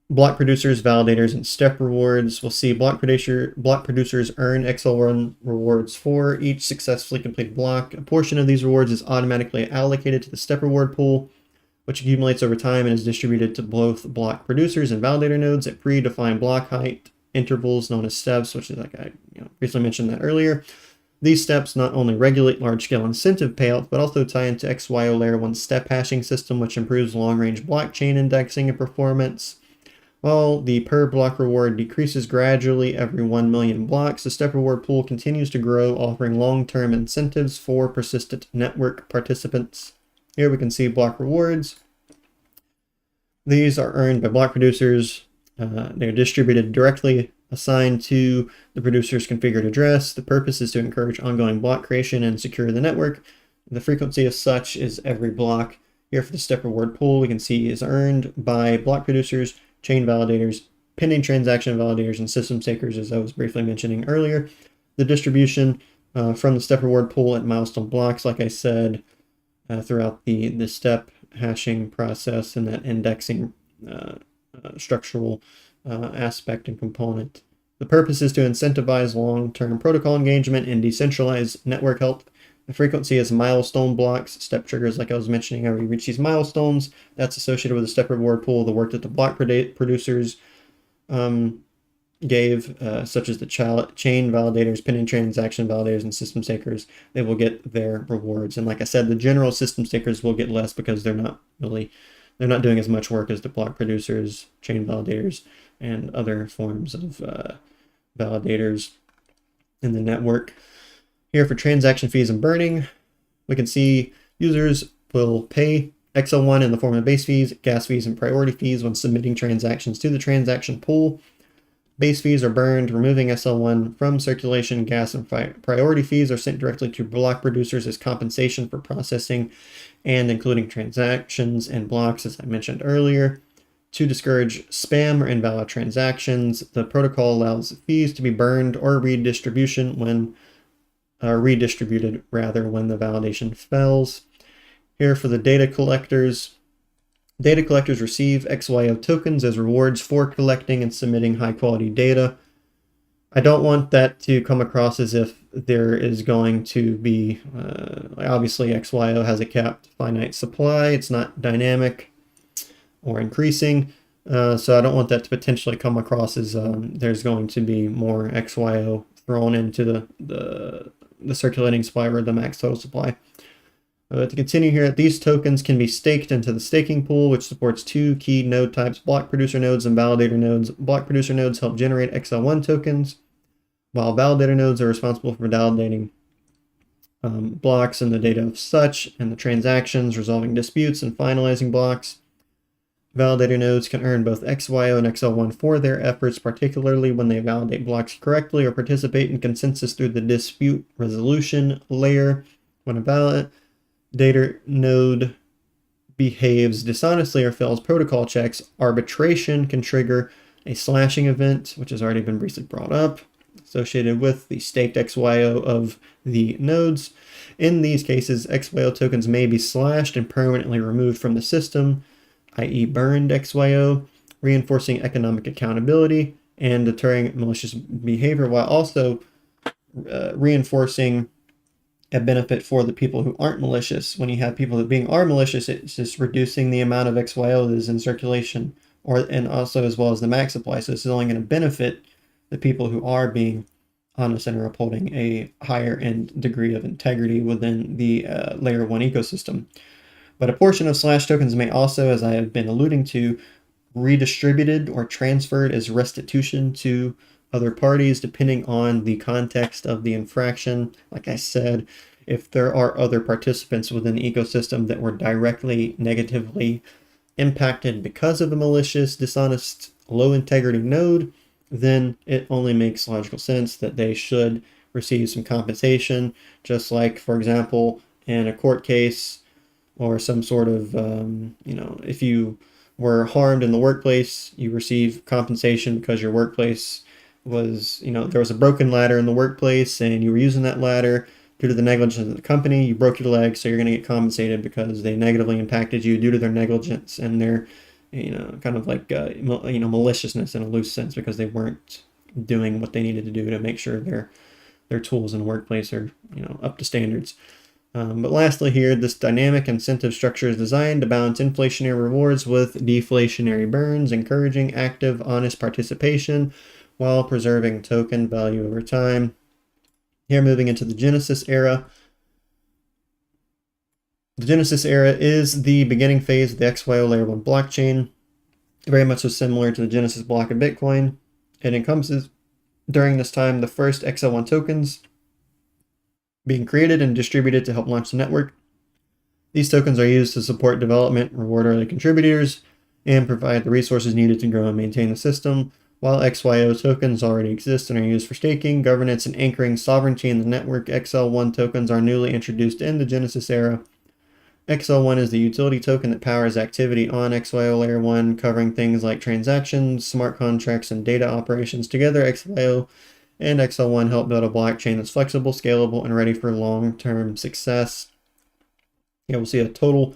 block producers, validators, and step rewards. We'll see block producers earn XL1 rewards for each successfully completed block. A portion of these rewards is automatically allocated to the step reward pool, which accumulates over time and is distributed to both block producers and validator nodes at predefined block height intervals known as steps, which is like I briefly mentioned that earlier. These steps not only regulate large-scale incentive payouts, but also tie into XYO Layer 1 step hashing system, which improves long-range blockchain indexing and performance. While the per block reward decreases gradually every 1 million blocks, the step reward pool continues to grow, offering long-term incentives for persistent network participants. Here we can see block rewards. These are earned by block producers. They're distributed directly, assigned to the producer's configured address. The purpose is to encourage ongoing block creation and secure the network. The frequency of such is every block. Here for the step reward pool, we can see is earned by block producers, chain validators, pending transaction validators, and system stakers, as I was briefly mentioning earlier. The distribution from the step reward pool at milestone blocks, like I said, throughout the step hashing process and that indexing structural aspect and component. The purpose is to incentivize long-term protocol engagement and decentralized network health. The frequency is milestone blocks, step triggers, like I was mentioning. How we reach these milestones, that's associated with the step reward pool, the work that the block producers gave, such as the chain validators, pending transaction validators, and system stakers. They will get their rewards. And like I said, the general system stakers will get less because they're not doing as much work as the block producers, chain validators, and other forms of validators in the network. Here for transaction fees and burning, we can see users will pay XL1 in the form of base fees, gas fees, and priority fees when submitting transactions to the transaction pool. Base fees are burned, removing SL1 from circulation. Gas and priority fees are sent directly to block producers as compensation for processing and including transactions and blocks, as I mentioned earlier. To discourage spam or invalid transactions, the protocol allows fees to be burned or redistributed when the validation fails. Here for the data collectors. Data collectors receive XYO tokens as rewards for collecting and submitting high-quality data. I don't want that to come across as if there is going to be, obviously XYO has a capped finite supply. It's not dynamic or increasing. So I don't want that to potentially come across as there's going to be more XYO thrown into the circulating supply or the max total supply. To continue here, these tokens can be staked into the staking pool, which supports two key node types, block producer nodes and validator nodes. Block producer nodes help generate XL1 tokens, while validator nodes are responsible for validating blocks and the data of such, and the transactions, resolving disputes, and finalizing blocks. Validator nodes can earn both XYO and XL1 for their efforts, particularly when they validate blocks correctly or participate in consensus through the dispute resolution layer. When a validator node behaves dishonestly or fails protocol checks, arbitration can trigger a slashing event, which has already been briefly brought up, associated with the staked XYO of the nodes. In these cases, XYO tokens may be slashed and permanently removed from the system, i.e. burned XYO, reinforcing economic accountability and deterring malicious behavior, while also reinforcing a benefit for the people who aren't malicious. When you have people that are malicious, it's just reducing the amount of XYO that is in circulation, and also as well as the max supply. So this is only going to benefit the people who are being honest and are upholding a higher end degree of integrity within the Layer 1 ecosystem. But a portion of slash tokens may also, as I have been alluding to, redistributed or transferred as restitution to other parties, depending on the context of the infraction. Like I said, if there are other participants within the ecosystem that were directly negatively impacted because of a malicious, dishonest, low integrity node, then it only makes logical sense that they should receive some compensation, just like, for example, in a court case or some sort of, if you were harmed in the workplace, you receive compensation because your workplace was, there was a broken ladder in the workplace and you were using that ladder due to the negligence of the company. You broke your leg, so you're going to get compensated because they negatively impacted you due to their negligence and their, kind of like, maliciousness in a loose sense, because they weren't doing what they needed to do to make sure their tools in the workplace are, up to standards. But lastly here, this dynamic incentive structure is designed to balance inflationary rewards with deflationary burns, encouraging active, honest participation while preserving token value over time. Here, moving into the Genesis era. The Genesis era is the beginning phase of the XYO Layer 1 blockchain, very much so similar to the Genesis block of Bitcoin. It encompasses, during this time, the first XL1 tokens being created and distributed to help launch the network. These tokens are used to support development, reward early contributors, and provide the resources needed to grow and maintain the system, while XYO tokens already exist and are used for staking, governance, and anchoring sovereignty in the network. XL1 tokens are newly introduced in the Genesis era. XL1 is the utility token that powers activity on XYO Layer 1, covering things like transactions, smart contracts, and data operations. Together, XYO and XL1 help build a blockchain that's flexible, scalable, and ready for long-term success. Here we'll see a total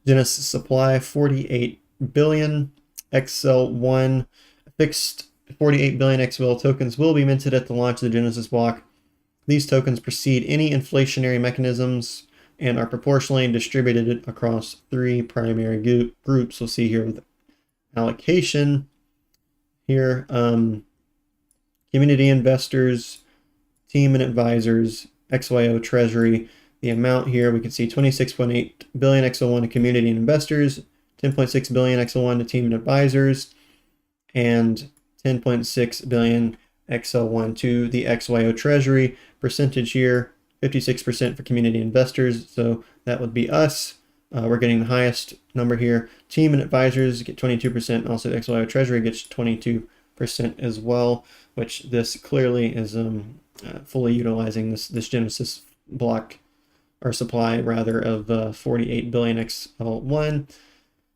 Genesis supply, 48 billion. XL1 fixed 48 billion XVL tokens will be minted at the launch of the Genesis block. These tokens precede any inflationary mechanisms and are proportionally distributed across 3 primary groups. We'll see here with allocation. Here, community investors, team and advisors, XYO treasury. The amount here, we can see 26.8 billion XL1 to community and investors, 10.6 billion XL1 to team and advisors, and 10.6 billion XL1 to the XYO treasury. Percentage here, 56% for community investors, so that would be us. We're getting the highest number here. Team and advisors get 22%, also the XYO treasury gets 22% as well, which this clearly is fully utilizing this Genesis block, or supply rather, of 48 billion XL1.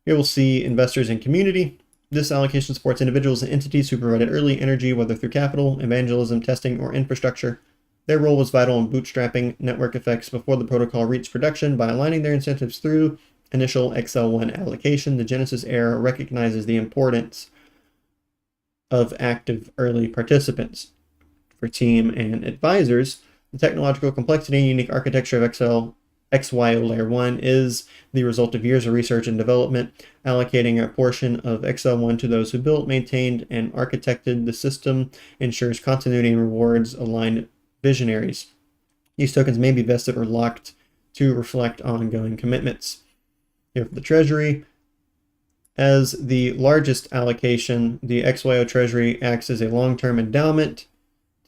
Here we'll see investors and community. This allocation supports individuals and entities who provided early energy, whether through capital, evangelism, testing, or infrastructure. Their role was vital in bootstrapping network effects before the protocol reached production. By aligning their incentives through initial XL1 allocation, the Genesis era recognizes the importance of active early participants. For team and advisors, the technological complexity and unique architecture of XYO Layer 1 is the result of years of research and development. Allocating a portion of XL1 to those who built, maintained, and architected the system ensures continuity and rewards aligned visionaries. These tokens may be vested or locked to reflect ongoing commitments. Here for the treasury, as the largest allocation, the XYO treasury acts as a long-term endowment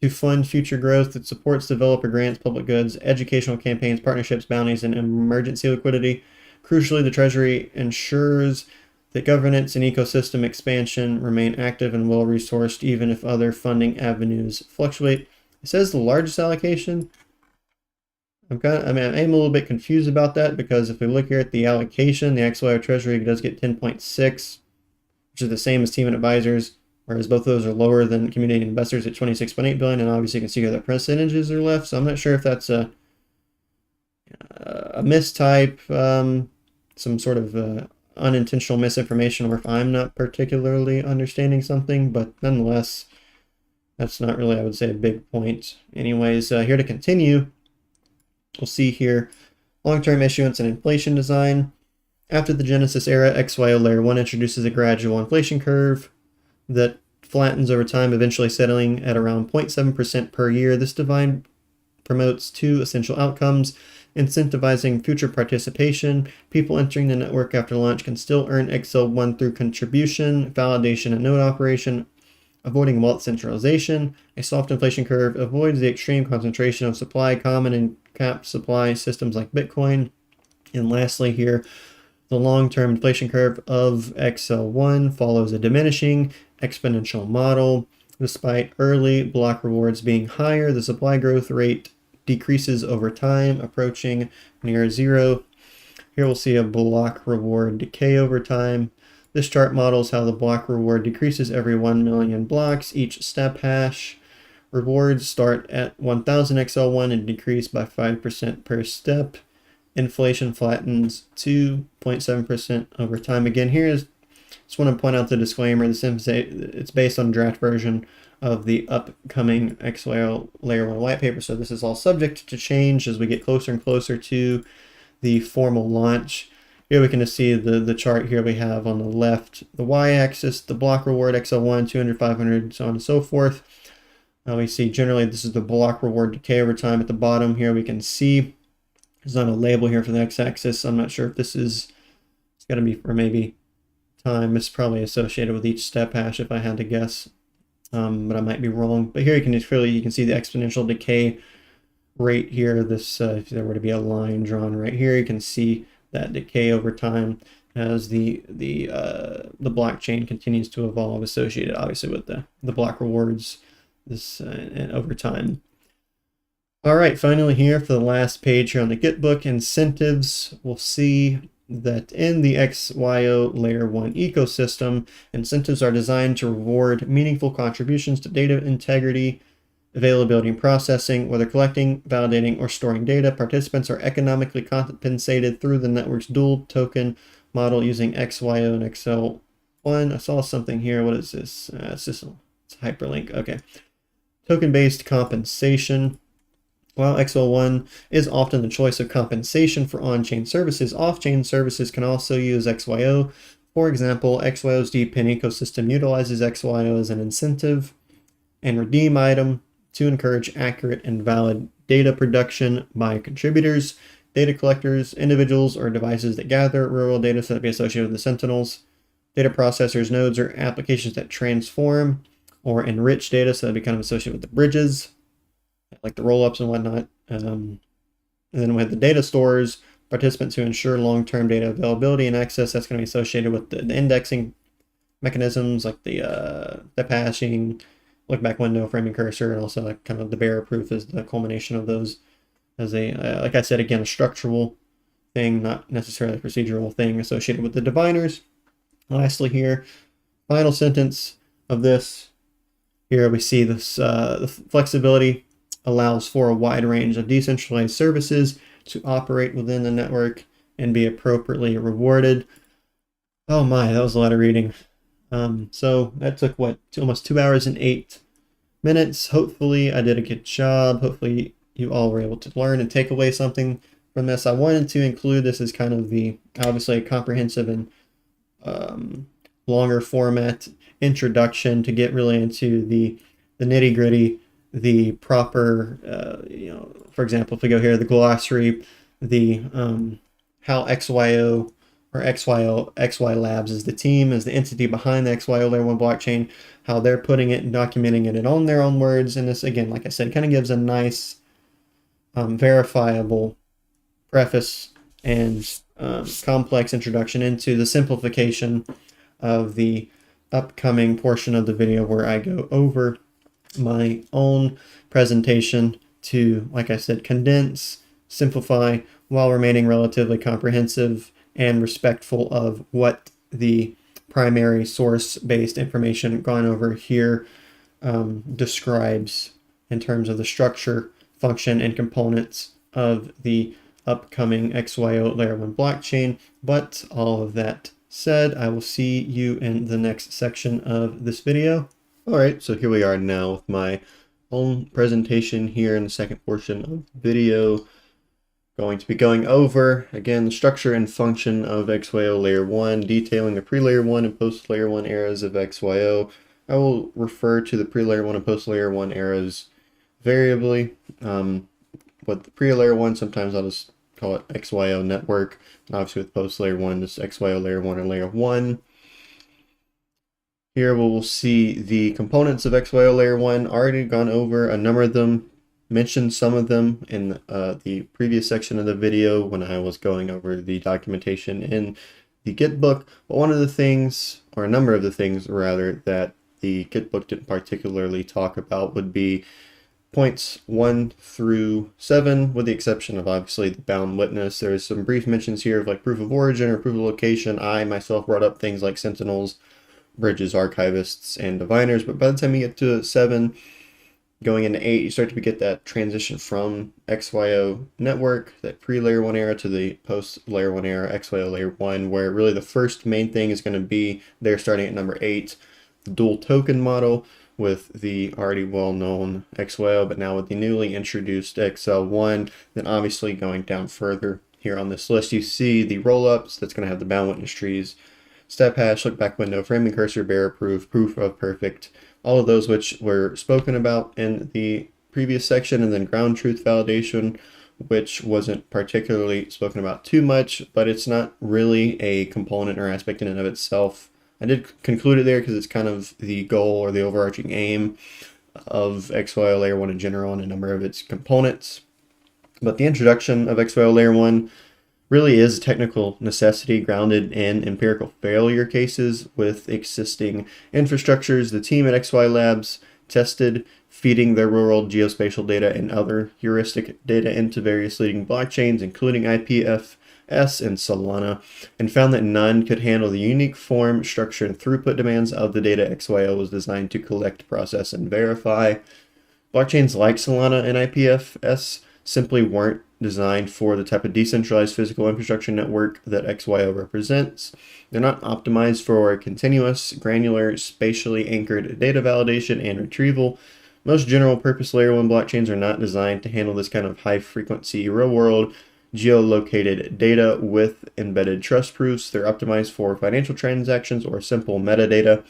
to fund future growth that supports developer grants, public goods, educational campaigns, partnerships, bounties, and emergency liquidity. Crucially, the treasury ensures that governance and ecosystem expansion remain active and well-resourced, even if other funding avenues fluctuate. It says the largest allocation. I'm a little bit confused about that, because if we look here at the allocation, the XYO treasury does get 10.6, which is the same as team and advisors, whereas both of those are lower than community investors at 26.8 billion, and obviously you can see here the percentages are left. So I'm not sure if that's a mistype, some sort of unintentional misinformation, or if I'm not particularly understanding something, but nonetheless, that's not really, I would say, a big point. Anyways, here to continue, we'll see here long-term issuance and inflation design. After the Genesis era, XYO Layer 1 introduces a gradual inflation curve that flattens over time, eventually settling at around 0.7% per year. This design promotes 2 essential outcomes: incentivizing future participation. People entering the network after launch can still earn XL1 through contribution, validation, and node operation, avoiding wealth centralization. A soft inflation curve avoids the extreme concentration of supply common in capped supply systems like Bitcoin. And lastly here, the long-term inflation curve of XL1 follows a diminishing exponential model. Despite early block rewards being higher, the supply growth rate decreases over time, approaching near zero. Here we'll see a block reward decay over time. This chart models how the block reward decreases every 1 million blocks. Each step hash rewards start at 1000 XL1 and decrease by 5% per step. Inflation flattens 2.7% over time. Again, just want to point out the disclaimer. It's based on a draft version of the upcoming XYO Layer 1 white paper, so this is all subject to change as we get closer and closer to the formal launch. Here we can see the chart here we have on the left, the y-axis, the block reward XL1, 200, 500, so on and so forth. We see generally this is the block reward decay over time. At the bottom here we can see there's not a label here for the x-axis. I'm not sure if this is, it's got to be for maybe time. It's probably associated with each step hash if I had to guess, but I might be wrong. But here you can see the exponential decay rate here. This if there were to be a line drawn right here, you can see that decay over time as the blockchain continues to evolve, associated obviously with the block rewards and over time. All right, finally here for the last page here on the GitBook incentives, we'll see that in the XYO Layer 1 ecosystem, incentives are designed to reward meaningful contributions to data integrity, availability, and processing. Whether collecting, validating, or storing data, participants are economically compensated through the network's dual token model using XYO and XL1. I saw something here. What is this? It's a hyperlink. Okay. Token-based compensation. While XL1 is often the choice of compensation for on-chain services, off-chain services can also use XYO. For example, XYO's DeepIn ecosystem utilizes XYO as an incentive and redeem item to encourage accurate and valid data production by contributors, data collectors, individuals, or devices that gather real data so that be associated with the sentinels, data processors, nodes, or applications that transform or enrich data so that be kind of associated with the bridges, like the rollups and whatnot. And then we have the data stores, participants who ensure long-term data availability and access. That's going to be associated with the indexing mechanisms like the hashing, lookback window, framing cursor, and also like kind of the bearer proof is the culmination of those as a, like I said, again, a structural thing, not necessarily a procedural thing associated with the diviners. Lastly here, final sentence of this, here we see this, the flexibility allows for a wide range of decentralized services to operate within the network and be appropriately rewarded. Oh my, that was a lot of reading. So that took almost 2 hours and 8 minutes. Hopefully I did a good job. Hopefully you all were able to learn and take away something from this. I wanted to include this as kind of obviously a comprehensive and longer format introduction to get really into the nitty gritty, the proper, for example, if we go here, the glossary, the how XYO or XY Labs is the team, is the entity behind the XYO Layer 1 blockchain, how they're putting it and documenting it on their own words. And this, again, like I said, kind of gives a nice verifiable preface and complex introduction into the simplification of the upcoming portion of the video where I go over my own presentation to, like I said, condense, simplify, while remaining relatively comprehensive and respectful of what the primary source-based information gone over here describes in terms of the structure, function, and components of the upcoming XYO Layer 1 blockchain. But all of that said, I will see you in the next section of this video. All right, so here we are now with my own presentation here in the second portion of the video. Going to be going over, again, the structure and function of XYO Layer 1, detailing the pre-Layer 1 and post-Layer 1 eras of XYO. I will refer to the pre-Layer 1 and post-Layer 1 eras variably. With the pre-Layer 1, sometimes I'll just call it XYO network. And obviously with post-Layer 1, this XYO Layer 1 or Layer 1. Here we'll see the components of XYO Layer 1, already gone over a number of them, mentioned some of them in the previous section of the video when I was going over the documentation in the GitBook. But one of the things, or a number of the things rather, that the GitBook didn't particularly talk about would be points 1 through 7, with the exception of obviously the bound witness. There's some brief mentions here of like proof of origin or proof of location. I myself brought up things like sentinels, bridges, archivists, and diviners, but by the time you get to 7, going into 8, you start to get that transition from XYO network, that pre-layer 1 era, to the post-layer 1 era, XYO Layer 1, where really the first main thing is going to be there starting at number 8, the dual token model with the already well-known XYO, but now with the newly introduced XL1. Then obviously going down further here on this list, you see the rollups that's going to have the bound witness trees, step hash, lookback window, framing cursor, bearer proof, proof of perfect, all of those which were spoken about in the previous section, and then ground truth validation, which wasn't particularly spoken about too much, but it's not really a component or aspect in and of itself. I did conclude it there because it's kind of the goal or the overarching aim of XYO Layer 1 in general and a number of its components. But the introduction of XYO Layer 1 really is a technical necessity grounded in empirical failure cases with existing infrastructures. The team at XY Labs tested feeding their real-world geospatial data and other heuristic data into various leading blockchains, including IPFS and Solana, and found that none could handle the unique form, structure, and throughput demands of the data XYO was designed to collect, process, and verify. Blockchains like Solana and IPFS simply weren't designed for the type of decentralized physical infrastructure network that XYO represents. They're not optimized for continuous, granular, spatially anchored data validation and retrieval. Most general purpose layer 1 blockchains are not designed to handle this kind of high frequency real world geolocated data with embedded trust proofs. They're optimized for financial transactions or simple metadata,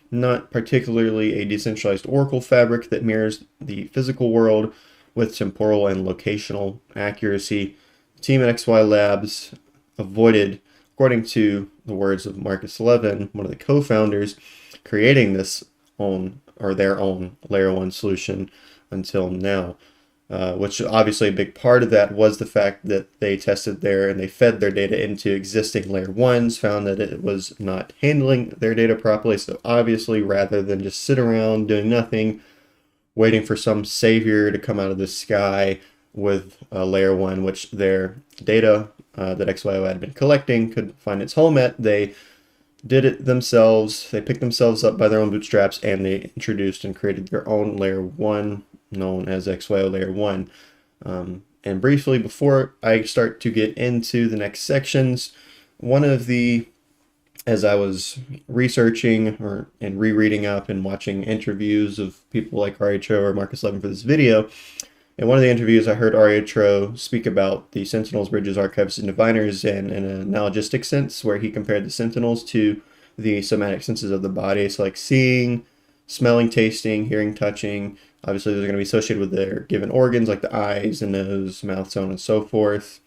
not particularly a decentralized Oracle fabric that mirrors the physical world with temporal and locational accuracy. The team at XY Labs avoided, according to the words of Marcus Levin, one of the co-founders, creating this their own layer 1 solution until now. Which obviously a big part of that was the fact that they tested and they fed their data into existing layer 1s, found that it was not handling their data properly. So obviously, rather than just sit around doing nothing, waiting for some savior to come out of the sky with layer 1, which their data that XYO had been collecting could find its home at, they did it themselves. They picked themselves up by their own bootstraps, and they introduced and created their own layer 1 known as XYO Layer 1. And briefly, before I start to get into the next sections, as I was researching and rereading up and watching interviews of people like RHO or Marcus Levin for this video, in one of the interviews I heard RHO speak about the sentinels, bridges, archivists, and diviners in an analogistic sense, where he compared the sentinels to the somatic senses of the body. So like seeing, smelling, tasting, hearing, touching. Obviously, those are going to be associated with their given organs like the eyes, the nose, mouth, so on and so forth.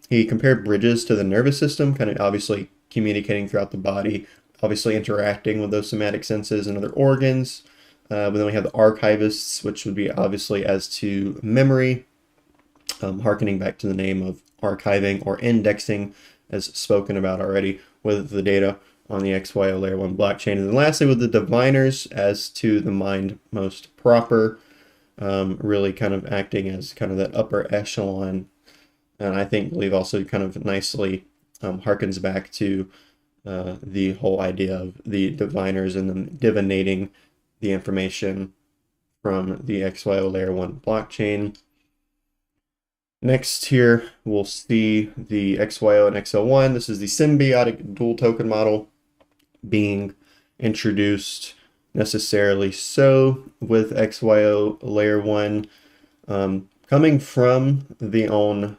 He compared bridges to the nervous system, kind of obviously communicating throughout the body, obviously interacting with those somatic senses and other organs. But then we have the archivists, which would be obviously as to memory, hearkening back to the name of archiving or indexing, as spoken about already with the data on the XYO Layer 1 blockchain. And then lastly, with the diviners, as to the mind most proper, really kind of acting as kind of that upper echelon. And I believe also kind of nicely harkens back to the whole idea of the diviners and them divinating the information from the XYO Layer 1 blockchain. Next here, we'll see the XYO and XL1. This is the symbiotic dual token model being introduced necessarily so with XYO Layer 1. Coming from the own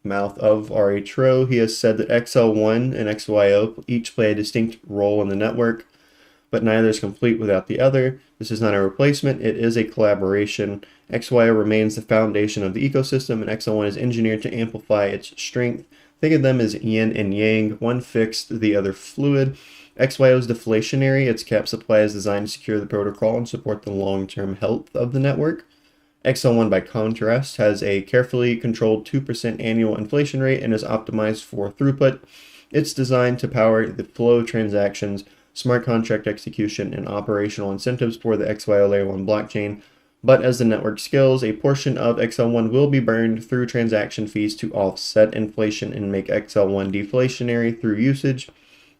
mouth of RHO, he has said that XL1 and XYO each play a distinct role in the network, but neither is complete without the other. This is not a replacement, it is a collaboration. XYO remains the foundation of the ecosystem, and XL1 is engineered to amplify its strength. Think of them as yin and yang, one fixed, the other fluid. XYO is deflationary, its cap supply is designed to secure the protocol and support the long-term health of the network. XL1, by contrast, has a carefully controlled 2% annual inflation rate and is optimized for throughput. It's designed to power the flow of transactions, smart contract execution, and operational incentives for the XYO Layer 1 blockchain, But as the network scales, a portion of XL1 will be burned through transaction fees to offset inflation and make XL1 deflationary through usage.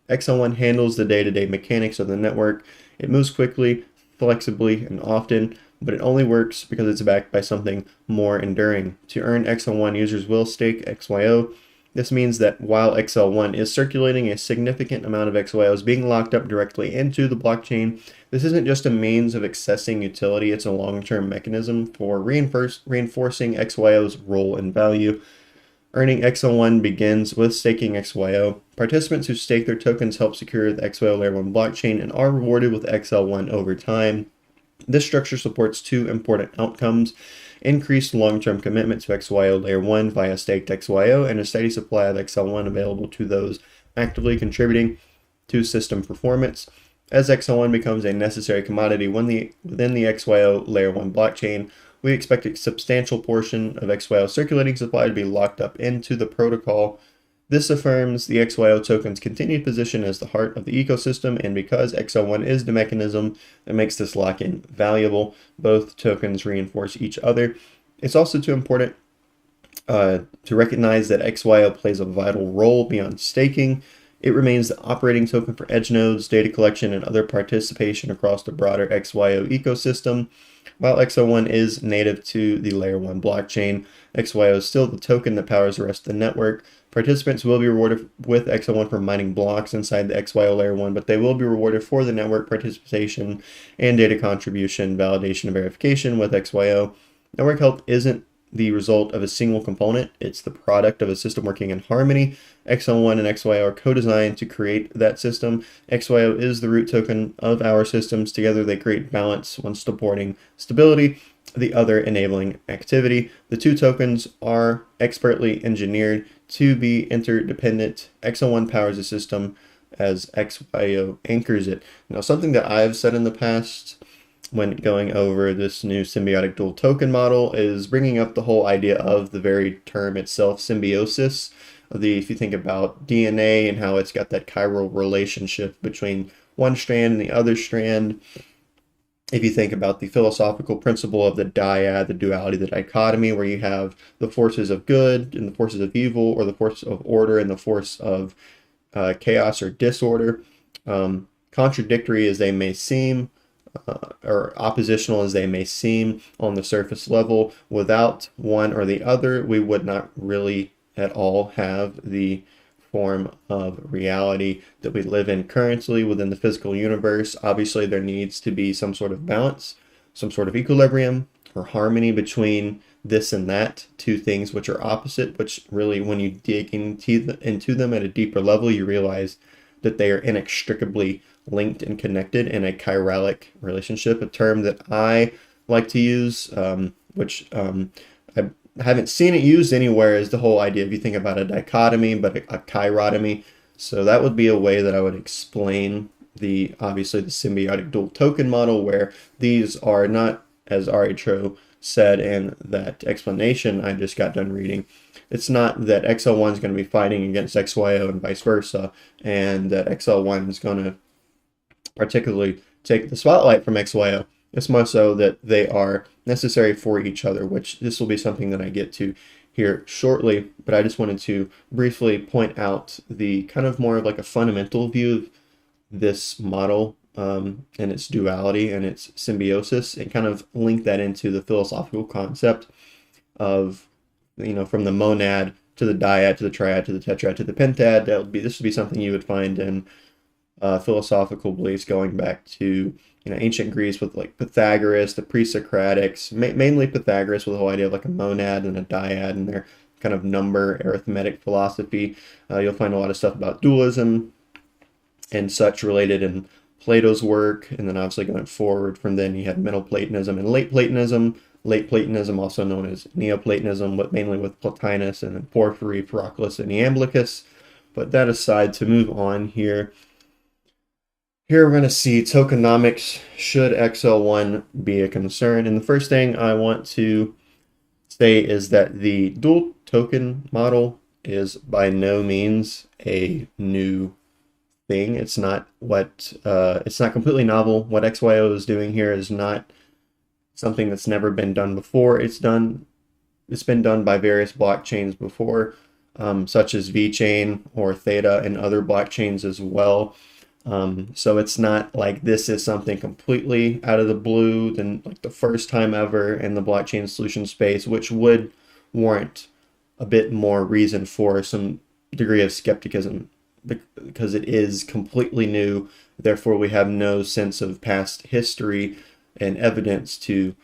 XL1 handles the day-to-day mechanics of the network. It moves quickly, flexibly, and often, but it only works because it's backed by something more enduring. To earn XL1, users will stake XYO. This means that while XL1 is circulating, a significant amount of XYO is being locked up directly into the blockchain. This isn't just a means of accessing utility, it's a long-term mechanism for reinforcing XYO's role and value. Earning XL1 begins with staking XYO. Participants who stake their tokens help secure the XYO Layer 1 blockchain and are rewarded with XL1 over time. This structure supports two important outcomes: increased long-term commitment to XYO Layer 1 via staked XYO, and a steady supply of XL1 available to those actively contributing to system performance. As XL1 becomes a necessary commodity within the XYO Layer 1 blockchain, we expect a substantial portion of XYO circulating supply to be locked up into the protocol. This affirms the XYO token's continued position as the heart of the ecosystem, and because XL1 is the mechanism that makes this lock-in valuable, both tokens reinforce each other. It's also too important to recognize that XYO plays a vital role beyond staking. It remains the operating token for edge nodes, data collection, and other participation across the broader XYO ecosystem. While XL1 is native to the Layer 1 blockchain, XYO is still the token that powers the rest of the network. Participants will be rewarded with XL1 for mining blocks inside the XYO Layer 1, but they will be rewarded for the network participation and data contribution, validation, and verification with XYO. Network health isn't the result of a single component, it's the product of a system working in harmony. XL1 and XYO are co-designed to create that system. XYO is the root token of our systems. Together they create balance, one supporting stability, the other enabling activity. The two tokens are expertly engineered to be interdependent. XL1 powers the system as XYO anchors it. Now, something that I've said in the past when going over this new symbiotic dual token model is bringing up the whole idea of the very term itself, symbiosis. If you think about DNA and how it's got that chiral relationship between one strand and the other strand. If you think about the philosophical principle of the dyad, the duality, the dichotomy, where you have the forces of good and the forces of evil, or the force of order and the force of chaos or disorder, contradictory as they may seem, or oppositional as they may seem on the surface level, without one or the other, we would not really at all have the form of reality that we live in currently within the physical universe. Obviously, there needs to be some sort of balance, some sort of equilibrium or harmony between this and that, two things which are opposite, which really, when you dig into them at a deeper level, you realize that they are inextricably linked and connected in a chiralic relationship, a term that I like to use, which I haven't seen it used anywhere, is the whole idea, if you think about a dichotomy, but a chirotomy. So that would be a way that I would explain obviously the symbiotic dual token model, where these are not, as RHO said in that explanation I just got done reading, it's not that XL1 is going to be fighting against XYO and vice versa, and that XL1 is going to particularly take the spotlight from XYO. It's more so that they are necessary for each other, which this will be something that I get to here shortly, but I just wanted to briefly point out the kind of more of like a fundamental view of this model and its duality and its symbiosis, and kind of link that into the philosophical concept of, from the monad to the dyad to the triad to the tetrad to the pentad. This would be something you would find in philosophical beliefs going back to ancient Greece with like Pythagoras, the pre-Socratics, mainly Pythagoras, with the whole idea of like a monad and a dyad and their kind of number arithmetic philosophy. You'll find a lot of stuff about dualism and such related in Plato's work, and then obviously going forward from then you had Middle Platonism and Late Platonism. Late Platonism, also known as Neoplatonism, but mainly with Plotinus and then Porphyry, Proclus, and Iamblichus. But that aside, to move on here. Here we're going to see tokenomics, should XL1 be a concern. And the first thing I want to say is that the dual token model is by no means a new thing. It's not completely novel. What XYO is doing here is not something that's never been done before. It's been done by various blockchains before, such as VeChain or Theta and other blockchains as well. So it's not like this is something completely out of the blue, than like the first time ever in the blockchain solution space, which would warrant a bit more reason for some degree of skepticism because it is completely new. Therefore, we have no sense of past history and evidence to,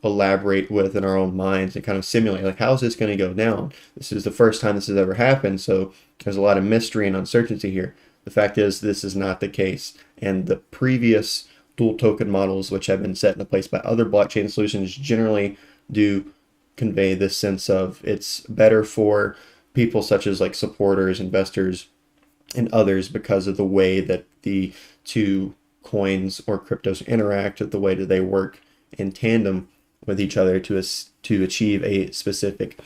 elaborate with in our own minds and kind of simulate, like, how is this going to go down? This is the first time this has ever happened, so there's a lot of mystery and uncertainty here. The fact is, this is not the case, and the previous dual token models, which have been set into place by other blockchain solutions, generally do convey this sense of it's better for people such as like supporters, investors, and others because of the way that the two coins or cryptos interact, the way that they work in tandem with each other to achieve a specific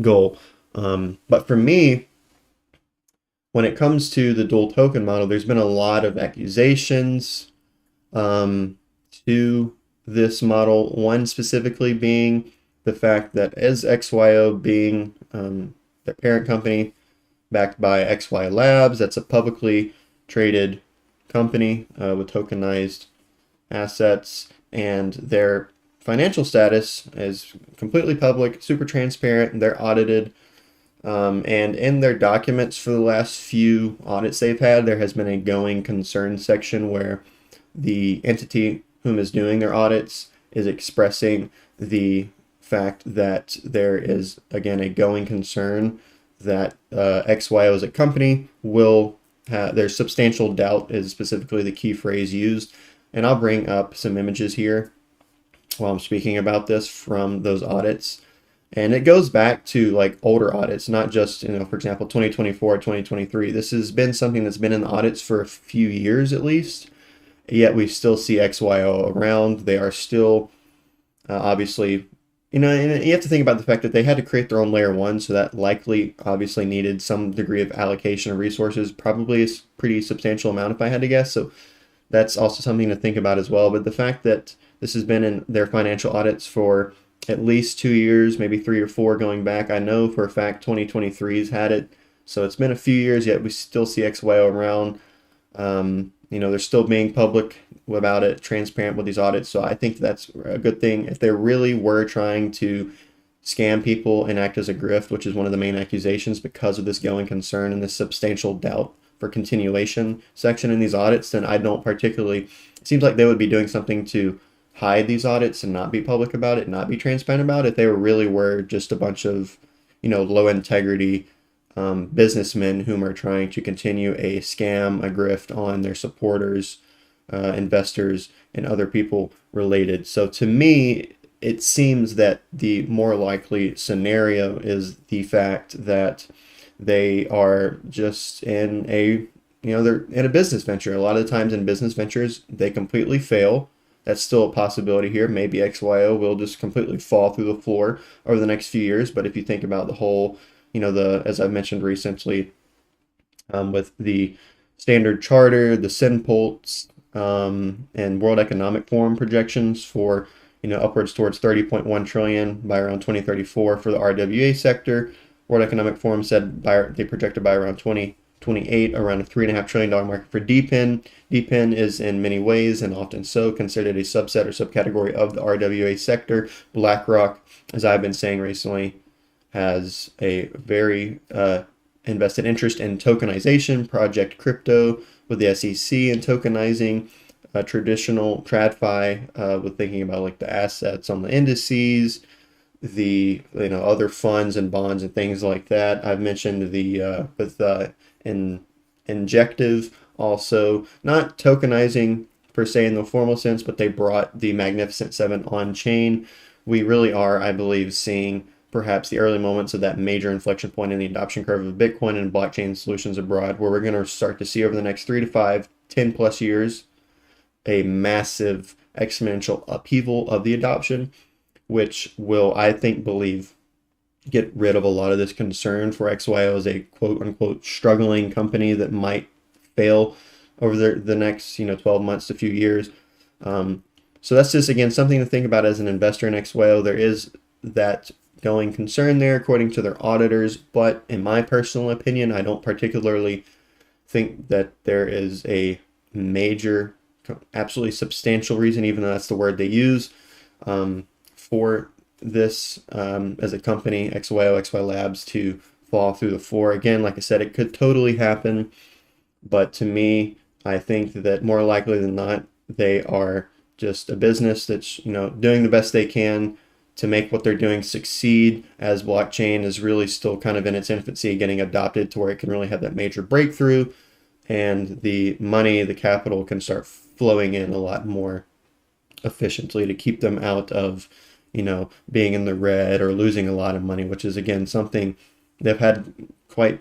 goal. But for me, when it comes to the dual token model, there's been a lot of accusations to this model. One specifically being the fact that as XYO being the parent company backed by XY Labs, that's a publicly traded company with tokenized assets, and their financial status is completely public, super transparent, they're audited. And in their documents for the last few audits they've had, there has been a going concern section where the entity whom is doing their audits is expressing the fact that there is, again, a going concern that XYO as a company will have, there's substantial doubt is specifically the key phrase used. And I'll bring up some images here while I'm speaking about this from those audits. And it goes back to like older audits, not just, for example, 2024, 2023. This has been something that's been in the audits for a few years at least, yet we still see XYO around. They are still obviously, and you have to think about the fact that they had to create their own layer one, so that likely obviously needed some degree of allocation of resources, probably a pretty substantial amount if I had to guess. So that's also something to think about as well. But the fact that this has been in their financial audits for at least 2 years, maybe 3 or 4 going back. I know for a fact 2023's had it. So it's been a few years, yet we still see XYO around. They're still being public about it, transparent with these audits. So I think that's a good thing. If they really were trying to scam people and act as a grift, which is one of the main accusations because of this going concern and this substantial doubt for continuation section in these audits, then I don't particularly, it seems like they would be doing something to hide these audits and not be public about it, not be transparent about it. If they really were just a bunch of, low integrity businessmen whom are trying to continue a scam, a grift on their supporters, investors, and other people related. So to me, it seems that the more likely scenario is the fact that they are just in a, they're in a business venture. A lot of the times in business ventures, they completely fail. That's still a possibility here. Maybe XYO will just completely fall through the floor over the next few years. But if you think about the whole, as I mentioned recently, with the Standard Charter, the Simplex, and World Economic Forum projections for, upwards towards 30.1 trillion by around 2034 for the RWA sector. World Economic Forum said they projected by around 2028 around a $3.5 trillion market for DePIN. DePIN is in many ways, and often so, considered a subset or subcategory of the RWA sector. BlackRock, as I've been saying recently, has a very invested interest in tokenization, Project Crypto with the SEC and tokenizing, traditional TradFi with thinking about like the assets on the indices, the other funds and bonds and things like that. I've mentioned the with Injective also, not tokenizing per se in the formal sense, but they brought the Magnificent Seven on chain. We really are, I believe, seeing perhaps the early moments of that major inflection point in the adoption curve of Bitcoin and blockchain solutions abroad, where we're going to start to see over the next 3 to 5, 10 plus years a massive exponential upheaval of the adoption, which will, I think, get rid of a lot of this concern for XYO as a quote-unquote struggling company that might fail over the next 12 months to few years. So that's just, again, something to think about as an investor in XYO. There is that going concern there according to their auditors, but in my personal opinion, I don't particularly think that there is a major, absolutely substantial reason, even though that's the word they use, for this as a company, XYO Labs, to fall through the floor. Again, like I said, it could totally happen, but to me, I think that more likely than not, they are just a business that's, doing the best they can to make what they're doing succeed, as blockchain is really still kind of in its infancy, getting adopted to where it can really have that major breakthrough, and the money, the capital can start flowing in a lot more efficiently to keep them out of, being in the red or losing a lot of money, which is, again, something they've had quite,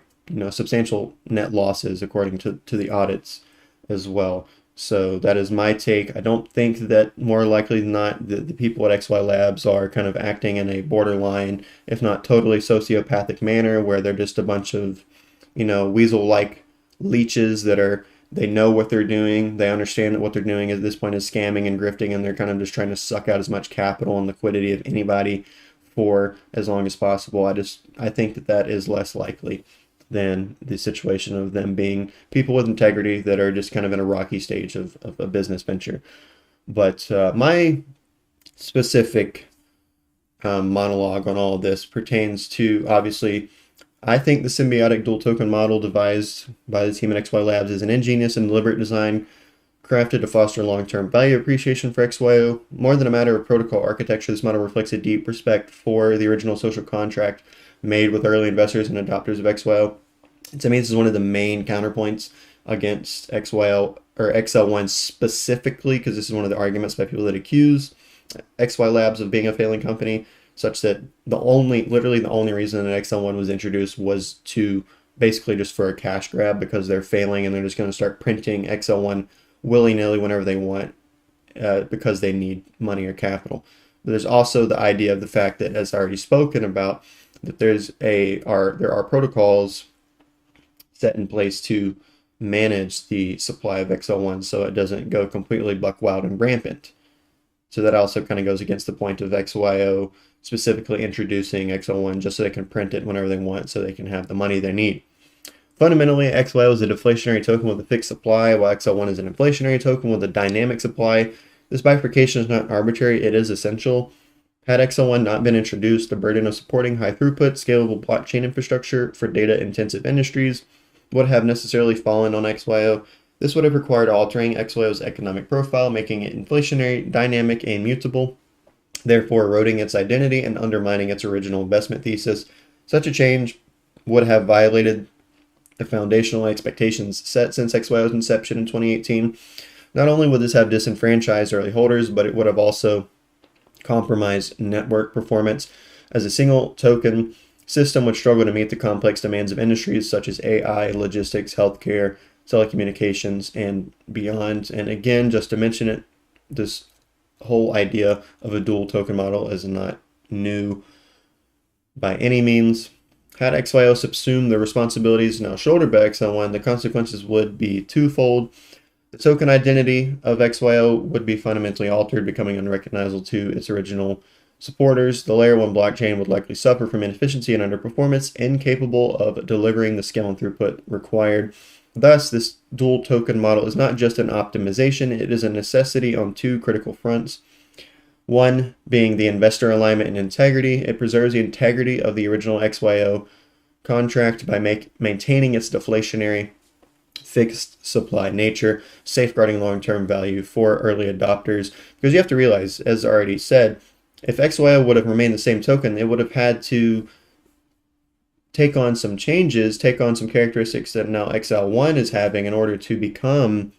substantial net losses according to the audits as well. So that is my take. I don't think that, more likely than not, the people at XY Labs are kind of acting in a borderline, if not totally sociopathic manner, where they're just a bunch of, weasel-like leeches they know what they're doing. They understand that what they're doing at this point is scamming and grifting, and they're kind of just trying to suck out as much capital and liquidity of anybody for as long as possible. I think that is less likely than the situation of them being people with integrity that are just kind of in a rocky stage of a business venture. But my specific monologue on all of this pertains to, obviously, I think the symbiotic dual token model devised by the team at XY Labs is an ingenious and deliberate design crafted to foster long-term value appreciation for XYO. More than a matter of protocol architecture, this model reflects a deep respect for the original social contract made with early investors and adopters of XYO. To me, this is one of the main counterpoints against XYO, or XL1 specifically, because this is one of the arguments by people that accuse XY Labs of being a failing company, such that literally the only reason that XL1 was introduced was to basically just for a cash grab, because they're failing and they're just going to start printing XL1 willy-nilly whenever they want, because they need money or capital. But there's also the idea of the fact that, as I already spoken about, that there are protocols set in place to manage the supply of XL1 so it doesn't go completely buck wild and rampant. So that also kind of goes against the point of XYO specifically introducing XL1 just so they can print it whenever they want, so they can have the money they need. Fundamentally, XYO is a deflationary token with a fixed supply, while XL1 is an inflationary token with a dynamic supply. This bifurcation is not arbitrary, it is essential. Had XL1 not been introduced, the burden of supporting high throughput, scalable blockchain infrastructure for data-intensive industries would have necessarily fallen on XYO. This would have required altering XYO's economic profile, making it inflationary, dynamic, and mutable, therefore eroding its identity and undermining its original investment thesis. Such a change would have violated the foundational expectations set since XYO's inception in 2018. Not only would this have disenfranchised early holders, but it would have also compromised network performance, as a single token system would struggle to meet the complex demands of industries such as AI, logistics, healthcare, telecommunications, and beyond. And again, just to mention it, this whole idea of a dual token model is not new by any means. Had XYO subsumed the responsibilities now shouldered by XL1, the consequences would be twofold. The token identity of XYO would be fundamentally altered, becoming unrecognizable to its original supporters. The Layer 1 blockchain would likely suffer from inefficiency and underperformance, incapable of delivering the scale and throughput required. Thus, this dual token model is not just an optimization, it is a necessity on two critical fronts. One being the investor alignment and integrity. It preserves the integrity of the original XYO contract by maintaining its deflationary fixed supply nature, safeguarding long-term value for early adopters. Because you have to realize, as I already said, if XYO would have remained the same token, it would have had to take on some changes, take on some characteristics that now XL1 is having in order to become,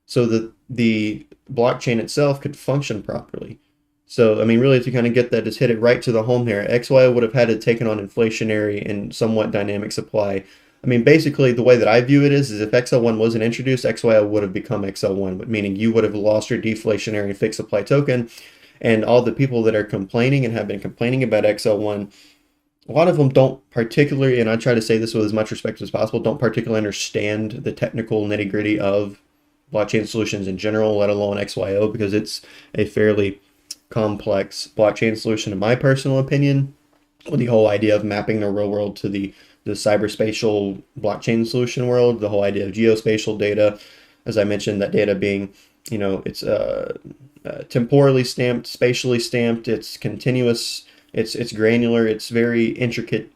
so that the blockchain itself could function properly. So, I mean, really, to kind of get that, just hit it right to the home here, XYO would have had to take on inflationary and somewhat dynamic supply. I mean, basically, the way that I view it is if XL1 wasn't introduced, XYO would have become XL1, meaning you would have lost your deflationary fixed supply token. And all the people that are complaining and have been complaining about XL1, a lot of them don't particularly, and I try to say this with as much respect as possible, don't particularly understand the technical nitty-gritty of blockchain solutions in general, let alone XYO, because it's a fairly complex blockchain solution in my personal opinion. With the whole idea of mapping the real world to the cyberspatial blockchain solution world, the whole idea of geospatial data, as I mentioned, that data being, it's temporally stamped, spatially stamped, it's continuous, it's granular, it's very intricate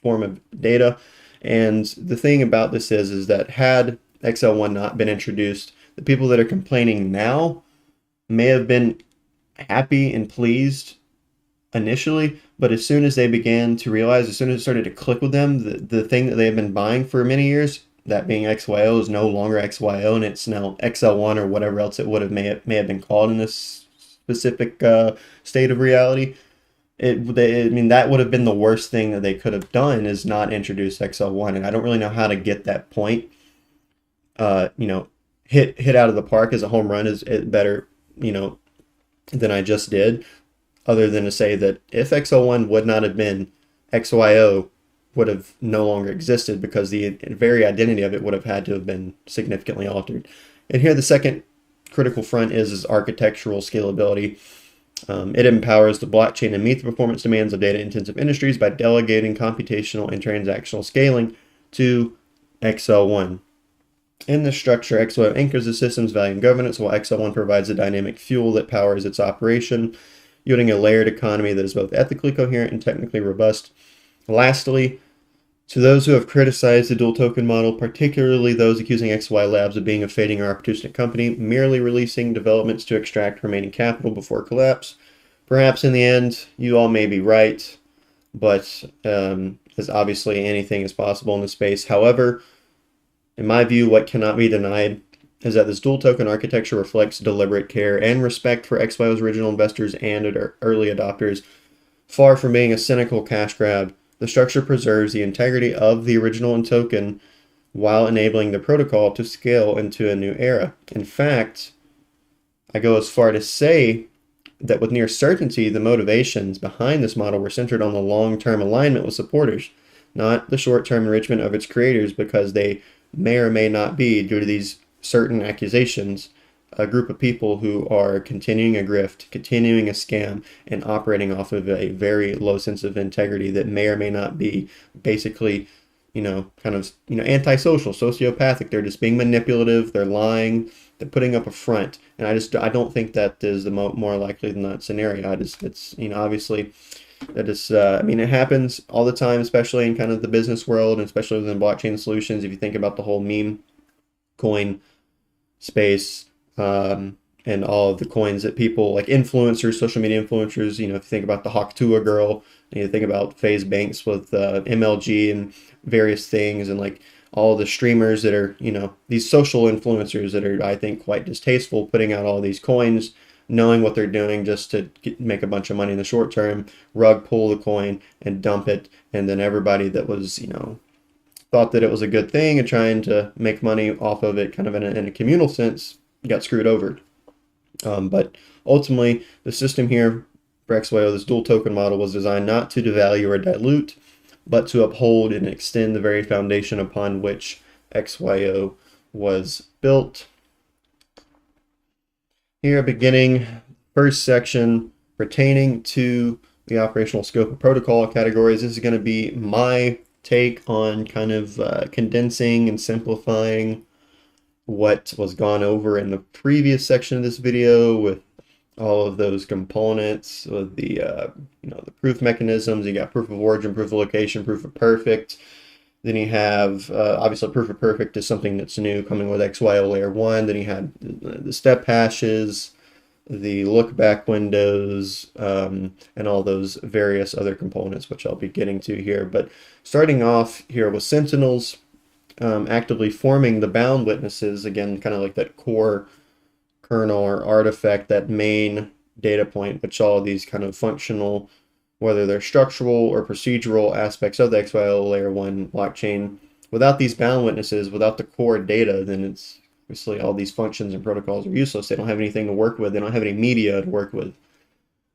form of data. And the thing about this is that had XL1 not been introduced, the people that are complaining now may have been happy and pleased initially, but as soon as they began to realize, as soon as it started to click with them, the thing that they have been buying for many years, that being XYO, is no longer XYO, and it's now XL1 or whatever else it would have may have been called in this specific state of reality. I mean, that would have been the worst thing that they could have done, is not introduce XL1, and I don't really know how to get that point, hit out of the park as a home run is better, than I just did, other than to say that if XL1 would not have been, XYO would have no longer existed, because the very identity of it would have had to have been significantly altered. And here the second critical front is architectural scalability. It empowers the blockchain to meet the performance demands of data-intensive industries by delegating computational and transactional scaling to XL1. In this structure, XYO anchors the system's value and governance, while XL1 provides the dynamic fuel that powers its operation, yielding a layered economy that is both ethically coherent and technically robust. Lastly, to those who have criticized the dual token model, particularly those accusing XY Labs of being a fading or opportunistic company, merely releasing developments to extract remaining capital before collapse, perhaps in the end, you all may be right, but as obviously anything is possible in this space. However, in my view, what cannot be denied is that this dual token architecture reflects deliberate care and respect for XYO's original investors and early adopters. Far from being a cynical cash grab, the structure preserves the integrity of the original token while enabling the protocol to scale into a new era. In fact, I go as far to say that with near certainty, the motivations behind this model were centered on the long-term alignment with supporters, not the short-term enrichment of its creators, because they may or may not be, due to these certain accusations, a group of people who are continuing a grift, continuing a scam, and operating off of a very low sense of integrity that may or may not be basically, antisocial, sociopathic. They're just being manipulative, they're lying, they're putting up a front. And I don't think that is the more likely than not scenario. Obviously, that is, it happens all the time, especially in kind of the business world, and especially within blockchain solutions. If you think about the whole meme coin space, and all of the coins that people like influencers, social media influencers, if you think about the Hawk2a girl, and you think about FaZe Banks with MLG and various things, and like all the streamers that are, these social influencers that are, I think, quite distasteful, putting out all these coins, knowing what they're doing just to make a bunch of money in the short term, rug pull the coin and dump it, and then everybody that was, thought that it was a good thing and trying to make money off of it kind of in a communal sense, got screwed over. But ultimately, the system here for XYO, this dual token model, was designed not to devalue or dilute, but to uphold and extend the very foundation upon which XYO was built. Here, beginning, first section pertaining to the operational scope of protocol categories. This is going to be my take on kind of condensing and simplifying what was gone over in the previous section of this video, with all of those components, with the the proof mechanisms. You got proof of origin, proof of location, proof of perfect. Then you have obviously proof of perfect is something that's new coming with XYO Layer 1. Then you had the step hashes, the lookback windows, and all those various other components, which I'll be getting to here. But starting off here with sentinels, actively forming the bound witnesses, again, kind of like that core kernel or artifact, that main data point, which all of these kind of functional, whether they're structural or procedural aspects of the XYO Layer 1 blockchain. Without these bound witnesses, without the core data, then it's obviously all these functions and protocols are useless. They don't have anything to work with. They don't have any media to work with.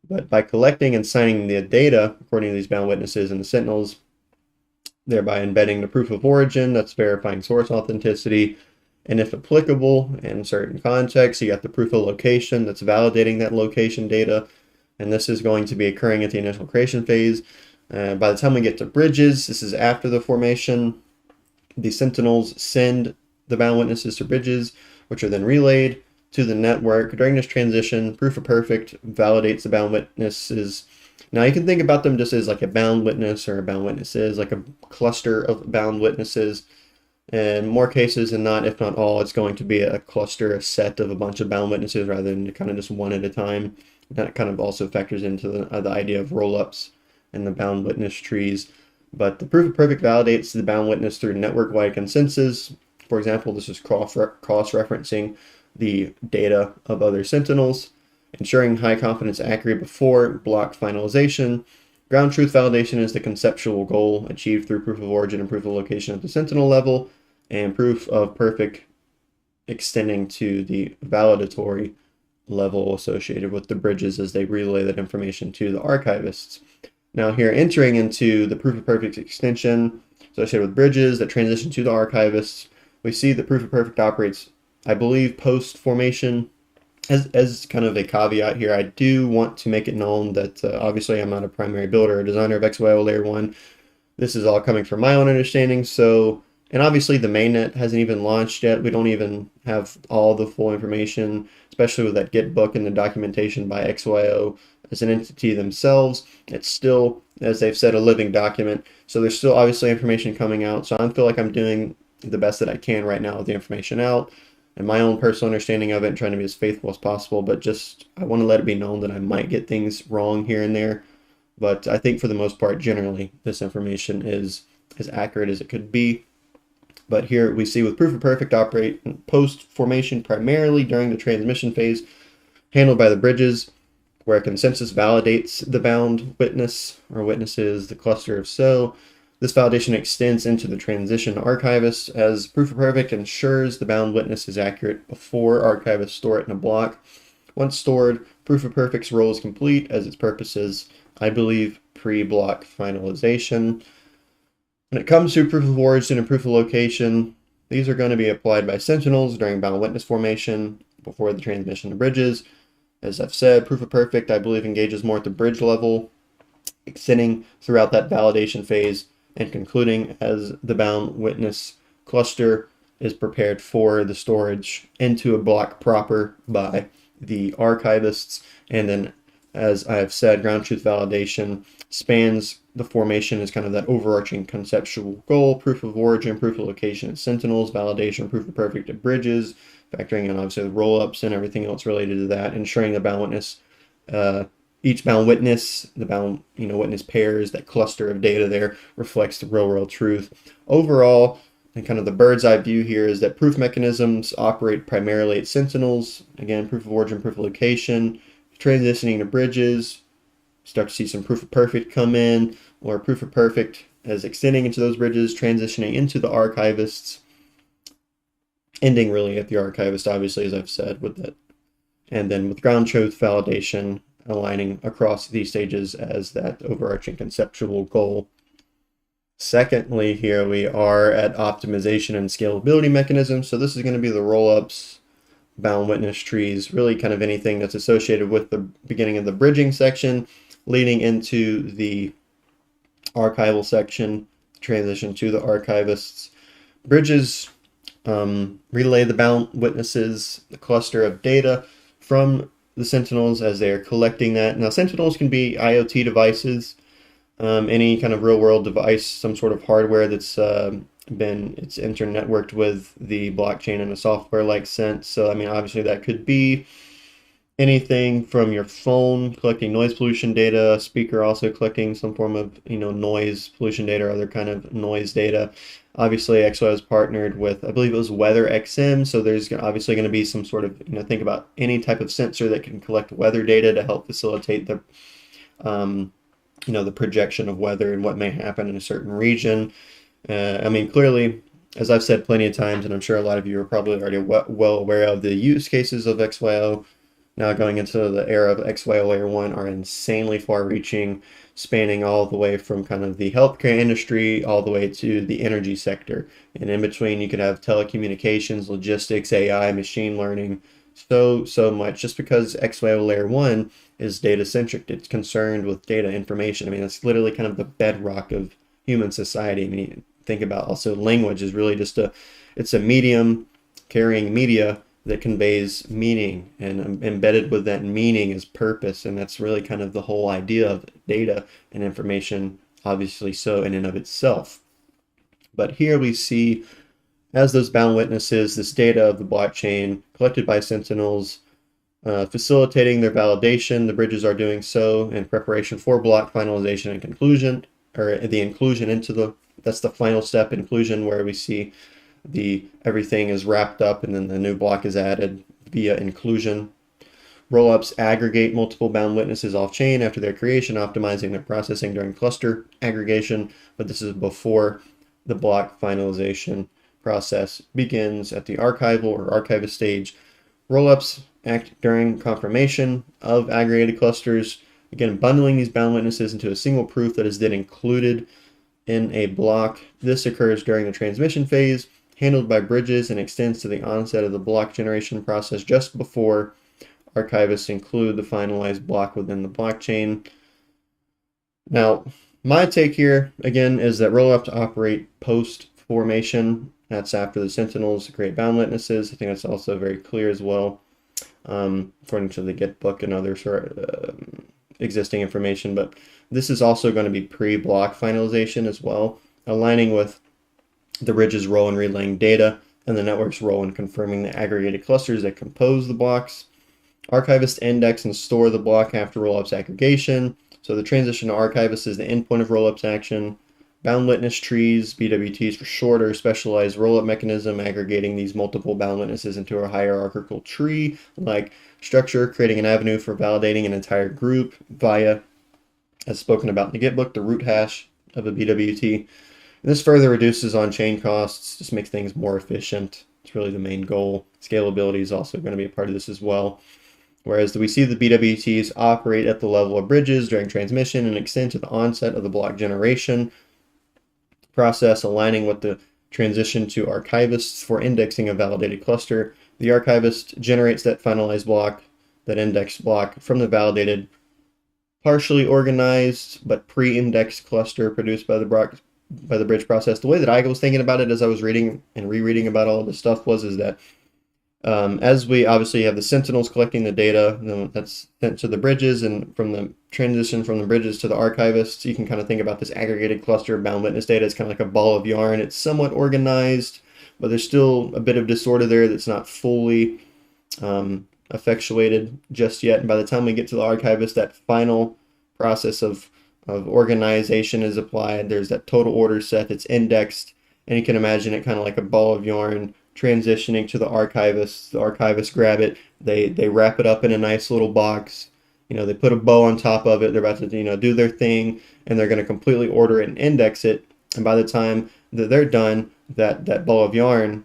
But by collecting and signing the data according to these bound witnesses and the sentinels, thereby embedding the proof of origin, that's verifying source authenticity, and if applicable in certain contexts, you got the proof of location that's validating that location data, and this is going to be occurring at the initial creation phase. By the time we get to bridges, this is after the formation. The sentinels send the bound witnesses to bridges, which are then relayed to the network. During this transition, proof of perfect validates the bound witnesses. Now you can think about them just as like a bound witness or a bound witnesses, like a cluster of bound witnesses. In more cases than not, if not all, it's going to be a cluster, a set of a bunch of bound witnesses rather than kind of just one at a time. That kind of also factors into the idea of rollups and the bound witness trees. But the proof of perfect validates the bound witness through network-wide consensus. For example, this is cross-referencing the data of other sentinels, ensuring high confidence accuracy before block finalization. Ground truth validation is the conceptual goal achieved through proof of origin and proof of location at the sentinel level, and proof of perfect extending to the validatory level associated with the bridges as they relay that information to the archivists. Now here, entering into the proof of perfect extension associated with bridges that transition to the archivists, we see that proof of perfect operates, I believe, post-formation. As kind of a caveat here, I do want to make it known that obviously I'm not a primary builder or designer of XYO Layer 1. This is all coming from my own understanding, so, and obviously the mainnet hasn't even launched yet. We don't even have all the full information, especially with that GitBook and the documentation by XYO as an entity themselves. It's still, as they've said, a living document, so there's still obviously information coming out, so I feel like I'm doing the best that I can right now with the information out and my own personal understanding of it and trying to be as faithful as possible, but just I want to let it be known that I might get things wrong here and there. But I think for the most part, generally, this information is as accurate as it could be. But here we see with proof of perfect operate post-formation primarily during the transmission phase, handled by the bridges, where consensus validates the bound witness or witnesses, the cluster of so. This validation extends into the transition archivist as proof of perfect ensures the bound witness is accurate before archivists store it in a block. Once stored, proof of perfect's role is complete as its purpose is, I believe, pre-block finalization. When it comes to proof of origin and proof of location, these are going to be applied by sentinels during bound witness formation before the transmission to bridges. As I've said, proof of perfect, I believe, engages more at the bridge level, extending throughout that validation phase and concluding as the bound witness cluster is prepared for the storage into a block proper by the archivists. And then, as I have said, ground truth validation spans the formation as kind of that overarching conceptual goal, proof of origin, proof of location at sentinels, validation, proof of perfect at bridges, factoring in obviously the rollups and everything else related to that, ensuring the bound witness, each bound witness, the bound witness pairs, that cluster of data there reflects the real world truth. Overall, and kind of the bird's eye view here is that proof mechanisms operate primarily at sentinels. Again, proof of origin, proof of location, transitioning to bridges, start to see some proof of perfect come in, or proof of perfect as extending into those bridges, transitioning into the archivists, ending really at the archivist, obviously, as I've said, with that. And then with ground truth validation aligning across these stages as that overarching conceptual goal. Secondly, here we are at optimization and scalability mechanisms. So this is going to be the rollups, bound witness trees, really kind of anything that's associated with the beginning of the bridging section, leading into the archival section, transition to the archivists. Bridges relay the bound witnesses, the cluster of data from the sentinels as they are collecting that. Now, sentinels can be IoT devices, any kind of real-world device, some sort of hardware that's it's internetworked with the blockchain in a software-like sense. So, I mean, obviously that could be anything from your phone collecting noise pollution data, a speaker also collecting some form of noise pollution data or other kind of noise data. Obviously, XYO is partnered with, I believe it was Weather XM, so there's obviously going to be some sort of, think about any type of sensor that can collect weather data to help facilitate the, the projection of weather and what may happen in a certain region. I mean, clearly, as I've said plenty of times, and I'm sure a lot of you are probably already well aware of the use cases of XYO, now going into the era of XYO Layer 1 are insanely far-reaching, spanning all the way from kind of the healthcare industry all the way to the energy sector. And in between, you could have telecommunications, logistics, AI, machine learning, so much, just because XYO Layer 1 is data-centric. It's concerned with data information. I mean, that's literally kind of the bedrock of human society. I mean, you think about also language is really just it's a medium carrying media that conveys meaning, and embedded with that meaning is purpose, and that's really kind of the whole idea of data and information, obviously so in and of itself. But here we see, as those bound witnesses, this data of the blockchain collected by sentinels, facilitating their validation. The bridges are doing so in preparation for block finalization and conclusion, or the inclusion into that's the final step, inclusion, where we see everything is wrapped up and then the new block is added via inclusion. Rollups aggregate multiple bound witnesses off-chain after their creation, optimizing their processing during cluster aggregation, but this is before the block finalization process begins at the archival or archivist stage. Rollups act during confirmation of aggregated clusters, again bundling these bound witnesses into a single proof that is then included in a block. This occurs during the transmission phase, handled by bridges, and extends to the onset of the block generation process just before archivists include the finalized block within the blockchain. Now, my take here, again, is that rollups operate post-formation. That's after the sentinels create bound witnesses. I think that's also very clear as well, according to the GitBook and other existing information. But this is also going to be pre-block finalization as well, aligning with the bridge's role in relaying data and the network's role in confirming the aggregated clusters that compose the blocks. Archivists index and store the block after rollups aggregation. So the transition to archivist is the endpoint of rollups action. Bound witness trees, BWTs for short, are a specialized rollup mechanism aggregating these multiple bound witnesses into a hierarchical tree-like structure, creating an avenue for validating an entire group via, as spoken about in the GitBook, the root hash of a BWT. And this further reduces on-chain costs, just makes things more efficient. It's really the main goal. Scalability is also going to be a part of this as well. Whereas we see the BWTs operate at the level of bridges during transmission and extend to the onset of the block generation process, aligning with the transition to archivists for indexing a validated cluster. The archivist generates that finalized block, that indexed block, from the validated, partially organized but pre-indexed cluster produced by the bridge process. The way that I was thinking about it as I was reading and rereading about all of this stuff is that as we obviously have the sentinels collecting the data that's sent to the bridges, and from the transition from the bridges to the archivists, you can kind of think about this aggregated cluster of bound witness data as kind of like a ball of yarn. It's somewhat organized, but there's still a bit of disorder there that's not fully effectuated just yet. And by the time we get to the archivist, that final process of organization is applied. There's that total order set that's indexed, and you can imagine it kind of like a ball of yarn transitioning to the archivists. The archivists grab it, they wrap it up in a nice little box, they put a bow on top of it, they're about to do their thing, and they're going to completely order it and index it. And by the time that they're done, that ball of yarn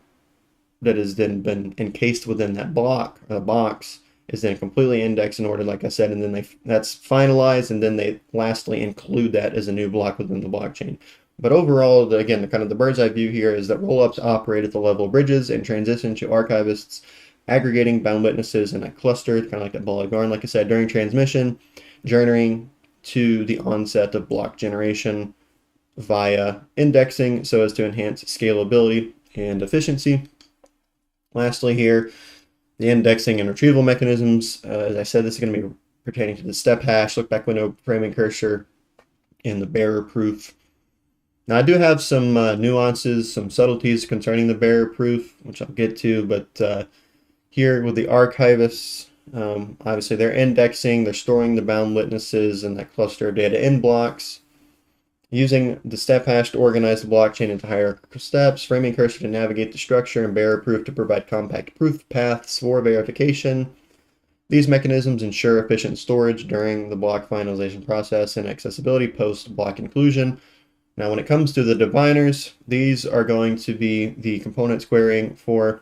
that has then been encased within that block or the box is then completely indexed and ordered, like I said, and then that's finalized, and then they lastly include that as a new block within the blockchain. But overall, again, the kind of the bird's eye view here is that rollups operate at the level of bridges and transition to archivists, aggregating bound witnesses in a cluster, kind of like that ball of yarn, like I said, during transmission, journeying to the onset of block generation via indexing so as to enhance scalability and efficiency. Lastly here, the indexing and retrieval mechanisms. As I said, this is going to be pertaining to the step hash, lookback window, framing cursor, and the bearer proof. Now I do have some nuances, some subtleties concerning the bearer proof, which I'll get to, but here with the archivists, obviously they're indexing, they're storing the bound witnesses in that cluster of data in blocks, using the step hash to organize the blockchain into hierarchical steps, framing cursor to navigate the structure, and bearer proof to provide compact proof paths for verification. These mechanisms ensure efficient storage during the block finalization process and accessibility post-block inclusion. Now, when it comes to the diviners, these are going to be the components querying for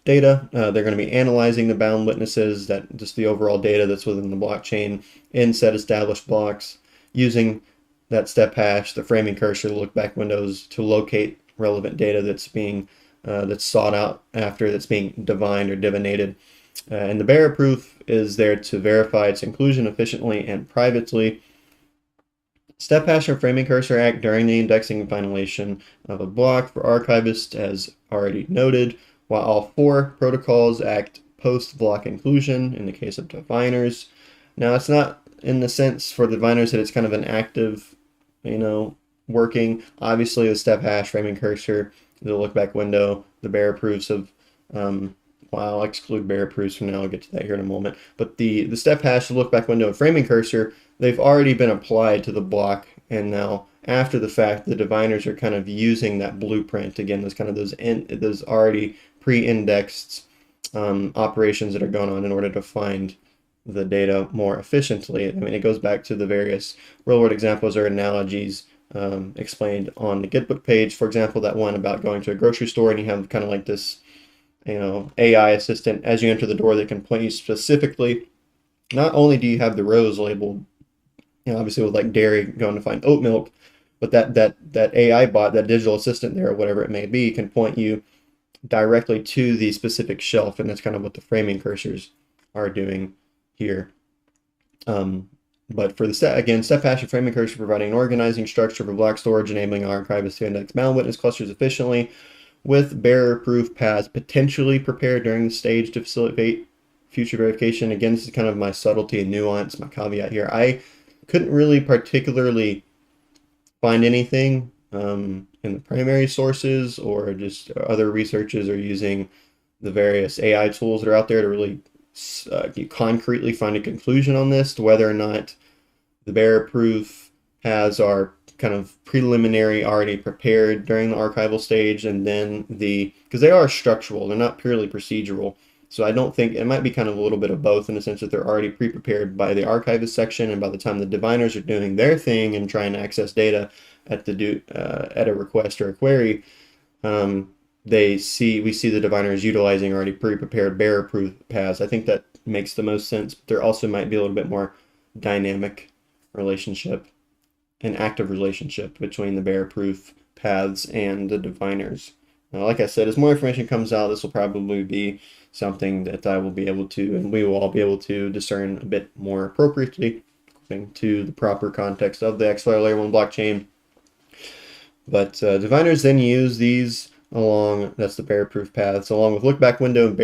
data. They're going to be analyzing the bound witnesses, that just the overall data that's within the blockchain in set established blocks, using that step hash, the framing cursor, the lookback windows to locate relevant data that's being that's sought out after, that's being divined or divinated. And the bearer proof is there to verify its inclusion efficiently and privately. Step hash and framing cursor act during the indexing and finalization of a block for archivists, as already noted, while all four protocols act post-block inclusion in the case of diviners. Now, it's not in the sense for diviners that it's kind of an active, working. Obviously, the step hash, framing cursor, the lookback window, the bearer proofs of, well, I'll exclude bearer proofs for now. I'll get to that here in a moment. But the step hash, the lookback window, and framing cursor, they've already been applied to the block, and now after the fact, the diviners are kind of using that blueprint again. There's kind of those already pre-indexed operations that are going on in order to find the data more efficiently. I mean, it goes back to the various real-world examples or analogies explained on the GitBook page. For example, that one about going to a grocery store and you have kind of like this, AI assistant as you enter the door that can point you specifically. Not only do you have the rows labeled, obviously with like dairy, going to find oat milk, but that AI bot, that digital assistant there, or whatever it may be, can point you directly to the specific shelf, and that's kind of what the framing cursors are doing here. But for the step hash and framing cursor providing an organizing structure for block storage, enabling archivists to index bound witness clusters efficiently, with bearer-proof paths potentially prepared during the stage to facilitate future verification. Again, this is kind of my subtlety and nuance, my caveat here. I couldn't really particularly find anything in the primary sources, or just other researchers are using the various AI tools that are out there to really concretely find a conclusion on this, to whether or not the bearer-proof paths are kind of preliminary, already prepared during the archival stage, and then because they are structural, they're not purely procedural. So I don't think, it might be kind of a little bit of both, in the sense that they're already pre-prepared by the archivist section, and by the time the diviners are doing their thing and trying to access data at a request or a query, we see the diviners utilizing already pre-prepared bearer-proof paths. I think that makes the most sense. But there also might be a little bit more dynamic relationship, an active relationship between the bearer-proof paths and the diviners. Now, like I said, as more information comes out, this will probably be something that I will be able to, and we will all be able to discern a bit more appropriately according to the proper context of the XYO Layer 1 blockchain. But diviners then use these along, that's the bearer-proof paths, along with lookback window and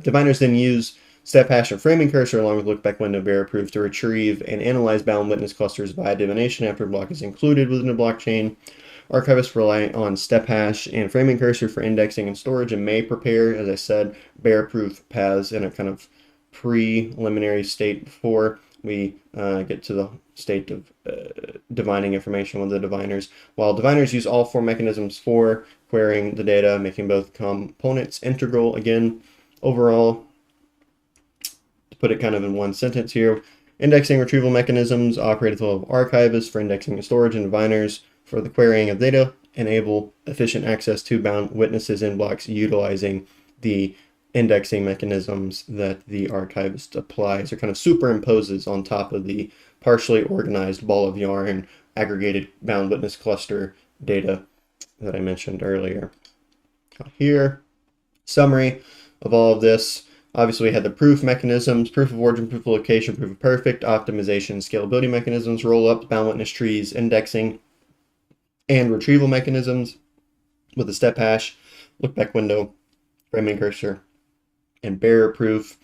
diviners then use step hash and framing cursor along with lookback window bearer-proof to retrieve and analyze bound witness clusters via divination after a block is included within a blockchain. Archivists rely on step hash and framing cursor for indexing and storage, and may prepare, as I said, bearer-proof paths in a kind of preliminary state before we get to the state of divining information with the diviners. While diviners use all four mechanisms for querying the data, making both components integral. Again, overall, to put it kind of in one sentence here, indexing retrieval mechanisms operate at the level of archivists for indexing and storage, and diviners for the querying of data enable efficient access to bound witnesses in blocks utilizing the indexing mechanisms that the archivist applies, or kind of superimposes on top of the partially organized ball of yarn aggregated bound witness cluster data that I mentioned earlier. Here, summary of all of this. Obviously, we had the proof mechanisms, proof of origin, proof of location, proof of perfect, optimization, scalability mechanisms, roll-ups, bound witness trees, indexing, and retrieval mechanisms with the step hash, lookback window, framing cursor, and bearer proof.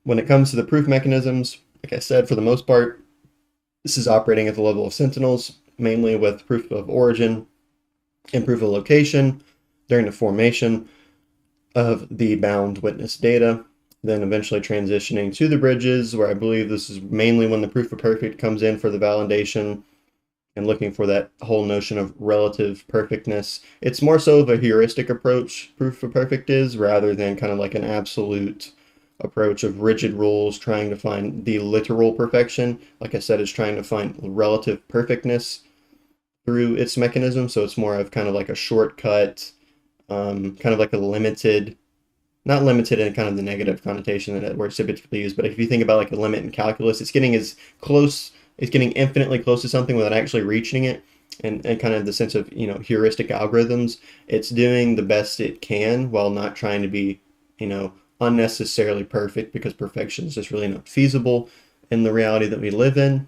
When it comes to the proof mechanisms, like I said, for the most part, this is operating at the level of sentinels, mainly with proof of origin and proof of location during the formation of the bound witness data, then eventually transitioning to the bridges, where I believe this is mainly when the proof of perfect comes in for the validation and looking for that whole notion of relative perfectness. It's more so of a heuristic approach, proof of perfect is, rather than kind of like an absolute approach of rigid rules trying to find the literal perfection. Like I said, it's trying to find relative perfectness through its mechanism. So it's more of kind of like a shortcut kind of like a limited, not limited in kind of the negative connotation that we're typically used, but if you think about like a limit in calculus, it's getting as close, it's getting infinitely close to something without actually reaching it. And kind of the sense of, heuristic algorithms, it's doing the best it can while not trying to be, unnecessarily perfect, because perfection is just really not feasible in the reality that we live in.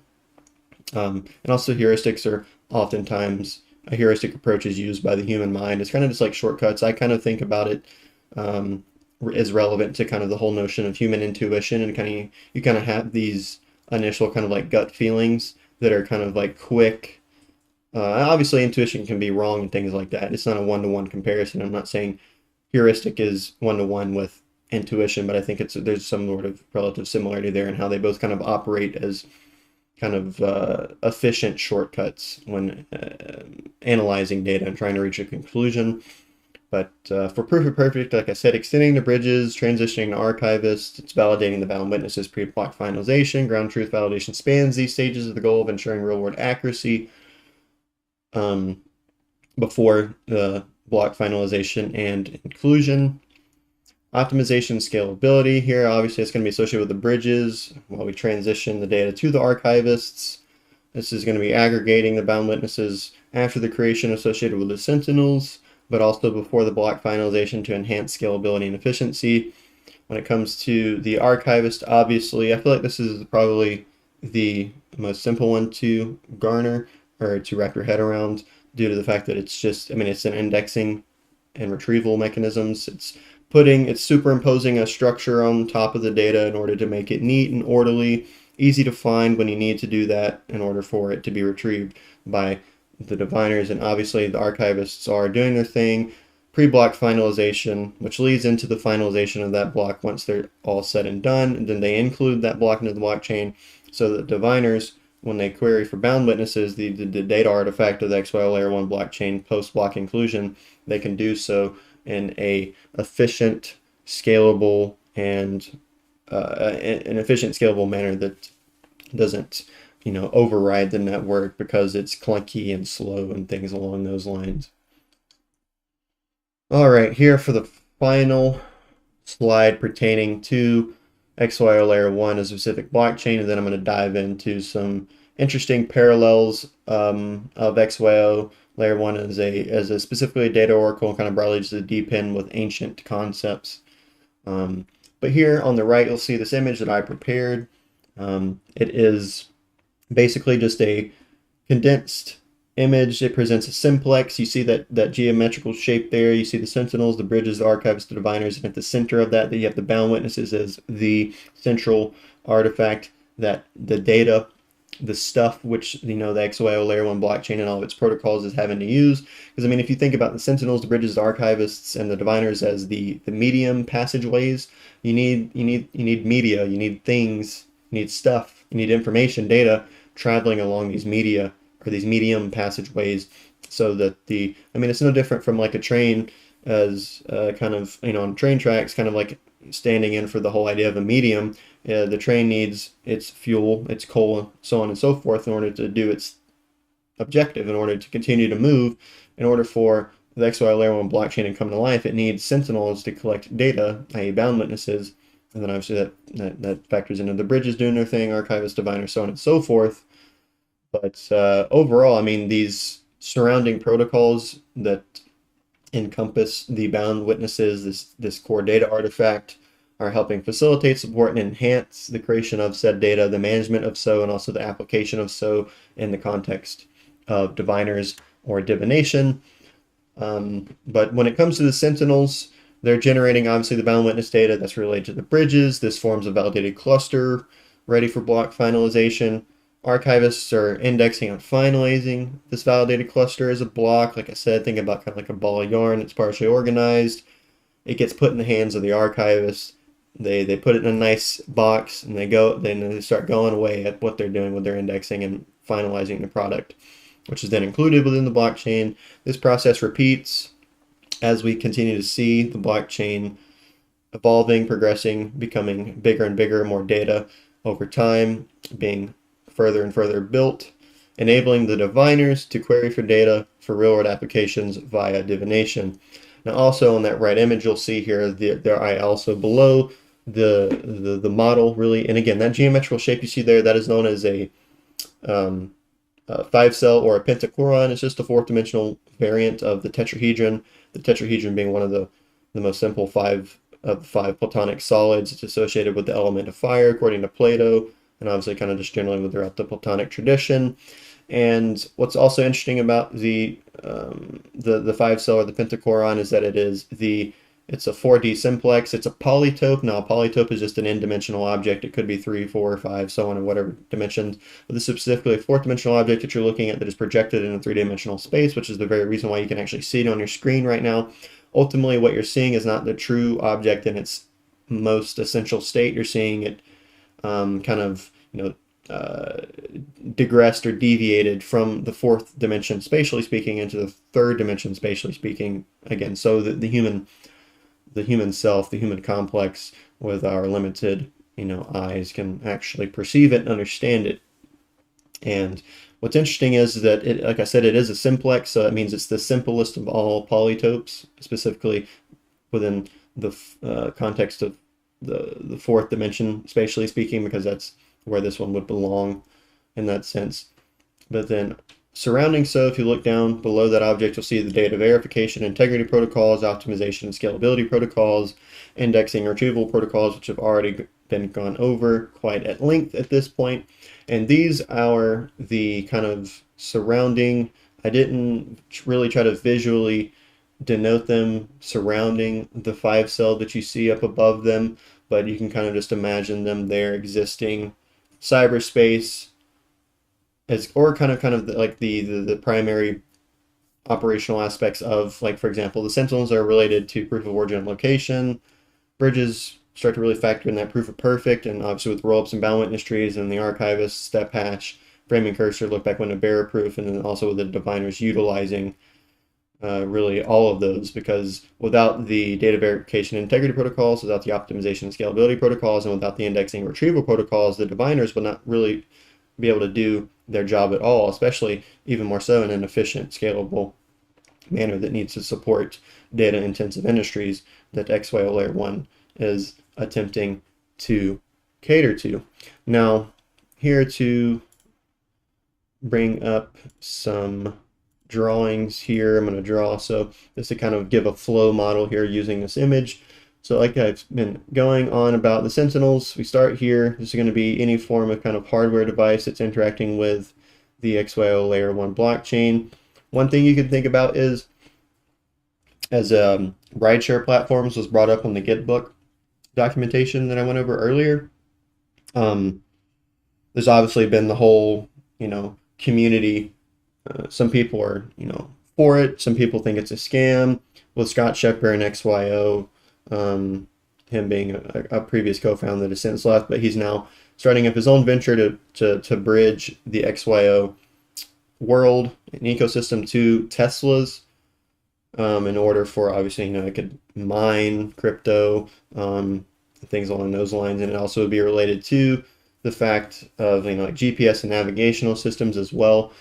And also heuristics are oftentimes, a heuristic approach is used by the human mind. It's kind of just like shortcuts. I kind of think about it as relevant to kind of the whole notion of human intuition, and kind of you kind of have these initial kind of like gut feelings that are kind of like quick. Obviously, intuition can be wrong and things like that. It's not a one-to-one comparison. I'm not saying heuristic is one-to-one with intuition, but I think there's some sort of relative similarity there in how they both kind of operate as kind of efficient shortcuts when analyzing data and trying to reach a conclusion. But for proof of perfect, like I said, extending the bridges, transitioning to archivists, it's validating the bound witnesses pre-block finalization. Ground truth validation spans these stages of the goal of ensuring real-world accuracy before the block finalization and inclusion. Optimization, scalability here, obviously it's going to be associated with the bridges while we transition the data to the archivists. This is going to be aggregating the bound witnesses after the creation associated with the sentinels, but also before the block finalization to enhance scalability and efficiency. When it comes to the archivist, obviously, I feel like this is probably the most simple one to garner or to wrap your head around, due to the fact that it's just, it's an indexing and retrieval mechanisms. It's superimposing a structure on top of the data in order to make it neat and orderly, easy to find when you need to do that in order for it to be retrieved by the diviners. And obviously the archivists are doing their thing, pre-block finalization, which leads into the finalization of that block once they're all said and done, and then they include that block into the blockchain so that diviners, when they query for bound witnesses, the data artifact of the XYO Layer 1 blockchain post-block inclusion, they can do so in a efficient, scalable, and an efficient, scalable manner that doesn't, override the network because it's clunky and slow and things along those lines. All right, here for the final slide pertaining to XYO Layer 1, a specific blockchain, and then I'm going to dive into some interesting parallels of XYO Layer 1 as a specifically data oracle, kind of broadly just a deep in with ancient concepts. But here on the right, you'll see this image that I prepared. It is basically just a condensed image. It presents a simplex. You see that geometrical shape there. You see the sentinels, the bridges, the archivists, the diviners, and at the center of that, you have the bound witnesses as the central artifact, that the data, the stuff which, the XYO Layer 1 blockchain and all of its protocols is having to use. Because, if you think about the sentinels, the bridges, the archivists, and the diviners as the medium passageways, you need media, you need things, you need stuff, you need information, data traveling along these media, or these medium passageways, so that it's no different from like a train as kind of, on train tracks, kind of like standing in for the whole idea of a medium. The train needs its fuel, its coal, so on and so forth, in order to do its objective, in order to continue to move. In order for the XYO Layer 1 blockchain to come to life, it needs sentinels to collect data, i.e. bound witnesses, and then obviously that factors into the bridges doing their thing, archivists, diviners, so on and so forth. But overall, these surrounding protocols that encompass the bound witnesses, this core data artifact, are helping facilitate, support, and enhance the creation of said data, the management of so, and also the application of so in the context of diviners or divination. But when it comes to the sentinels, they're generating obviously the bound witness data that's related to the bridges. This forms a validated cluster ready for block finalization. Archivists are indexing and finalizing this validated cluster as a block. Like I said, think about kind of like a ball of yarn. It's partially organized. It gets put in the hands of the archivists. They put it in a nice box, and they start going away at what they're doing with their indexing and finalizing the product, which is then included within the blockchain. This process repeats as we continue to see the blockchain evolving, progressing, becoming bigger and bigger, more data over time, being further and further built, enabling the diviners to query for data for real-world applications via divination. Now also on that right image, you'll see here there I also below the model really, and again, that geometrical shape you see there, that is known as a 5-cell or a pentachoron. It's just a fourth dimensional variant of the tetrahedron. The tetrahedron being one of the most simple five platonic solids. It's associated with the element of fire, according to Plato, and obviously kind of just generally throughout the Platonic tradition. And what's also interesting about the 5-cell or the pentachoron is that it's a 4D simplex. It's a polytope. Now, a polytope is just an n-dimensional object. It could be 3, 4, 5, so on, in whatever dimensions. But this is specifically a fourth-dimensional object that you're looking at that is projected in a three-dimensional space, which is the very reason why you can actually see it on your screen right now. Ultimately, what you're seeing is not the true object in its most essential state. You're seeing it kind of, digressed or deviated from the fourth dimension, spatially speaking, into the third dimension, spatially speaking, again, so that the human self, the human complex, with our limited, eyes can actually perceive it and understand it. And what's interesting is that it, like I said, it is a simplex, so it means it's the simplest of all polytopes, specifically within the context of the fourth dimension, spatially speaking, because that's where this one would belong in that sense. But then surrounding, so if you look down below that object, you'll see the data verification, integrity protocols, optimization and scalability protocols, indexing and retrieval protocols, which have already been gone over quite at length at this point. And these are the kind of surrounding. I didn't really try to visually denote them surrounding the 5-cell that you see up above them, but you can kind of just imagine them there existing cyberspace as, or kind of like the primary operational aspects of, like, for example, the sentinels are related to proof of origin and location. Bridges start to really factor in that proof of perfect, and obviously with rollups and bound witness trees and the archivist, step hatch, framing cursor, lookback window, bearer proof, and then also with the diviners utilizing really all of those, because without the data verification and integrity protocols, without the optimization and scalability protocols, and without the indexing and retrieval protocols, the diviners would not really be able to do their job at all, especially even more so in an efficient, scalable manner that needs to support data-intensive industries that XYO Layer 1 is attempting to cater to. Now, here to bring up some drawings here, I'm going to draw, so just to kind of give a flow model here using this image. So like I've been going on about the sentinels, we start here. This is going to be any form of kind of hardware device that's interacting with the XYO Layer 1 blockchain. One thing you can think about is, as rideshare platforms was brought up on the GitBook documentation that I went over earlier, there's obviously been the whole, community. Some people are, for it. Some people think it's a scam. With Scott Schepper and XYO, him being a previous co-founder that has since left, but he's now starting up his own venture to bridge the XYO world and ecosystem to Teslas, in order for, obviously, it could mine crypto, things along those lines, and it also would be related to the fact of, like GPS and navigational systems as well.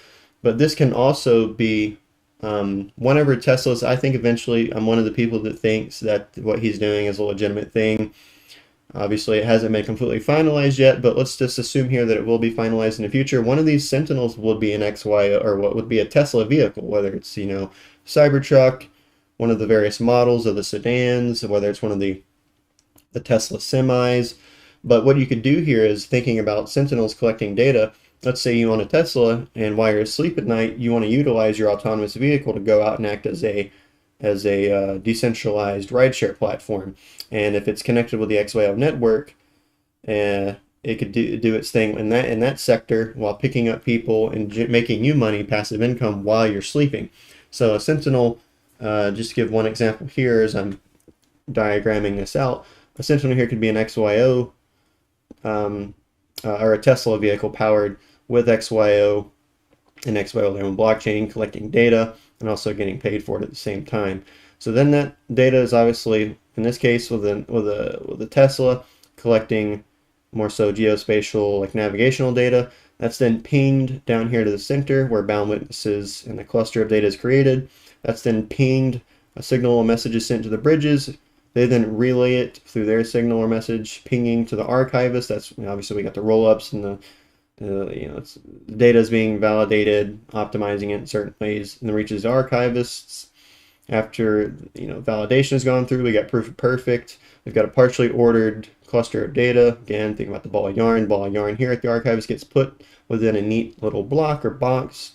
But this can also be, whenever Tesla's, I think eventually, I'm one of the people that thinks that what he's doing is a legitimate thing. Obviously, it hasn't been completely finalized yet, but let's just assume here that it will be finalized in the future. One of these Sentinels would be an XYO, or what would be a Tesla vehicle, whether it's, Cybertruck, one of the various models of the sedans, whether it's one of the Tesla semis. But what you could do here is thinking about Sentinels collecting data. Let's say you own a Tesla, and while you're asleep at night, you want to utilize your autonomous vehicle to go out and act as a decentralized rideshare platform. And if it's connected with the XYO network, it could do its thing in that sector while picking up people and making you money, passive income, while you're sleeping. So a Sentinel, just to give one example here as I'm diagramming this out, a Sentinel here could be an XYO or a Tesla vehicle powered with XYO and XYO Layer 1 blockchain, collecting data and also getting paid for it at the same time. So then that data is obviously, in this case with a Tesla, collecting more so geospatial, like navigational data. That's then pinged down here to the center where bound witnesses and the cluster of data is created. That's then pinged a signal or message is sent to the bridges. They then relay it through their signal or message pinging to the archivist. That's obviously we got the rollups and the data is being validated, optimizing it in certain ways, and then reaches the archivists. After validation has gone through, we got proof of perfect. We've got a partially ordered cluster of data. Again, think about the ball of yarn. Ball of yarn here at the archivist gets put within a neat little block or box.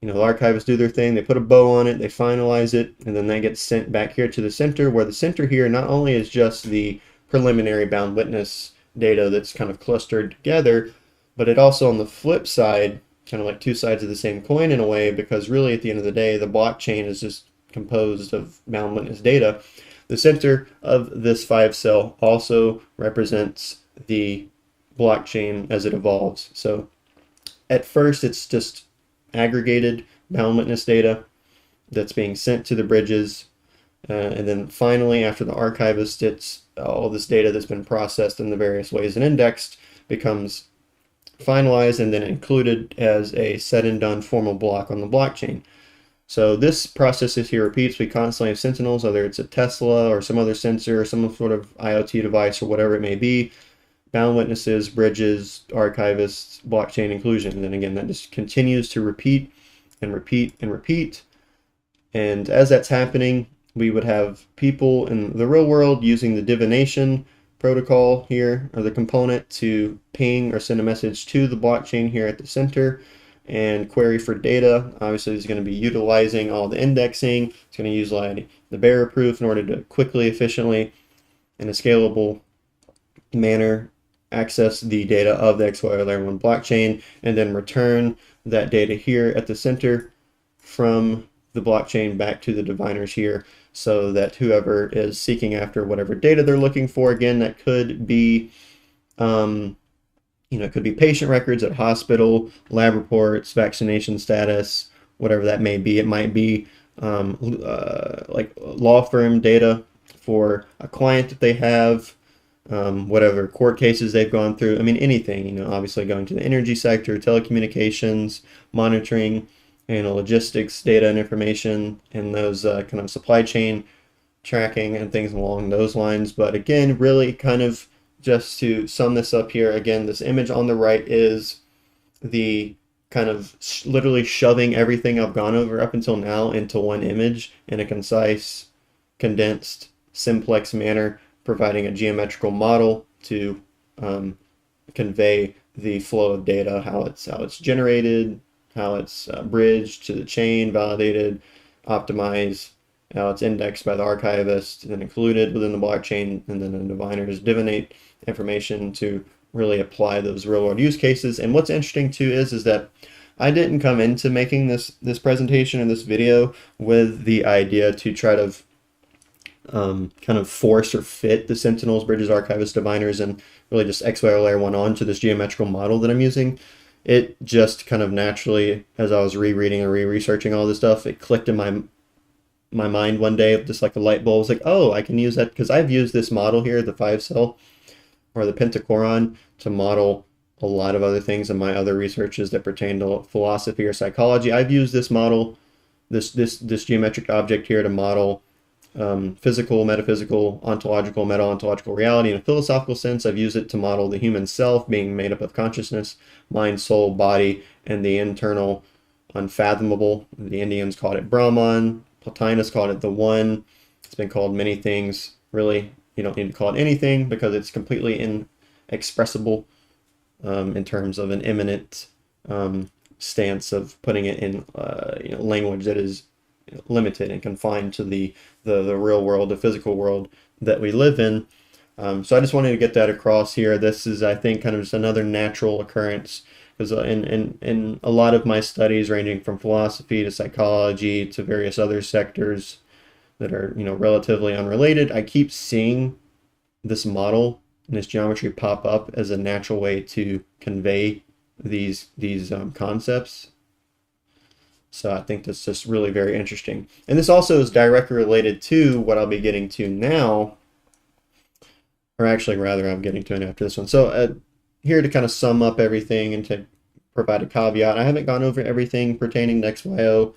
The archivists do their thing. They put a bow on it. They finalize it, and then that gets sent back here to the center, where the center here not only is just the preliminary bound witness data that's kind of clustered together, but it also, on the flip side, kind of like two sides of the same coin in a way, because really at the end of the day, the blockchain is just composed of bound witness data. The center of this 5-cell also represents the blockchain as it evolves. So at first it's just aggregated bound witness data that's being sent to the bridges, and then finally after the archivist, it's all this data that's been processed in the various ways and indexed becomes finalized and then included as a said and done formal block on the blockchain. So this process here repeats. We constantly have sentinels, whether it's a Tesla or some other sensor or some sort of IoT device or whatever it may be, bound witnesses, bridges, archivists, blockchain inclusion. And then again, that just continues to repeat and repeat and repeat. And as that's happening, we would have people in the real world using the divination protocol here, or the component, to ping or send a message to the blockchain here at the center and query for data. Obviously, it's going to be utilizing all the indexing. It's going to use like the bearer proof in order to quickly, efficiently, in a scalable manner access the data of the XYO Layer 1 blockchain and then return that data here at the center from the blockchain back to the diviners here, so that whoever is seeking after whatever data they're looking for, again, that could be it could be patient records at a hospital, lab reports, vaccination status, whatever that may be. It might be like law firm data for a client that they have, whatever court cases they've gone through. I mean, anything, obviously going to the energy sector, telecommunications, monitoring, logistics, data and information, and those kind of supply chain tracking and things along those lines. But again, really kind of just to sum this up here, again, this image on the right is the kind of literally shoving everything I've gone over up until now into one image in a concise, condensed, simplex manner, providing a geometrical model to convey the flow of data, how it's generated, how it's bridged to the chain, validated, optimized, how it's indexed by the archivist, and then included within the blockchain, and then the diviners divinate information to really apply those real world use cases. And what's interesting too is that I didn't come into making this presentation and this video with the idea to try to kind of force or fit the sentinels, bridges, archivists, diviners, and really just XYO Layer 1 onto this geometrical model that I'm using. It just kind of naturally, as I was rereading and re-researching all this stuff, it clicked in my mind one day, just like a light bulb. Was like, oh, I can use that, because I've used this model here, the 5-cell or the pentachoron, to model a lot of other things in my other researches that pertain to philosophy or psychology. I've used this model, this geometric object here, to model physical, metaphysical, ontological, meta-ontological reality in a philosophical sense. I've used it to model the human self being made up of consciousness, mind, soul, body, and the internal unfathomable. The Indians called it Brahman. Plotinus called it the One. It's been called many things. Really, you don't need to call it anything, because it's completely inexpressible in terms of an immanent stance of putting it in language that is limited and confined to the real world, the physical world that we live in. So I just wanted to get that across here. This is, I think, kind of just another natural occurrence, because in a lot of my studies, ranging from philosophy to psychology to various other sectors that are relatively unrelated, I keep seeing this model and this geometry pop up as a natural way to convey these concepts. So I think that's just really very interesting. And this also is directly related to what I'll be getting to now, or actually rather I'm getting to it after this one. So here to kind of sum up everything and to provide a caveat, I haven't gone over everything pertaining to XYO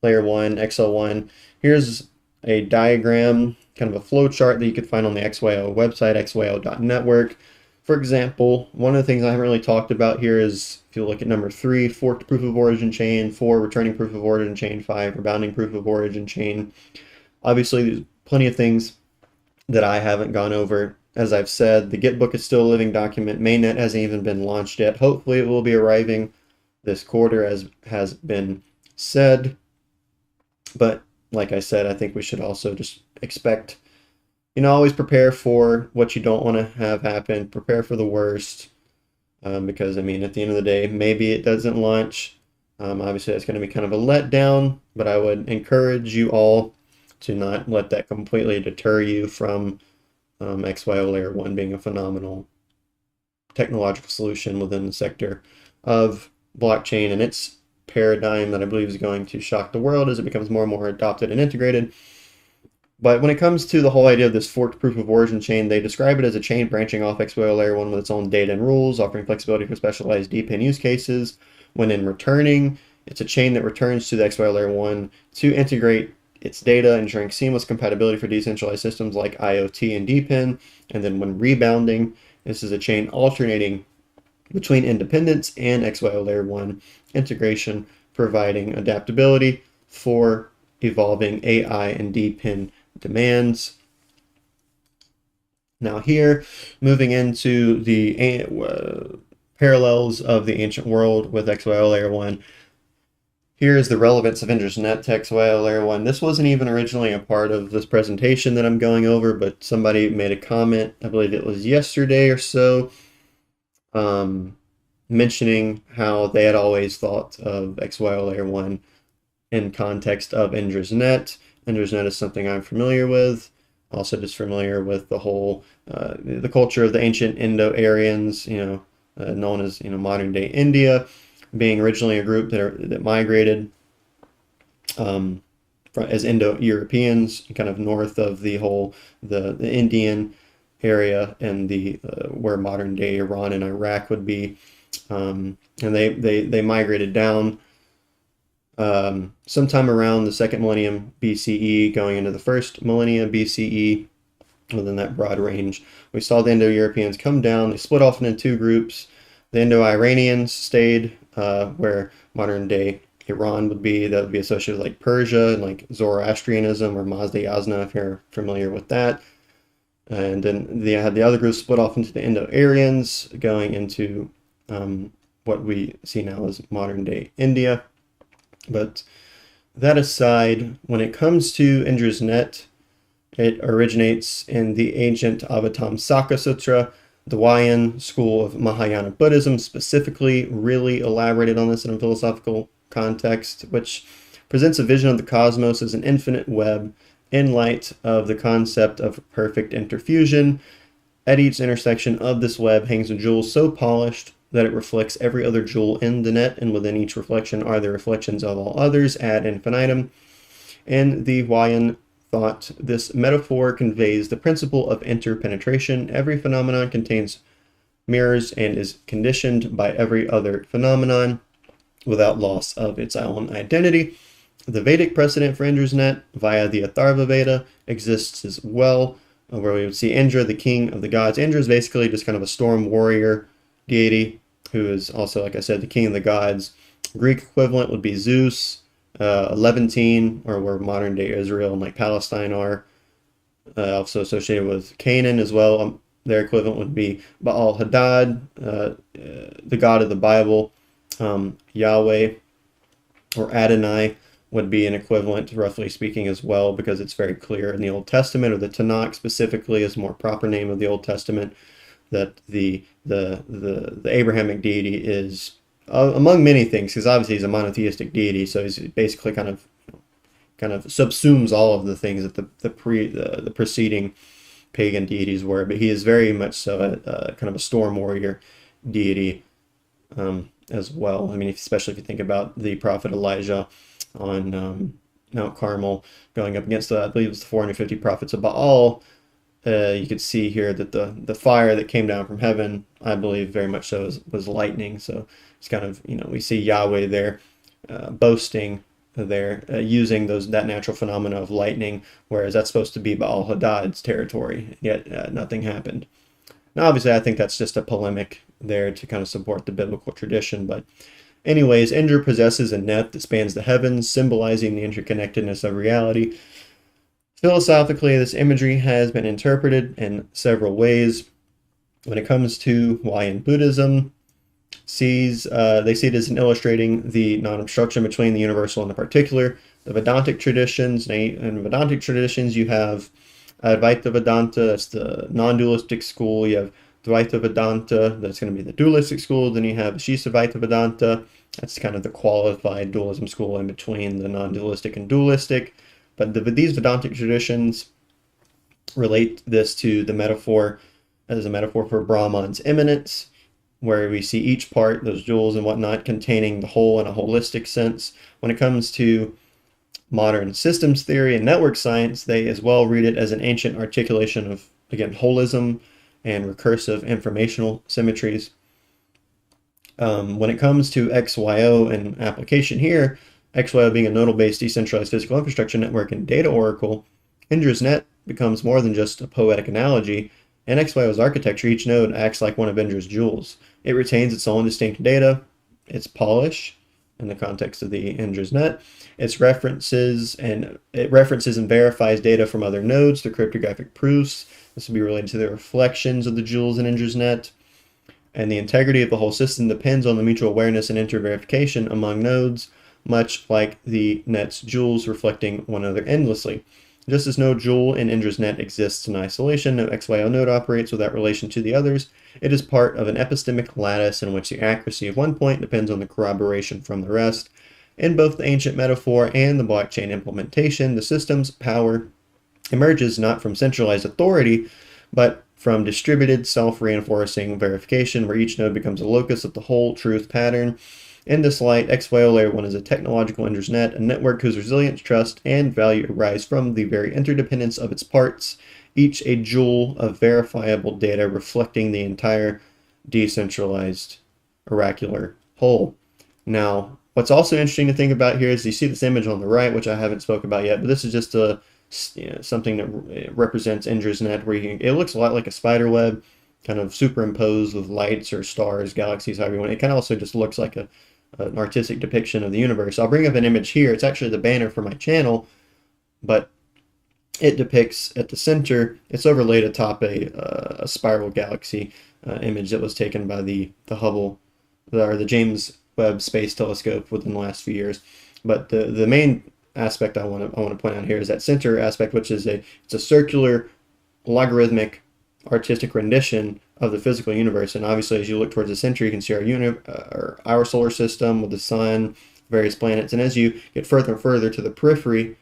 Layer 1, XL1. Here's a diagram, kind of a flow chart that you could find on the XYO website, xyo.network. For example, one of the things I haven't really talked about here is, if you look at number 3, forked proof of origin chain, 4, returning proof of origin chain, 5, rebounding proof of origin chain. Obviously, there's plenty of things that I haven't gone over. As I've said, the GitBook is still a living document. Mainnet hasn't even been launched yet. Hopefully it will be arriving this quarter, as has been said. But like I said, I think we should also just expect, always prepare for what you don't want to have happen. Prepare for the worst. Because, at the end of the day, maybe it doesn't launch. Obviously, that's going to be kind of a letdown, but I would encourage you all to not let that completely deter you from XYO Layer 1 being a phenomenal technological solution within the sector of blockchain and its paradigm that I believe is going to shock the world as it becomes more and more adopted and integrated. But when it comes to the whole idea of this forked proof of origin chain, they describe it as a chain branching off XYO Layer 1 with its own data and rules, offering flexibility for specialized DePIN use cases. When in returning, it's a chain that returns to the XYO Layer 1 to integrate its data, ensuring seamless compatibility for decentralized systems like IoT and DePIN. And then when rebounding, this is a chain alternating between independence and XYO Layer 1 integration, providing adaptability for evolving AI and DePIN demands. Now here, moving into the parallels of the ancient world with XYO Layer 1, here is the relevance of Indra's net to XYO Layer 1. This wasn't even originally a part of this presentation that I'm going over, but somebody made a comment, I believe it was yesterday or so, mentioning how they had always thought of XYO Layer 1 in context of Indra's net. Indra's net is something I'm familiar with. Also just familiar with the whole, the culture of the ancient Indo-Aryans, known as, modern day India, being originally a group that migrated as Indo-Europeans, kind of north of the Indian area and where modern day Iran and Iraq would be. And they migrated down sometime around the 2nd millennium BCE, going into the 1st millennia BCE, within that broad range. We saw the Indo-Europeans come down. They split off into 2 groups. The Indo-Iranians stayed where modern day Iran would be. That would be associated with like Persia and like Zoroastrianism or Mazda-Yazna, if you're familiar with that. And then they had the other group split off into the Indo-Aryans, going into what we see now as modern day India. But that aside, when it comes to Indra's net, it originates in the ancient Avatamsaka Sutra. The Huayan school of Mahayana Buddhism specifically really elaborated on this in a philosophical context, which presents a vision of the cosmos as an infinite web in light of the concept of perfect interfusion. At each intersection of this web hangs a jewel so polished that it reflects every other jewel in the net, and within each reflection are the reflections of all others ad infinitum. In the Huayan thought, this metaphor conveys the principle of interpenetration. Every phenomenon contains mirrors and is conditioned by every other phenomenon without loss of its own identity. The Vedic precedent for Indra's net via the Atharva Veda exists as well, where we would see Indra, the king of the gods. Indra is basically just kind of a storm warrior deity who is also, like I said, the king of the gods. Greek equivalent would be Zeus, Levantine, or where modern day Israel and like Palestine are, also associated with Canaan as well. Their equivalent would be Baal Hadad, the god of the Bible. Yahweh or Adonai would be an equivalent, roughly speaking, as well, because it's very clear in the Old Testament, or the Tanakh specifically is a more proper name of the Old Testament, that the Abrahamic deity is, among many things, because obviously he's a monotheistic deity, so he's basically kind of subsumes all of the things that the preceding pagan deities were, but he is very much so kind of a storm warrior deity as well. I mean, especially if you think about the prophet Elijah on Mount Carmel going up against I believe it was the 450 prophets of Baal. You could see here that the fire that came down from heaven, I believe very much so, was lightning. So it's kind of, we see Yahweh there boasting there using that natural phenomena of lightning, whereas that's supposed to be Baal Hadad's territory, yet nothing happened. Now, obviously, I think that's just a polemic there to kind of support the biblical tradition, but anyways, Indra possesses a net that spans the heavens, symbolizing the interconnectedness of reality. Philosophically, this imagery has been interpreted in several ways. When it comes to why in Buddhism, they see it as an illustrating the non-obstruction between the universal and the particular. The Vedantic traditions, in Vedantic traditions, you have Advaita Vedanta, that's the non-dualistic school. You have Dvaita Vedanta, that's going to be the dualistic school. Then you have Shisavaita Vedanta, that's kind of the qualified dualism school in between the non-dualistic and dualistic. But these Vedantic traditions relate this to the metaphor as a metaphor for Brahman's immanence, where we see each part, those jewels and whatnot, containing the whole in a holistic sense. When it comes to modern systems theory and network science, they as well read it as an ancient articulation of, again, holism and recursive informational symmetries. When it comes to XYO and application here, XYO being a nodal-based decentralized physical infrastructure network and data oracle, Indra's net becomes more than just a poetic analogy. In XYO's architecture, each node acts like one of Indra's jewels. It retains its own distinct data, its polish, in the context of the Indra's net. It references and verifies data from other nodes through cryptographic proofs. This will be related to the reflections of the jewels in Indra's net. And the integrity of the whole system depends on the mutual awareness and inter-verification among nodes, much like the net's jewels reflecting one another endlessly. Just as no jewel in Indra's net exists in isolation, no XYO node operates without relation to the others. It is part of an epistemic lattice in which the accuracy of one point depends on the corroboration from the rest. In both the ancient metaphor and the blockchain implementation, the system's power emerges not from centralized authority, but from distributed self-reinforcing verification, where each node becomes a locus of the whole truth pattern. In this light, XYO Layer 1 is a technological Indra's net, a network whose resilience, trust, and value arise from the very interdependence of its parts, each a jewel of verifiable data reflecting the entire decentralized oracular whole. Now, what's also interesting to think about here is you see this image on the right, which I haven't spoke about yet, but this is just something that represents Indra's net, where it looks a lot like a spider web, kind of superimposed with lights or stars, galaxies, however you want. It kind of also just looks like an artistic depiction of the universe. I'll bring up an image here. It's actually the banner for my channel, but it depicts at the center, it's overlaid atop a spiral galaxy image that was taken by the Hubble, or the James Webb Space Telescope within the last few years. But the main aspect I want to point out here is that center aspect, which is it's a circular logarithmic artistic rendition of the physical universe. And obviously, as you look towards the center, you can see our solar system with the sun, various planets. And as you get further and further to the periphery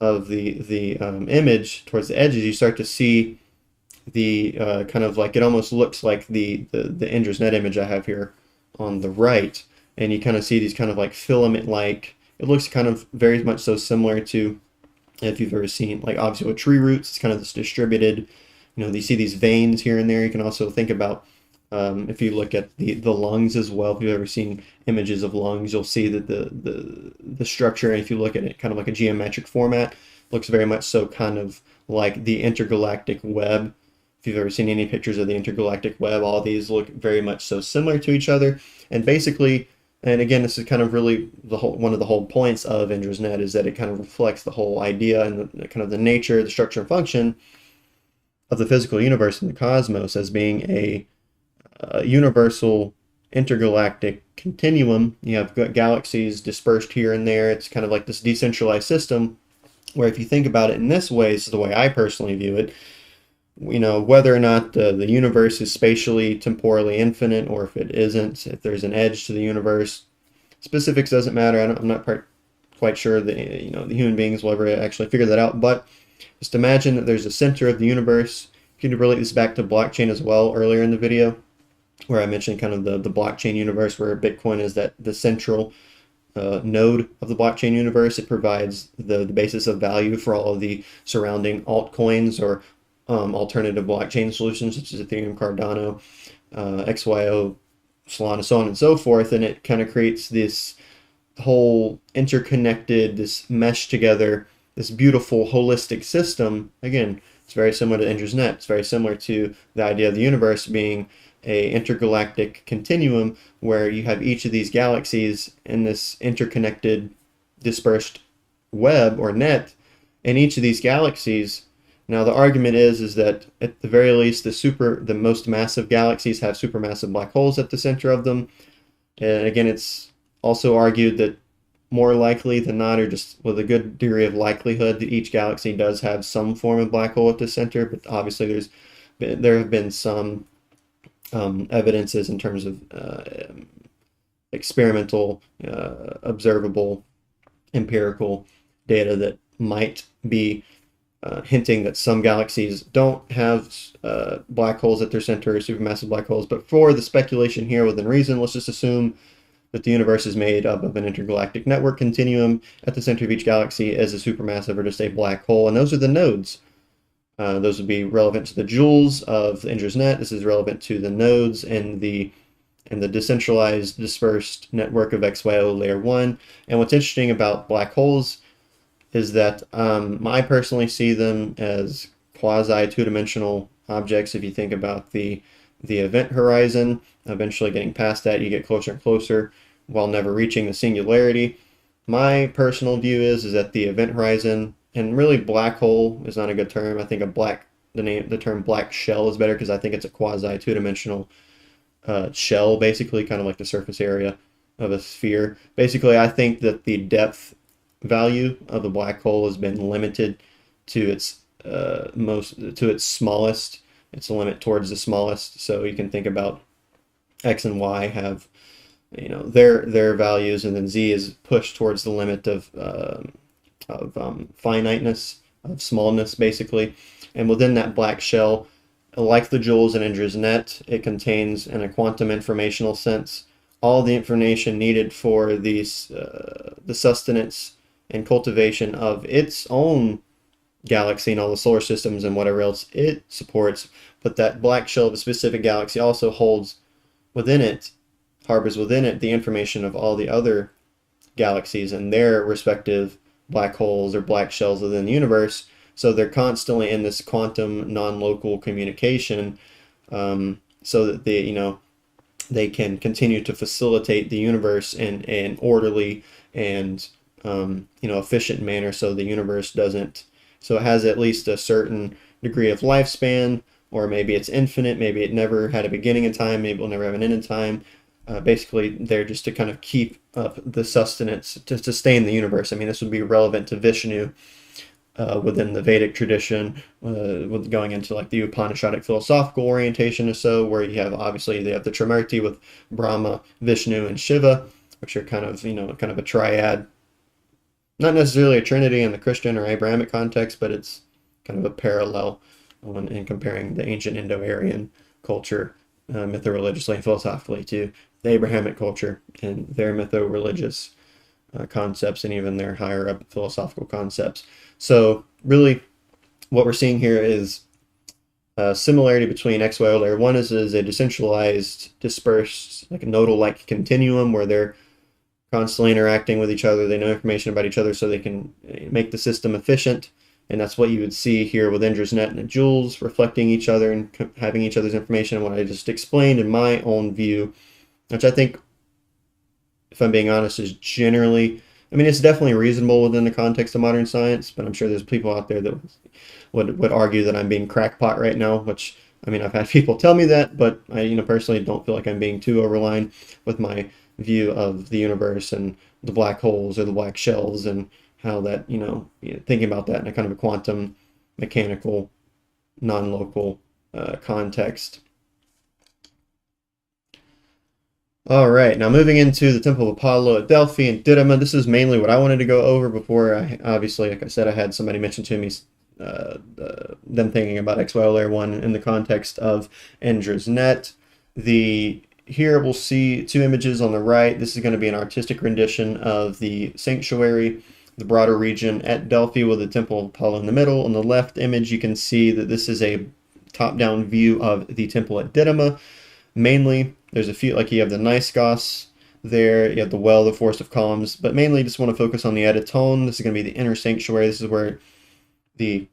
of the image, towards the edges, you start to see the kind of like, it almost looks like the Indra's net image I have here on the right. And you kind of see these kind of like filament-like, it looks kind of very much so similar to, if you've ever seen, like obviously with tree roots, it's kind of this distributed, you see these veins here and there. You can also think about, if you look at the lungs as well, if you've ever seen images of lungs, you'll see that the structure, and if you look at it kind of like a geometric format, looks very much so kind of like the intergalactic web. If you've ever seen any pictures of the intergalactic web, all these look very much so similar to each other. And basically, and again, this is kind of really one of the whole points of Indra's net, is that it kind of reflects the whole idea and kind of the nature, the structure and function of the physical universe and the cosmos as being a universal intergalactic continuum. You have galaxies dispersed here and there. It's kind of like this decentralized system where, if you think about it in this way, this is the way I personally view it, whether or not the universe is spatially, temporally infinite, or if it isn't, if there's an edge to the universe, specifics doesn't matter. I'm not quite sure that the human beings will ever actually figure that out, but just imagine that there's a center of the universe. You can relate this back to blockchain as well earlier in the video, where I mentioned kind of the blockchain universe, where Bitcoin is the central node of the blockchain universe. It provides the basis of value for all of the surrounding altcoins or alternative blockchain solutions, such as Ethereum, Cardano, XYO, Solana, so on and so forth. And it kind of creates this whole interconnected, this mesh together, this beautiful holistic system. Again, it's very similar to Indra's net. It's very similar to the idea of the universe being a intergalactic continuum where you have each of these galaxies in this interconnected, dispersed web or net, and each of these galaxies. Now the argument is that at the very least the most massive galaxies have supermassive black holes at the center of them. And again, it's also argued that more likely than not, or just with a good degree of likelihood, that each galaxy does have some form of black hole at the center. But obviously, there have been some evidences in terms of experimental, observable, empirical data that might be hinting that some galaxies don't have black holes at their center, supermassive black holes. But for the speculation here within reason, let's just assume that the universe is made up of an intergalactic network continuum. At the center of each galaxy is a supermassive or just a black hole, and those are the nodes. Those would be relevant to the joules of Indra's net. This is relevant to the nodes and the decentralized dispersed network of XYO Layer 1. And what's interesting about black holes is that I personally see them as quasi two-dimensional objects. If you think about the event horizon, eventually getting past that, you get closer and closer while never reaching the singularity. My personal view is that the event horizon, and really black hole is not a good term. I think the term black shell is better because I think it's a quasi two-dimensional shell, basically, kind of like the surface area of a sphere. Basically, I think that the depth value of the black hole has been limited to its smallest. It's a limit towards the smallest. So you can think about X and Y have, their values, and then Z is pushed towards the limit of finiteness, of smallness, basically. And within that black shell, like the joules in Indra's net, it contains, in a quantum informational sense, all the information needed for the sustenance and cultivation of its own galaxy and all the solar systems and whatever else it supports. But that black shell of a specific galaxy also harbors within it, the information of all the other galaxies and their respective black holes or black shells within the universe. So they're constantly in this quantum non-local communication, so that they can continue to facilitate the universe in an orderly and efficient manner, so the universe doesn't. So it has at least a certain degree of lifespan, or maybe it's infinite, maybe it never had a beginning in time, maybe it'll never have an end in time. Basically, they're just to kind of keep up the sustenance to sustain the universe. I mean, this would be relevant to Vishnu within the Vedic tradition, with going into like the Upanishadic philosophical orientation or so, where they have the Trimurti with Brahma, Vishnu, and Shiva, which are kind of a triad. Not necessarily a trinity in the Christian or Abrahamic context, but it's kind of a parallel in comparing the ancient Indo-Aryan culture, mytho-religiously and philosophically, to the Abrahamic culture and their mytho-religious concepts, and even their higher up philosophical concepts. So really what we're seeing here is a similarity between XYO Layer 1 is a decentralized, dispersed, like a nodal-like continuum where they're constantly interacting with each other. They know information about each other so they can make the system efficient. And that's what you would see here with Indra's net and the joules reflecting each other and having each other's information. And what I just explained in my own view, which I think, if I'm being honest, is generally, it's definitely reasonable within the context of modern science, but I'm sure there's people out there that would argue that I'm being crackpot right now, which, I've had people tell me that, but I, personally don't feel like I'm being too overline with my view of the universe and the black holes or the black shells, and how that, thinking about that in a kind of a quantum mechanical, non-local context. All right, now moving into the Temple of Apollo at Delphi and Didyma. This is mainly what I wanted to go over before obviously, like I said, I had somebody mention to me them thinking about XYO Layer 1 in the context of Indra's net. Here we'll see two images on the right. This is going to be an artistic rendition of the sanctuary, the broader region at Delphi, with the Temple of Apollo in the middle. On the left image, you can see that this is a top-down view of the temple at Didyma. Mainly, there's a few, like you have the Niskos there. You have the well, the forest of columns, but mainly just want to focus on the Editone. This is going to be the inner sanctuary. This is where the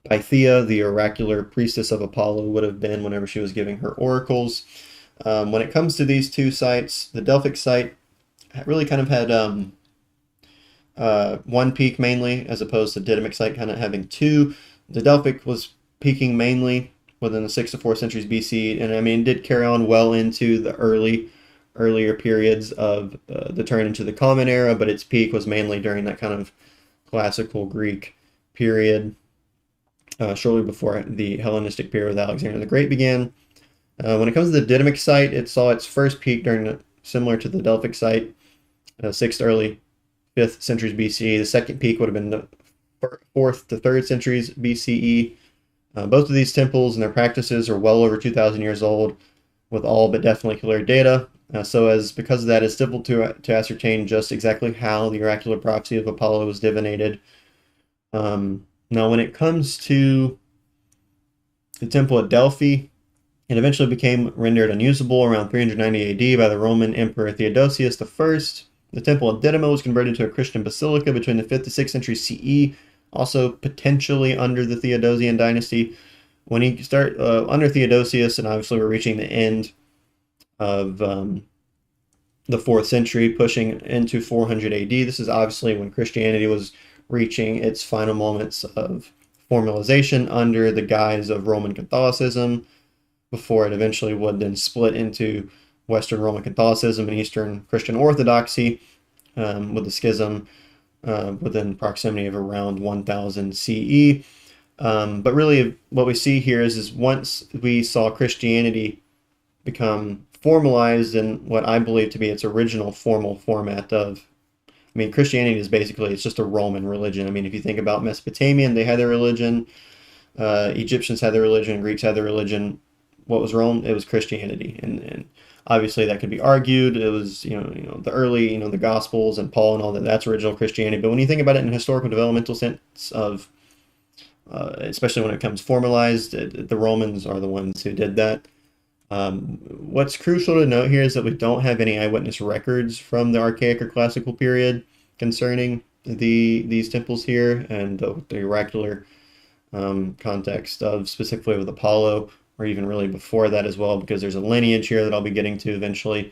Pythia, the oracular priestess of Apollo, would have been whenever she was giving her oracles. When it comes to these two sites, the Delphic site really kind of had one peak mainly, as opposed to Didymic site kind of having two. The Delphic was peaking mainly within the 6th to 4th centuries BC, and I mean, it did carry on well into the earlier periods of the turn into the Common Era, but its peak was mainly during that kind of classical Greek period, shortly before the Hellenistic period with Alexander the Great began. When it comes to the Didymic site, it saw its first peak during similar to the Delphic site, 6th, early 5th centuries BCE. The second peak would have been the 4th to 3rd centuries BCE. Both of these temples and their practices are well over 2,000 years old, with all but definitely clear data. Because of that, it's difficult to ascertain just exactly how the oracular prophecy of Apollo was divinated. Now, when it comes to the temple at Delphi, it eventually became rendered unusable around 390 AD by the Roman Emperor Theodosius I. The temple at Didyma was converted to a Christian basilica between the 5th to 6th century CE, also potentially under the Theodosian dynasty. When you start under Theodosius, and obviously we're reaching the end of the 4th century, pushing into 400 AD. This is obviously when Christianity was reaching its final moments of formalization under the guise of Roman Catholicism, before it eventually would then split into Western Roman Catholicism and Eastern Christian Orthodoxy, with the schism within proximity of around 1000 CE. But really what we see here is once we saw Christianity become formalized in what I believe to be its original formal format of, I mean, Christianity is basically, it's just a Roman religion. I mean, if you think about Mesopotamian, they had their religion, Egyptians had their religion, Greeks had their religion. What was Rome? It was Christianity, and obviously that could be argued. It was the early the Gospels and Paul and all that. That's original Christianity. But when you think about it in a historical developmental sense of, especially when it comes formalized, the Romans are the ones who did that. What's crucial to note here is that we don't have any eyewitness records from the Archaic or Classical period concerning these temples here and the oracular context of specifically with Apollo, or even really before that as well, because there's a lineage here that I'll be getting to eventually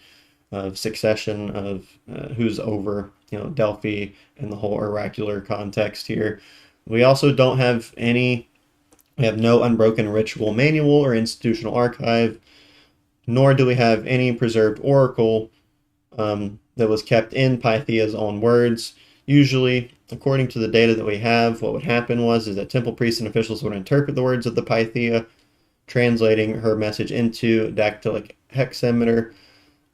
of succession of who's over Delphi and the whole oracular context here. We also don't have we have no unbroken ritual manual or institutional archive, nor do we have any preserved oracle that was kept in Pythia's own words. Usually, according to the data that we have, what would happen is that temple priests and officials would interpret the words of the Pythia, translating her message into dactylic hexameter.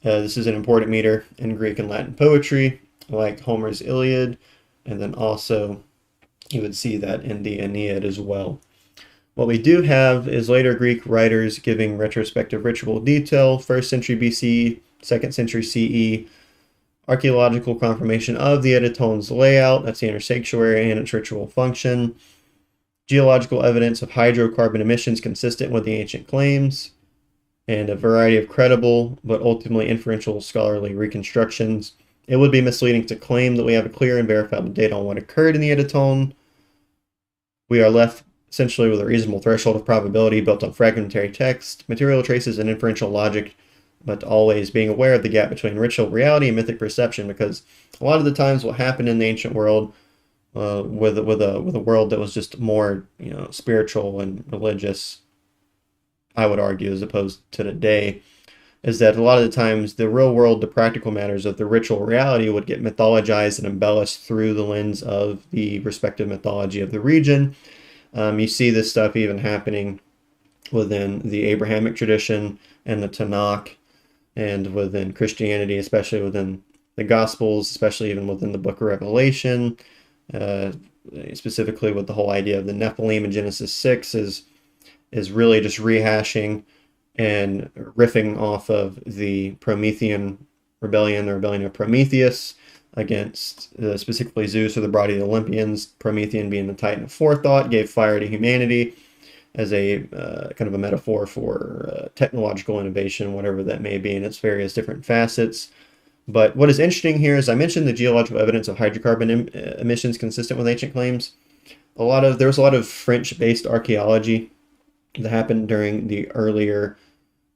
This is an important meter in Greek and Latin poetry, like Homer's Iliad, and then also you would see that in the Aeneid as well. What we do have is later Greek writers giving retrospective ritual detail, 1st century BC, 2nd century CE, archaeological confirmation of the Editone's layout, that's the inner sanctuary and its ritual function, geological evidence of hydrocarbon emissions consistent with the ancient claims, and a variety of credible but ultimately inferential scholarly reconstructions. It would be misleading to claim that we have a clear and verifiable data on what occurred in the Editone. We are left essentially with a reasonable threshold of probability built on fragmentary text, material traces, and inferential logic, but always being aware of the gap between ritual reality and mythic perception, because a lot of the times what happened in the ancient world with a world that was just more spiritual and religious, I would argue, as opposed to today, is that a lot of the times the real world, the practical matters of the ritual reality would get mythologized and embellished through the lens of the respective mythology of the region. You see this stuff even happening within the Abrahamic tradition and the Tanakh, and within Christianity, especially within the Gospels, especially even within the book of Revelation, specifically with the whole idea of the Nephilim in Genesis 6 is really just rehashing and riffing off of the Promethean rebellion, the rebellion of Prometheus against specifically Zeus, or the body of the Olympians. Promethean, being the titan of forethought, gave fire to humanity as a kind of a metaphor for technological innovation, whatever that may be in its various different facets. But what is interesting here is I mentioned the geological evidence of hydrocarbon emissions consistent with ancient claims. There was a lot of French-based archaeology that happened during the earlier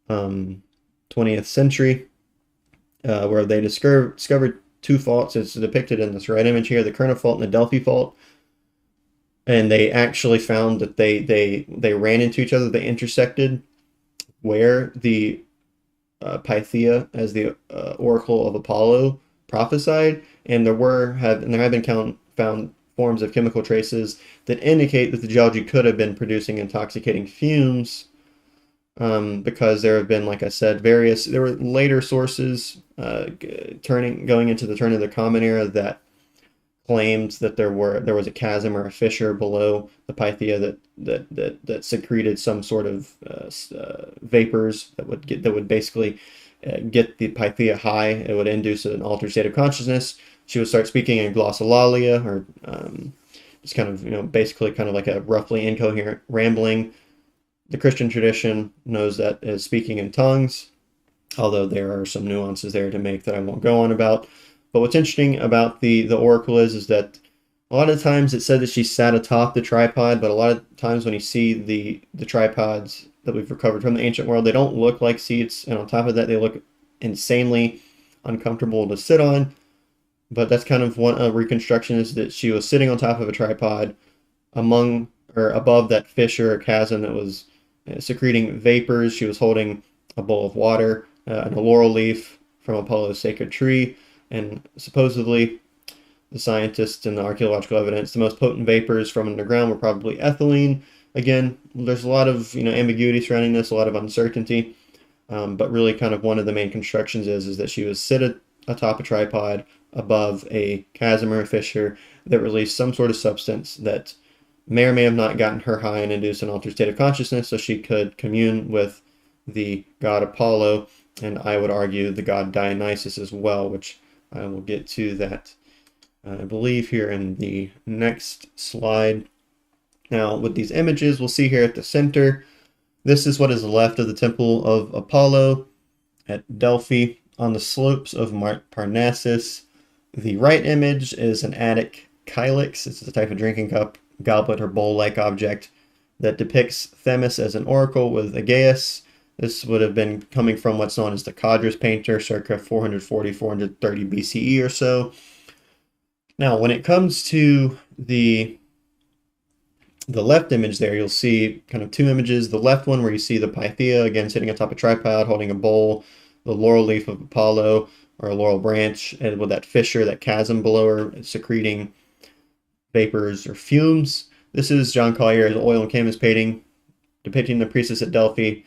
20th century, where they discovered two faults. It's depicted in this right image here, the Kerner fault and the Delphi fault. And they actually found that they ran into each other. They intersected where the Pythia, as the oracle of Apollo, prophesied, and there have been found forms of chemical traces that indicate that the geology could have been producing intoxicating fumes, because there have been, like I said, there were later sources going into the turn of the Common Era that claimed that there was a chasm or a fissure below the Pythia that secreted some sort of vapors that would basically get the Pythia high. It would induce an altered state of consciousness. She would start speaking in glossolalia, or just kind of basically kind of like a roughly incoherent rambling. The Christian tradition knows that as speaking in tongues, although there are some nuances there to make that I won't go on about. But what's interesting about the oracle is that a lot of times it said that she sat atop the tripod, but a lot of times when you see the tripods that we've recovered from the ancient world, they don't look like seats, and on top of that, they look insanely uncomfortable to sit on. But that's kind of one reconstruction, is that she was sitting on top of a tripod among or above that fissure or chasm that was secreting vapors. She was holding a bowl of water and a laurel leaf from Apollo's sacred tree. And supposedly, the scientists and the archaeological evidence, the most potent vapors from underground were probably ethylene. Again, there's a lot of ambiguity surrounding this, a lot of uncertainty. But really, kind of one of the main constructions is that she was sit atop a tripod above a chasm or a fissure that released some sort of substance that may or may have not gotten her high and induced an altered state of consciousness, so she could commune with the god Apollo, and I would argue the god Dionysus as well, which I will get to that, I believe, here in the next slide. Now, with these images, we'll see here at the center, this is what is left of the Temple of Apollo at Delphi on the slopes of Parnassus. The right image is an Attic kylix. It's a type of drinking cup, goblet, or bowl-like object that depicts Themis as an oracle with Aegeus. This would have been coming from what's known as the Codrus painter, circa 440-430 BCE or so. Now, when it comes to the left image there, you'll see kind of two images. The left one where you see the Pythia, again, sitting atop a tripod, holding a bowl, the laurel leaf of Apollo, or a laurel branch, and with that fissure, that chasm below her, secreting vapors or fumes. This is John Collier's oil and canvas painting depicting the priestess at Delphi,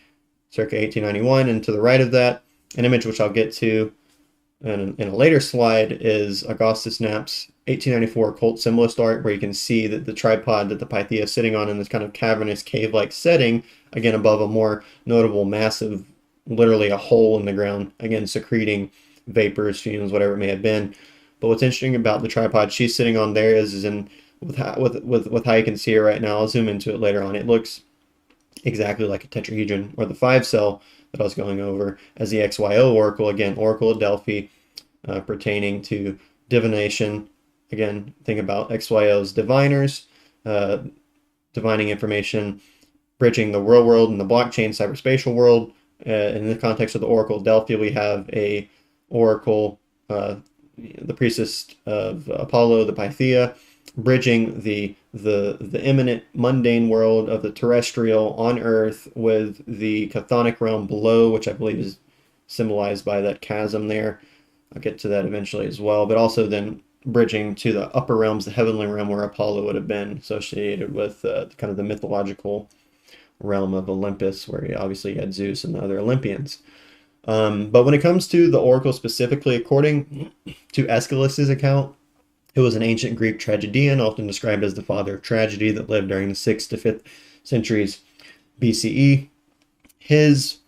circa 1891, and to the right of that, an image which I'll get to in a later slide is Augustus Knapp's 1894 occult symbolist art, where you can see that the tripod that the Pythia is sitting on in this kind of cavernous cave-like setting, again above a more notable massive, literally a hole in the ground, again secreting vapors, fumes, whatever it may have been. But what's interesting about the tripod she's sitting on there is with how you can see it right now, I'll zoom into it later on, it looks exactly like a tetrahedron, or the 5-cell that I was going over as the XYO oracle, again, Oracle of Delphi, pertaining to divination. Again, think about XYO's diviners, divining information, bridging the real world and the blockchain cyberspatial world. In the context of the Oracle of Delphi, we have a oracle, the priestess of Apollo, the Pythia, bridging the imminent mundane world of the terrestrial on Earth with the chthonic realm below, which I believe is symbolized by that chasm there. I'll get to that eventually as well, but also then bridging to the upper realms, the heavenly realm, where Apollo would have been associated with kind of the mythological realm of Olympus, where he obviously had Zeus and the other Olympians. But when it comes to the oracle specifically, according to Aeschylus's account, it was an ancient Greek tragedian, often described as the father of tragedy, that lived during the 6th to 5th centuries BCE. His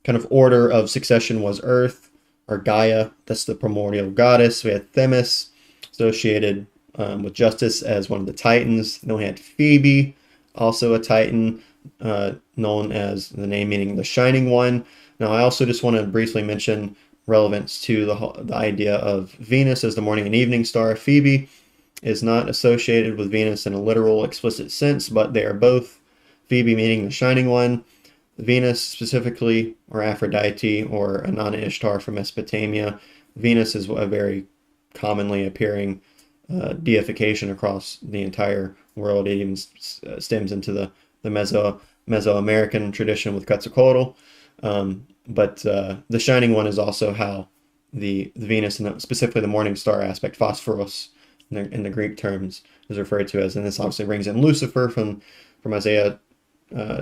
kind of order of succession was Earth, or Gaia. That's the primordial goddess. We had Themis, associated with justice, as one of the Titans. Then we had Phoebe, also a Titan, known as the name meaning the Shining One. Now, I also just want to briefly mention relevance to the idea of Venus as the morning and evening star. Phoebe is not associated with Venus in a literal, explicit sense, but they are both, Phoebe meaning the shining one, Venus specifically, or Aphrodite, or Inanna Ishtar from Mesopotamia. Venus is a very commonly appearing deification across the entire world. It even stems into the Mesoamerican tradition with Quetzalcoatl. But the shining one is also how the Venus, and specifically the morning star aspect, Phosphoros, in the Greek terms, is referred to as. And this obviously brings in Lucifer from Isaiah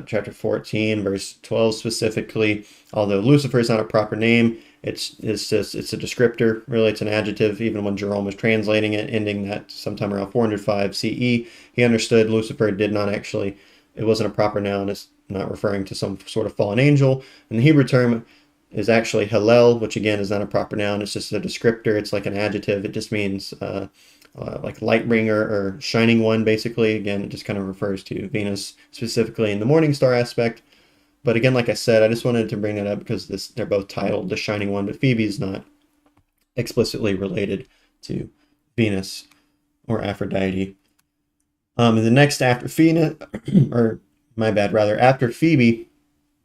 chapter 14, verse 12 specifically. Although Lucifer is not a proper name, it's a descriptor. Really, it's an adjective. Even when Jerome was translating it, ending that sometime around 405 CE, he understood Lucifer did not actually, it wasn't a proper noun. It's not referring to some sort of fallen angel. And the Hebrew term is actually Hallel, which again is not a proper noun. It's just a descriptor. It's like an adjective. It just means like light bringer or shining one, basically. Again, it just kind of refers to Venus specifically in the morning star aspect. But again, like I said, I just wanted to bring that up because they're both titled the shining one, but Phoebe is not explicitly related to Venus or Aphrodite. And the next after Phoenix, or my bad, rather, after Phoebe,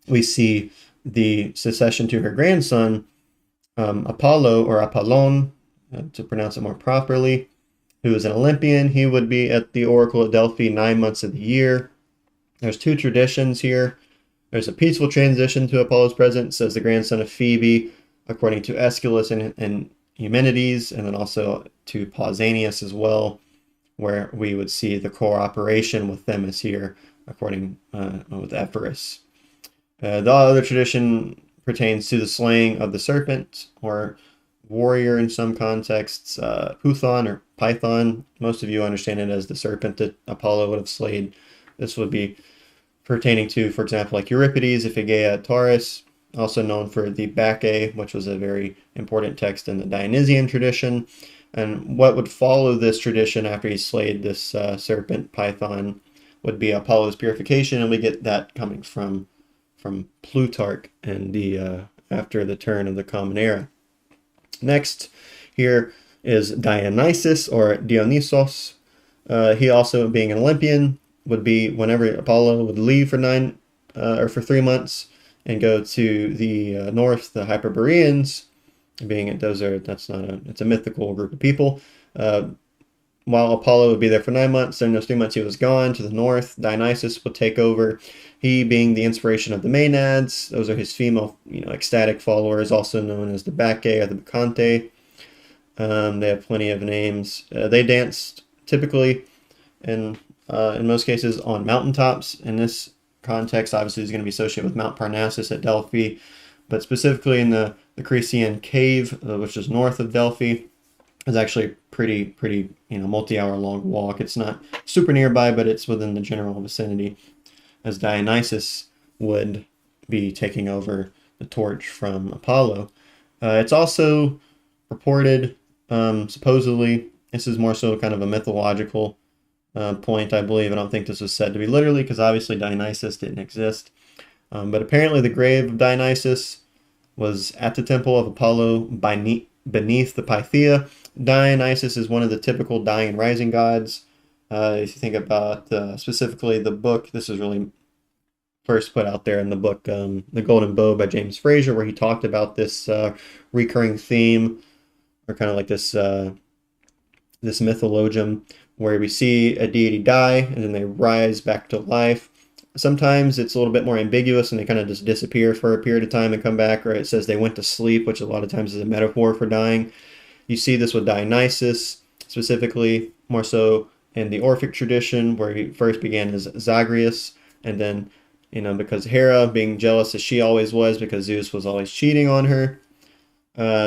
we see the succession to her grandson, Apollo, or Apollon, to pronounce it more properly, who is an Olympian. He would be at the Oracle at Delphi 9 months of the year. There's two traditions here. There's a peaceful transition to Apollo's presence as the grandson of Phoebe, according to Aeschylus and Eumenides, and then also to Pausanias as well, where we would see the cooperation with Themis here, according with Epirus. The other tradition pertains to the slaying of the serpent, or warrior in some contexts, Python or Python. Most of you understand it as the serpent that Apollo would have slayed. This would be pertaining to, for example, like Euripides, Iphigenia, Taurus, also known for the Bacchae, which was a very important text in the Dionysian tradition. And what would follow this tradition after he slayed this serpent Python would be Apollo's purification, and we get that coming from Plutarch and the after the turn of the Common Era. Next here is Dionysus, or Dionysos. He also, being an Olympian, would be whenever Apollo would leave for 3 months and go to the north, the Hyperboreans, being it's a mythical group of people. While Apollo would be there for 9 months, in those 3 months he was gone to the north. Dionysus would take over. He, being the inspiration of the Maenads, those are his female, ecstatic followers, also known as the Bacchae or the Bacchante. They have plenty of names. They danced typically, in most cases, on mountaintops. In this context, obviously, is going to be associated with Mount Parnassus at Delphi, but specifically in the Crisian Cave, which is north of Delphi. Is actually pretty multi-hour long walk. It's not super nearby, but it's within the general vicinity, as Dionysus would be taking over the torch from Apollo. It's also reported, supposedly, this is more so kind of a mythological point, I believe. I don't think this was said to be literally, because obviously Dionysus didn't exist. But apparently the grave of Dionysus was at the temple of Apollo beneath the Pythia. Dionysus is one of the typical dying and rising gods. If you think about specifically the book, this is really first put out there in the book, The Golden Bow by James Fraser, where he talked about this recurring theme, or kind of like this mythologium, where we see a deity die and then they rise back to life. Sometimes it's a little bit more ambiguous and they kind of just disappear for a period of time and come back, or it says they went to sleep, which a lot of times is a metaphor for dying. You see this with Dionysus, specifically more so in the Orphic tradition, where he first began as Zagreus, and then, because Hera, being jealous as she always was, because Zeus was always cheating on her,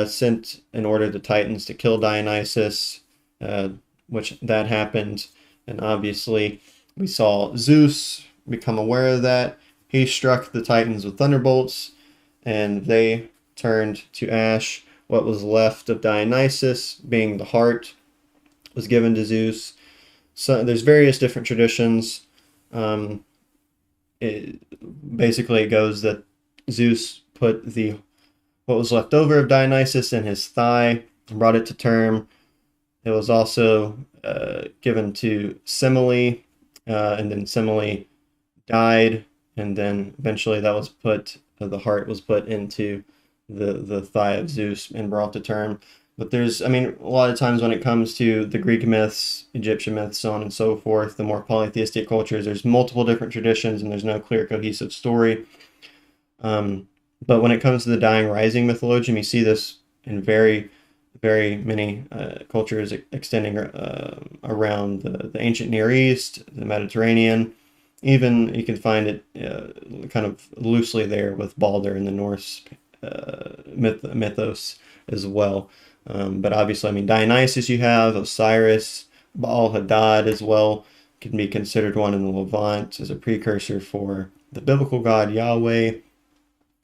sent and ordered the Titans to kill Dionysus, which that happened, and obviously we saw Zeus become aware of that. He struck the Titans with thunderbolts, and they turned to ash. What was left of Dionysus, being the heart, was given to Zeus. So there's various different traditions. It goes that Zeus put the what was left over of Dionysus in his thigh and brought it to term. It was also given to Semele, and then Semele died, and then eventually that was put, the heart was put into the thigh of Zeus and brought to term. But there's, I mean, a lot of times when it comes to the Greek myths, Egyptian myths, so on and so forth, the more polytheistic cultures, there's multiple different traditions and there's no clear cohesive story. But when it comes to the dying rising mythology, you see this in very many cultures extending around the ancient Near East, the Mediterranean. Even you can find it kind of loosely there with Balder in the Norse mythos as well. But obviously, I mean, Dionysus you have, Osiris, Baal Hadad as well, can be considered one in the Levant as a precursor for the biblical god Yahweh.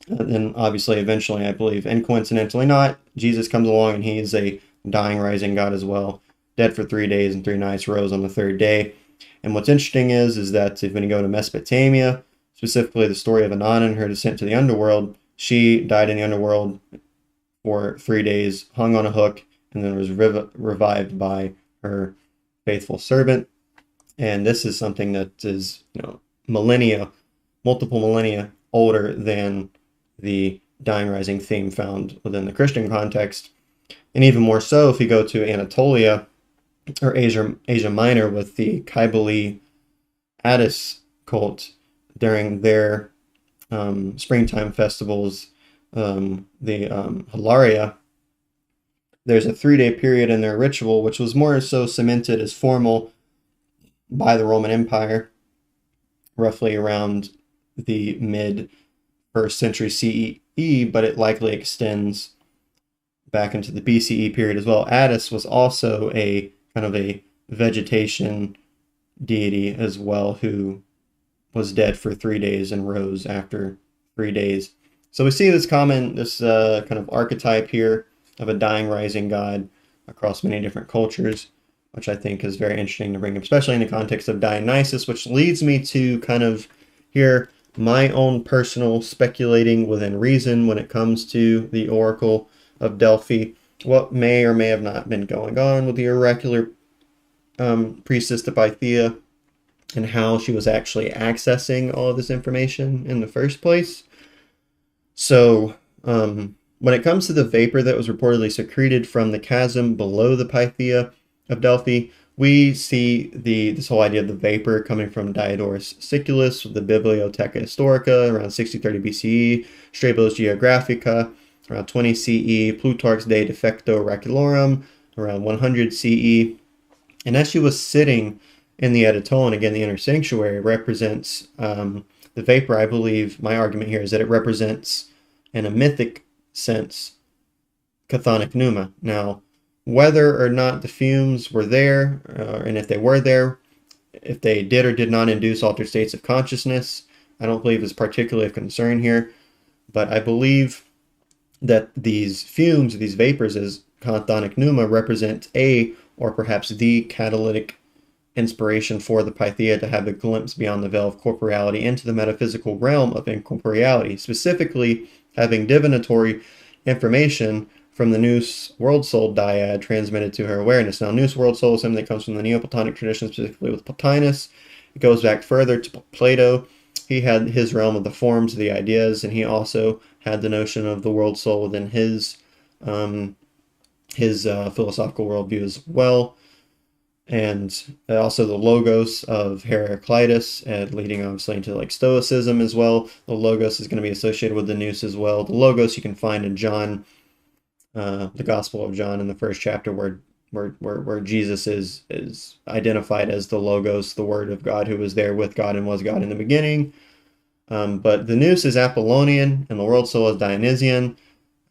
And then obviously, eventually, I believe, and coincidentally not, Jesus comes along and he's a dying, rising God as well. Dead for 3 days and 3 nights, rose on the 3rd day. And what's interesting is that when you go to Mesopotamia, specifically the story of Inanna and her descent to the underworld, she died in the underworld for 3 days, hung on a hook, and then was revived by her faithful servant. And this is something that is, millennia, multiple millennia older than the dying rising theme found within the Christian context. And even more so if you go to Anatolia or Asia Minor with the Kybele Attis cult during their springtime festivals, the Hilaria. There's a 3-day period in their ritual which was more so cemented as formal by the Roman Empire, roughly around the mid 1st century CE, but it likely extends back into the BCE period as well. Attis was also a kind of a vegetation deity as well, who was dead for 3 days and rose after 3 days. So we see this kind of archetype here of a dying rising god across many different cultures, which I think is very interesting to bring up, especially in the context of Dionysus, which leads me to kind of here my own personal speculating within reason when it comes to the Oracle of Delphi, what may or may have not been going on with the oracular priestess Pythia, and how she was actually accessing all of this information in the first place. So when it comes to the vapor that was reportedly secreted from the chasm below the Pythia of Delphi, we see this whole idea of the vapor coming from Diodorus Siculus with the Bibliotheca Historica around 6030 BCE, Strabo's Geographica around 20 CE, Plutarch's De Defecto Oraculorum around 100 CE. And as she was sitting in the Editone, again, the inner sanctuary represents the vapor. I believe my argument here is that it represents, in a mythic sense, chthonic pneuma. Now, whether or not the fumes were there, and if they were there, if they did or did not induce altered states of consciousness, I don't believe is particularly of concern here. But I believe that these fumes, these vapors as chthonic pneuma, represent or perhaps the catalytic inspiration for the Pythia to have a glimpse beyond the veil of corporeality into the metaphysical realm of incorporeality, specifically having divinatory information from the Nous World Soul dyad transmitted to her awareness. Now, Nous World Soul is something that comes from the Neoplatonic tradition, specifically with Plotinus. It goes back further to Plato. He had his realm of the forms, the ideas, and he also had the notion of the world soul within his philosophical worldview as well. And also the logos of Heraclitus, leading obviously into like Stoicism as well. The logos is going to be associated with the nous as well. The logos you can find in John, the Gospel of John, in the 1st chapter, where Jesus is identified as the logos, the Word of God, who was there with God and was God in the beginning. But the nous is Apollonian, and the world soul is Dionysian.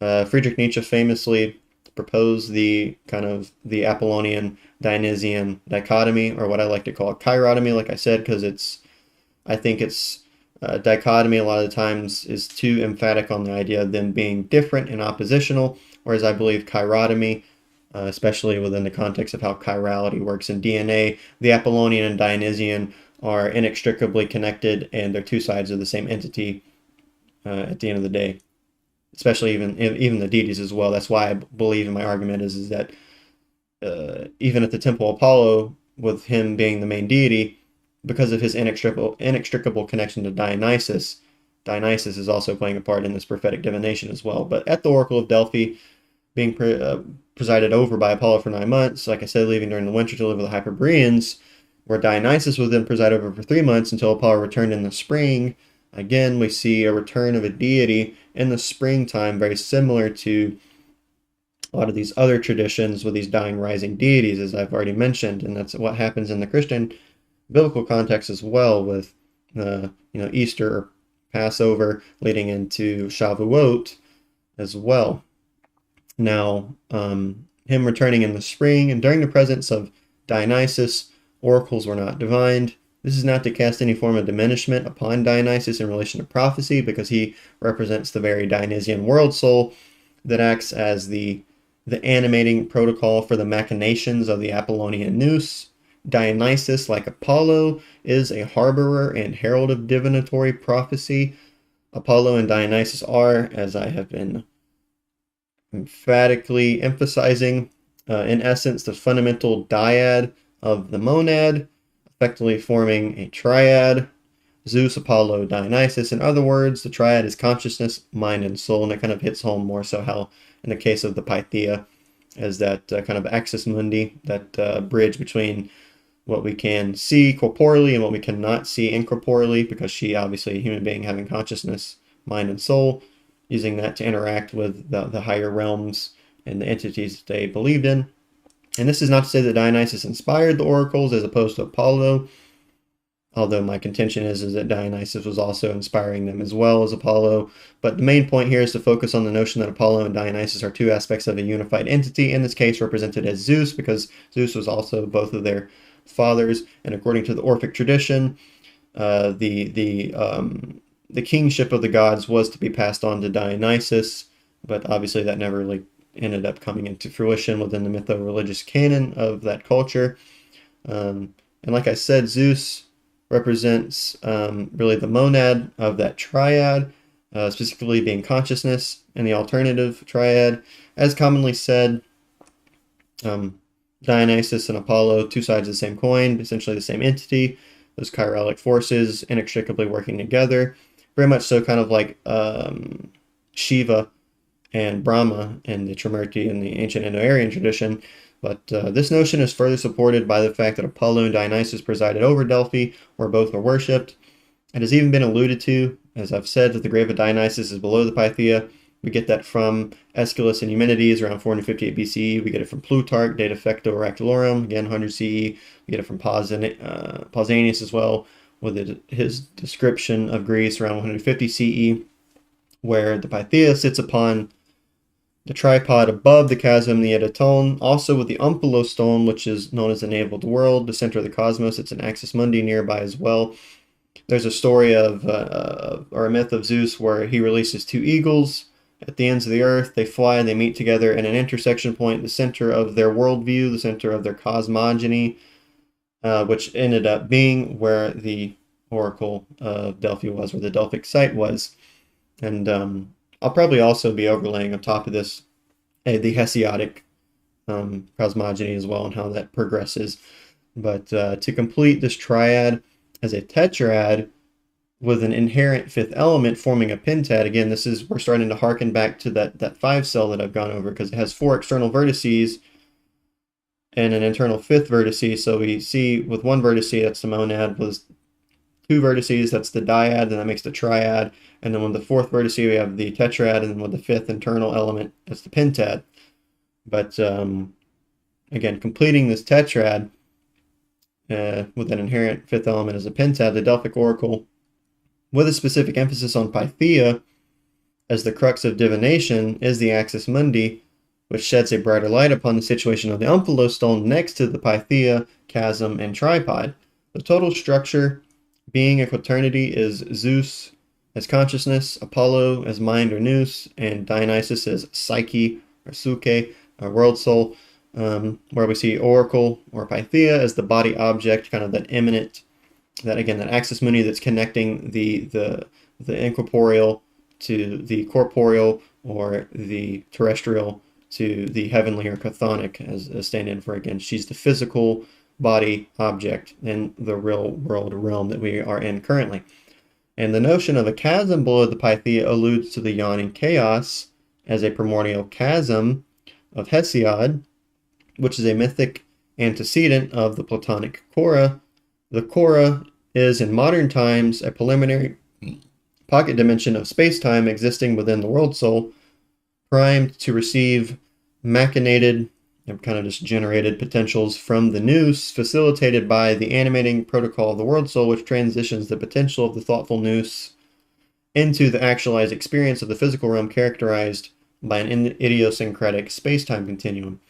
Friedrich Nietzsche famously proposed the Apollonian Dionysian dichotomy, or what I like to call chirotomy, like I said, because I think dichotomy a lot of the times is too emphatic on the idea of them being different and oppositional, whereas I believe chirotomy, especially within the context of how chirality works in DNA, the Apollonian and Dionysian are inextricably connected, and they're two sides of the same entity at the end of the day. especially even the deities as well. That's why I believe in my argument is that even at the Temple of Apollo, with him being the main deity, because of his inextricable connection to Dionysus, Dionysus is also playing a part in this prophetic divination as well. But at the Oracle of Delphi, being presided over by Apollo for 9 months, like I said, leaving during the winter to live with the Hyperboreans, where Dionysus would then preside over for 3 months until Apollo returned in the spring. Again, we see a return of a deity in the springtime, very similar to a lot of these other traditions with these dying rising deities, as I've already mentioned, and that's what happens in the Christian biblical context as well, with Easter or Passover leading into Shavuot as well. Now, him returning in the spring and during the presence of Dionysus, oracles were not divined. This is not to cast any form of diminishment upon Dionysus in relation to prophecy, because he represents the very Dionysian world soul that acts as the animating protocol for the machinations of the Apollonian nous. Dionysus, like Apollo, is a harborer and herald of divinatory prophecy. Apollo and Dionysus are, as I have been emphatically emphasizing, in essence, the fundamental dyad of the monad, effectively forming a triad: Zeus, Apollo, Dionysus. In other words, the triad is consciousness, mind, and soul, and it kind of hits home more so how, in the case of the Pythia, as that kind of axis mundi, that bridge between what we can see corporeally and what we cannot see incorporeally, because she, obviously a human being having consciousness, mind, and soul, using that to interact with the higher realms and the entities that they believed in. And this is not to say that Dionysus inspired the oracles as opposed to Apollo, although my contention is that Dionysus was also inspiring them as well as Apollo. But the main point here is to focus on the notion that Apollo and Dionysus are two aspects of a unified entity, in this case represented as Zeus, because Zeus was also both of their fathers, and according to the Orphic tradition, the kingship of the gods was to be passed on to Dionysus, but obviously that never really ended up coming into fruition within the mytho-religious canon of that culture. And like I said, Zeus represents really the monad of that triad, specifically being consciousness, and the alternative triad, as commonly said, Dionysus and Apollo, two sides of the same coin, essentially the same entity, those chiralic forces inextricably working together. Very much so, kind of like Shiva and Brahma in the Trimurti in the ancient Indo-Aryan tradition. But this notion is further supported by the fact that Apollo and Dionysus presided over Delphi, where both were worshipped. It has even been alluded to, as I've said, that the grave of Dionysus is below the Pythia. We get that from Aeschylus and Eumenides around 458 BCE. We get it from Plutarch, De Defecto Oractulorum, again 100 CE. We get it from Pausanias as well, with his description of Greece around 150 CE, where the Pythia sits upon the tripod above the chasm, the Edatone, also with the Umpulo stone, which is known as the navel of the world, the center of the cosmos. It's an axis mundi nearby as well. There's a story or a myth of Zeus where he releases two eagles at the ends of the earth. They fly and they meet together at an intersection point, the center of their worldview, the center of their cosmogony, which ended up being where the Oracle of Delphi was, where the Delphic site was. And I'll probably also be overlaying on top of this the Hesiodic cosmogony as well, and how that progresses. But to complete this triad as a tetrad with an inherent fifth element forming a pentad, again, we're starting to harken back to that 5 cell that I've gone over, because it has 4 external vertices and an internal fifth vertice. So we see with one vertice, that's the monad, with 2 vertices, that's the dyad, and that makes the triad. And then with the 4th vertice, we have the tetrad, and then with the 5th internal element, that's the pentad. But again, completing this tetrad with an inherent 5th element as a pentad, the Delphic Oracle, with a specific emphasis on Pythia as the crux of divination, is the axis mundi, which sheds a brighter light upon the situation of the Umpulo stone next to the Pythia, chasm, and tripod. The total structure, being a quaternity, is Zeus as consciousness, Apollo as mind or nous, and Dionysus as psyche or suke, or world soul, where we see Oracle or Pythia as the body object, kind of that immanent, that axis mundi that's connecting the incorporeal to the corporeal, or the terrestrial to the heavenly or chthonic as a stand-in for, again, she's the physical body object in the real world realm that we are in currently. And the notion of a chasm below the Pythia alludes to the yawning chaos as a primordial chasm of Hesiod, which is a mythic antecedent of the Platonic chora. The chora is, in modern times, a preliminary pocket dimension of space-time existing within the world soul, primed to receive machinated, kind of just generated potentials from the nous, facilitated by the animating protocol of the world soul, which transitions the potential of the thoughtful nous into the actualized experience of the physical realm, characterized by an idiosyncratic space-time continuum.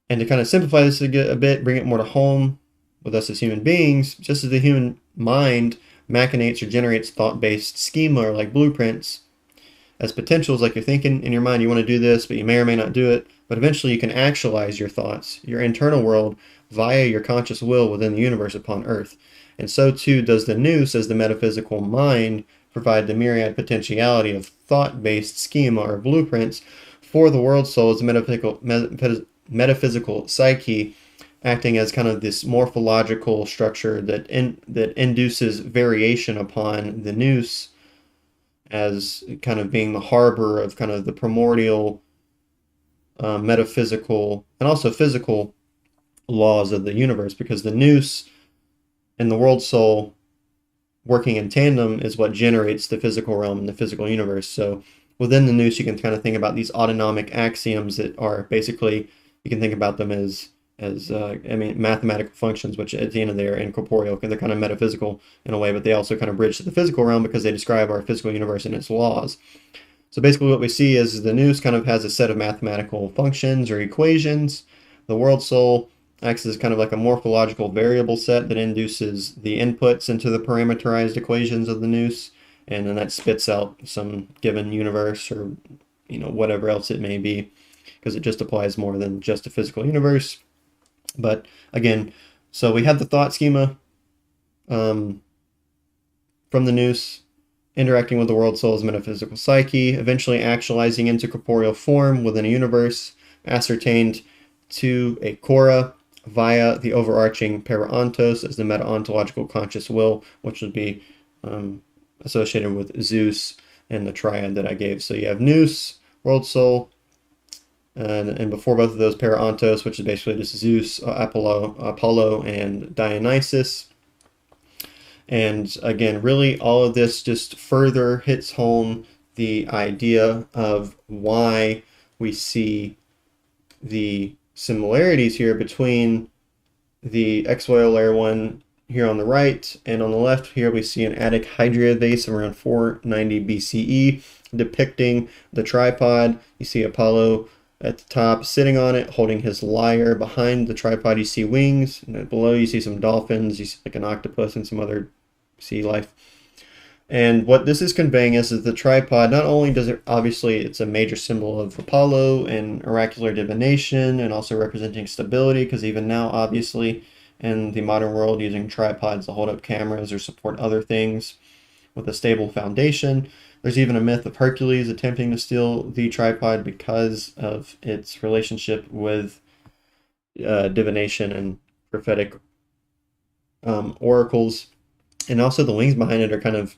And to kind of simplify this a bit, bring it more to home with us as human beings, just as the human mind machinates or generates thought-based schema or like blueprints as potentials, like you're thinking in your mind you want to do this, but you may or may not do it, but eventually you can actualize your thoughts, your internal world, via your conscious will within the universe upon Earth. And so too does the nous, as the metaphysical mind, provide the myriad potentiality of thought-based schema or blueprints for the world soul as the metaphysical psyche, acting as kind of this morphological structure that induces variation upon the nous, as kind of being the harbor of kind of the primordial metaphysical and also physical laws of the universe, because the nous and the world soul working in tandem is what generates the physical realm and the physical universe. So within the nous, you can kind of think about these autonomic axioms that are basically, you can think about them as mathematical functions, which at the end of the day are incorporeal, because they're kind of metaphysical in a way, but they also kind of bridge to the physical realm because they describe our physical universe and its laws. So basically what we see is the nous kind of has a set of mathematical functions or equations. The world soul acts as kind of like a morphological variable set that induces the inputs into the parameterized equations of the nous, and then that spits out some given universe or whatever else it may be, because it just applies more than just a physical universe. But again, so we have the thought schema from the nous interacting with the world soul's metaphysical psyche, eventually actualizing into corporeal form within a universe, ascertained to a chora via the overarching paraontos as the meta-ontological conscious will, which would be associated with Zeus and the triad that I gave. So you have nous, world soul, and before both of those, paraontos, which is basically just Zeus, Apollo, and Dionysus. And again, really all of this just further hits home the idea of why we see the similarities here between the XYO Layer 1 here on the right, and on the left here we see an Attic Hydria vase around 490 BCE depicting the tripod. You see Apollo at the top sitting on it holding his lyre. Behind the tripod you see wings, and below you see some dolphins, you see like an octopus and some other sea life. And what this is conveying is that the tripod, not only does it, obviously it's a major symbol of Apollo and oracular divination, and also representing stability, because even now obviously in the modern world using tripods to hold up cameras or support other things with a stable foundation. There's even a myth of Hercules attempting to steal the tripod because of its relationship with divination and prophetic oracles. And also the wings behind it are kind of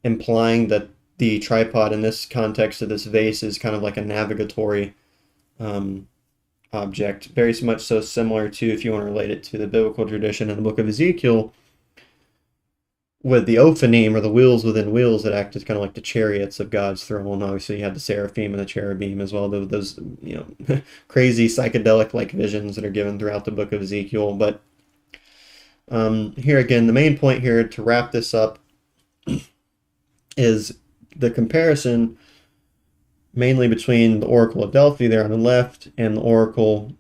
implying that the tripod in this context of this vase is kind of like a navigatory object, very much so similar to, if you want to relate it to the biblical tradition in the book of Ezekiel, with the Ophanim, or the wheels within wheels, that act as kind of like the chariots of God's throne. Obviously you have the seraphim and the cherubim as well, those crazy psychedelic like visions that are given throughout the book of Ezekiel. But here again, the main point here to wrap this up is the comparison mainly between the Oracle of Delphi there on the left and the Oracle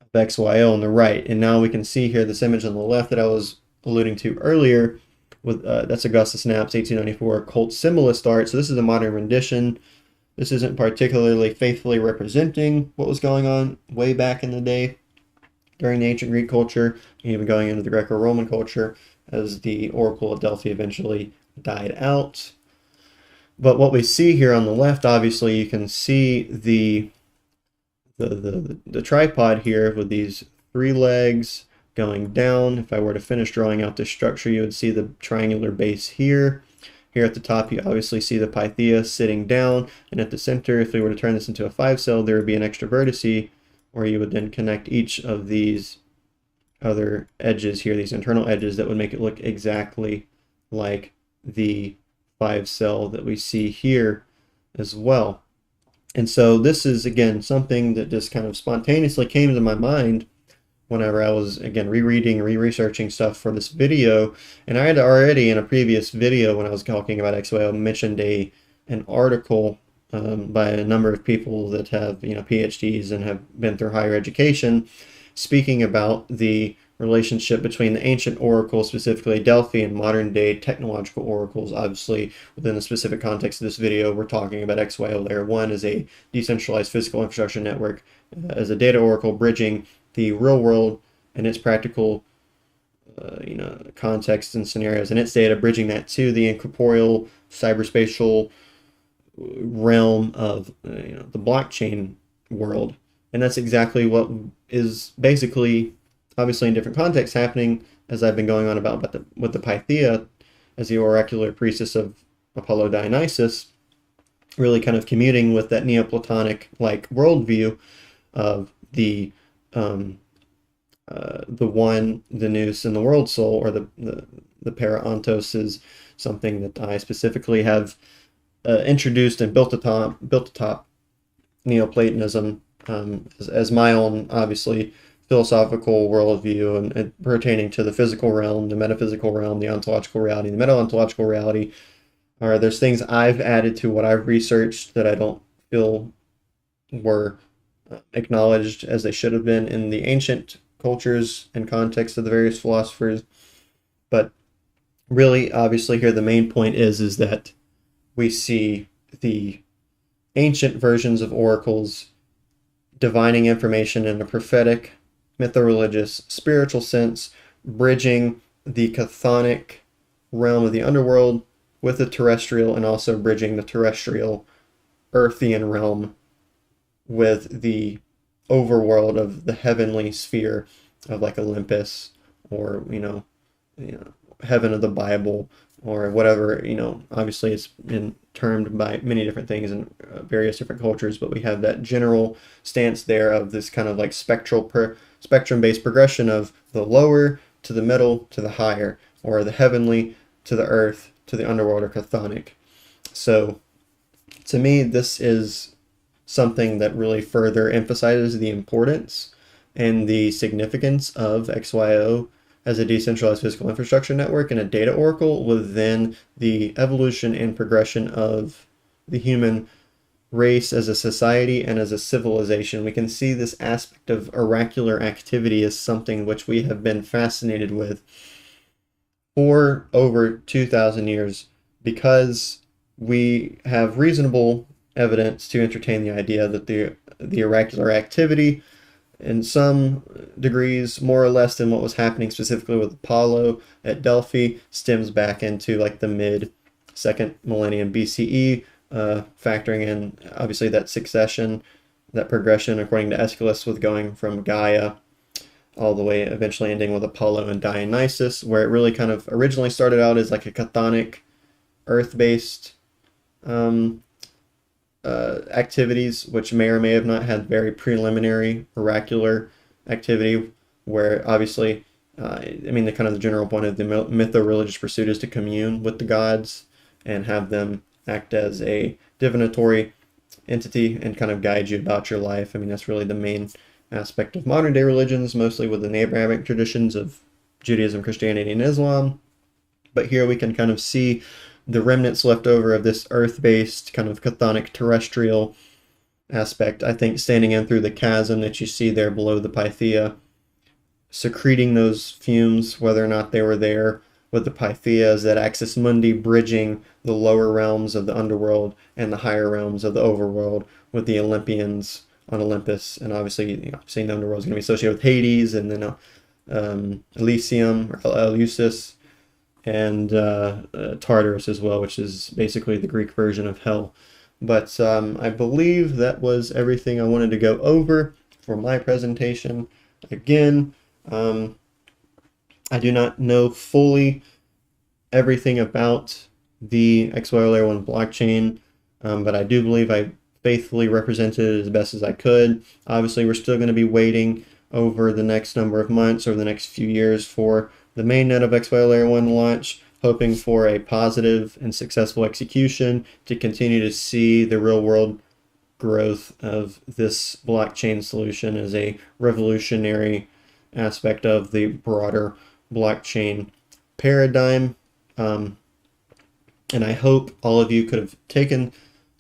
of XYO on the right. And now we can see here this image on the left that I was alluding to earlier, with that's Augustus Knapp's 1894 occult symbolist art. So this is a modern rendition. This isn't particularly faithfully representing what was going on way back in the day during the ancient Greek culture, even going into the Greco-Roman culture, as the Oracle of Delphi eventually died out. But what we see here on the left, obviously, you can see the tripod here with these 3 legs going down. If I were to finish drawing out this structure, you would see the triangular base here. Here at the top, you obviously see the Pythia sitting down, and at the center, if we were to turn this into a 5-cell, there would be an extra vertice, where you would then connect each of these other edges here, these internal edges, that would make it look exactly like the 5-cell that we see here as well. And so this is, again, something that just kind of spontaneously came to my mind whenever I was, again, rereading and re-researching stuff for this video. And I had already, in a previous video when I was talking about XYO, mentioned an article by a number of people that have, PhDs and have been through higher education, speaking about the relationship between the ancient oracles, specifically Delphi, and modern day technological oracles. Obviously, within the specific context of this video, we're talking about XYO Layer 1 as a decentralized physical infrastructure network, as a data oracle bridging the real world and its practical context and scenarios and its data, bridging that to the incorporeal cyberspatial realm of the blockchain world. And that's exactly what is basically, obviously in different contexts, happening, as I've been going on about with the Pythia as the oracular priestess of Apollo Dionysus, really kind of communing with that Neoplatonic like worldview of the one, the nous, and the world soul, or the para-ontos, is something that I specifically have introduced and built atop Neoplatonism as my own, obviously, philosophical worldview, and pertaining to the physical realm, the metaphysical realm, the ontological reality, the meta-ontological reality. Or there's things I've added to what I've researched that I don't feel were acknowledged as they should have been in the ancient cultures and context of the various philosophers. But really, obviously, here the main point is that we see the ancient versions of oracles divining information in a prophetic, mytho-religious, spiritual sense, bridging the chthonic realm of the underworld with the terrestrial, and also bridging the terrestrial earthian realm with the overworld of the heavenly sphere of like Olympus, or heaven of the Bible, or whatever. Obviously it's been termed by many different things in various different cultures, but we have that general stance there of this kind of like spectrum-based progression of the lower to the middle to the higher, or the heavenly to the earth to the underworld, or chthonic. So to me, this is something that really further emphasizes the importance and the significance of XYO as a decentralized physical infrastructure network and a data oracle within the evolution and progression of the human race as a society and as a civilization. We can see this aspect of oracular activity as something which we have been fascinated with for over 2,000 years, because we have reasonable evidence to entertain the idea that the oracular activity, in some degrees more or less than what was happening specifically with Apollo at Delphi, stems back into like the mid-2nd millennium BCE, factoring in obviously that succession, that progression according to Aeschylus, with going from Gaia all the way eventually ending with Apollo and Dionysus, where it really kind of originally started out as like a chthonic, earth-based activities, which may or may have not had very preliminary oracular activity, where obviously, the kind of the general point of the mytho-religious pursuit is to commune with the gods and have them act as a divinatory entity and kind of guide you about your life. That's really the main aspect of modern day religions, mostly within the Abrahamic traditions of Judaism, Christianity, and Islam. But here we can kind of see the remnants left over of this earth-based kind of chthonic terrestrial aspect, I think, standing in through the chasm that you see there below the Pythia, secreting those fumes, whether or not they were there, with the Pythia as that axis mundi bridging the lower realms of the underworld and the higher realms of the overworld, with the Olympians on Olympus. And obviously, saying the underworld is going to be associated with Hades, and then Elysium, or Eleusis, and Tartarus as well, which is basically the Greek version of hell. But I believe that was everything I wanted to go over for my presentation. Again, I do not know fully everything about the XYO Layer 1 blockchain, but I do believe I faithfully represented it as best as I could. Obviously, we're still going to be waiting over the next number of months or the next few years for the mainnet of XYO Layer 1 launch, hoping for a positive and successful execution to continue to see the real world growth of this blockchain solution as a revolutionary aspect of the broader blockchain paradigm. And I hope all of you could have taken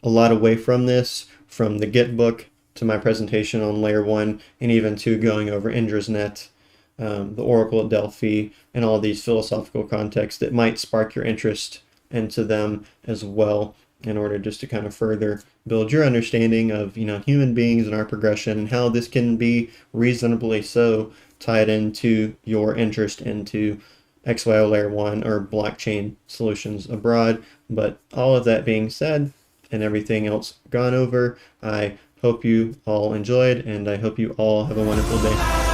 a lot away from this, from the GitBook to my presentation on Layer 1, and even to going over Indra's net, the Oracle at Delphi, and all these philosophical contexts that might spark your interest into them as well, in order just to kind of further build your understanding of, human beings and our progression, and how this can be reasonably so tied into your interest into XYO Layer 1 or blockchain solutions abroad. But all of that being said, and everything else gone over, I hope you all enjoyed, and I hope you all have a wonderful day.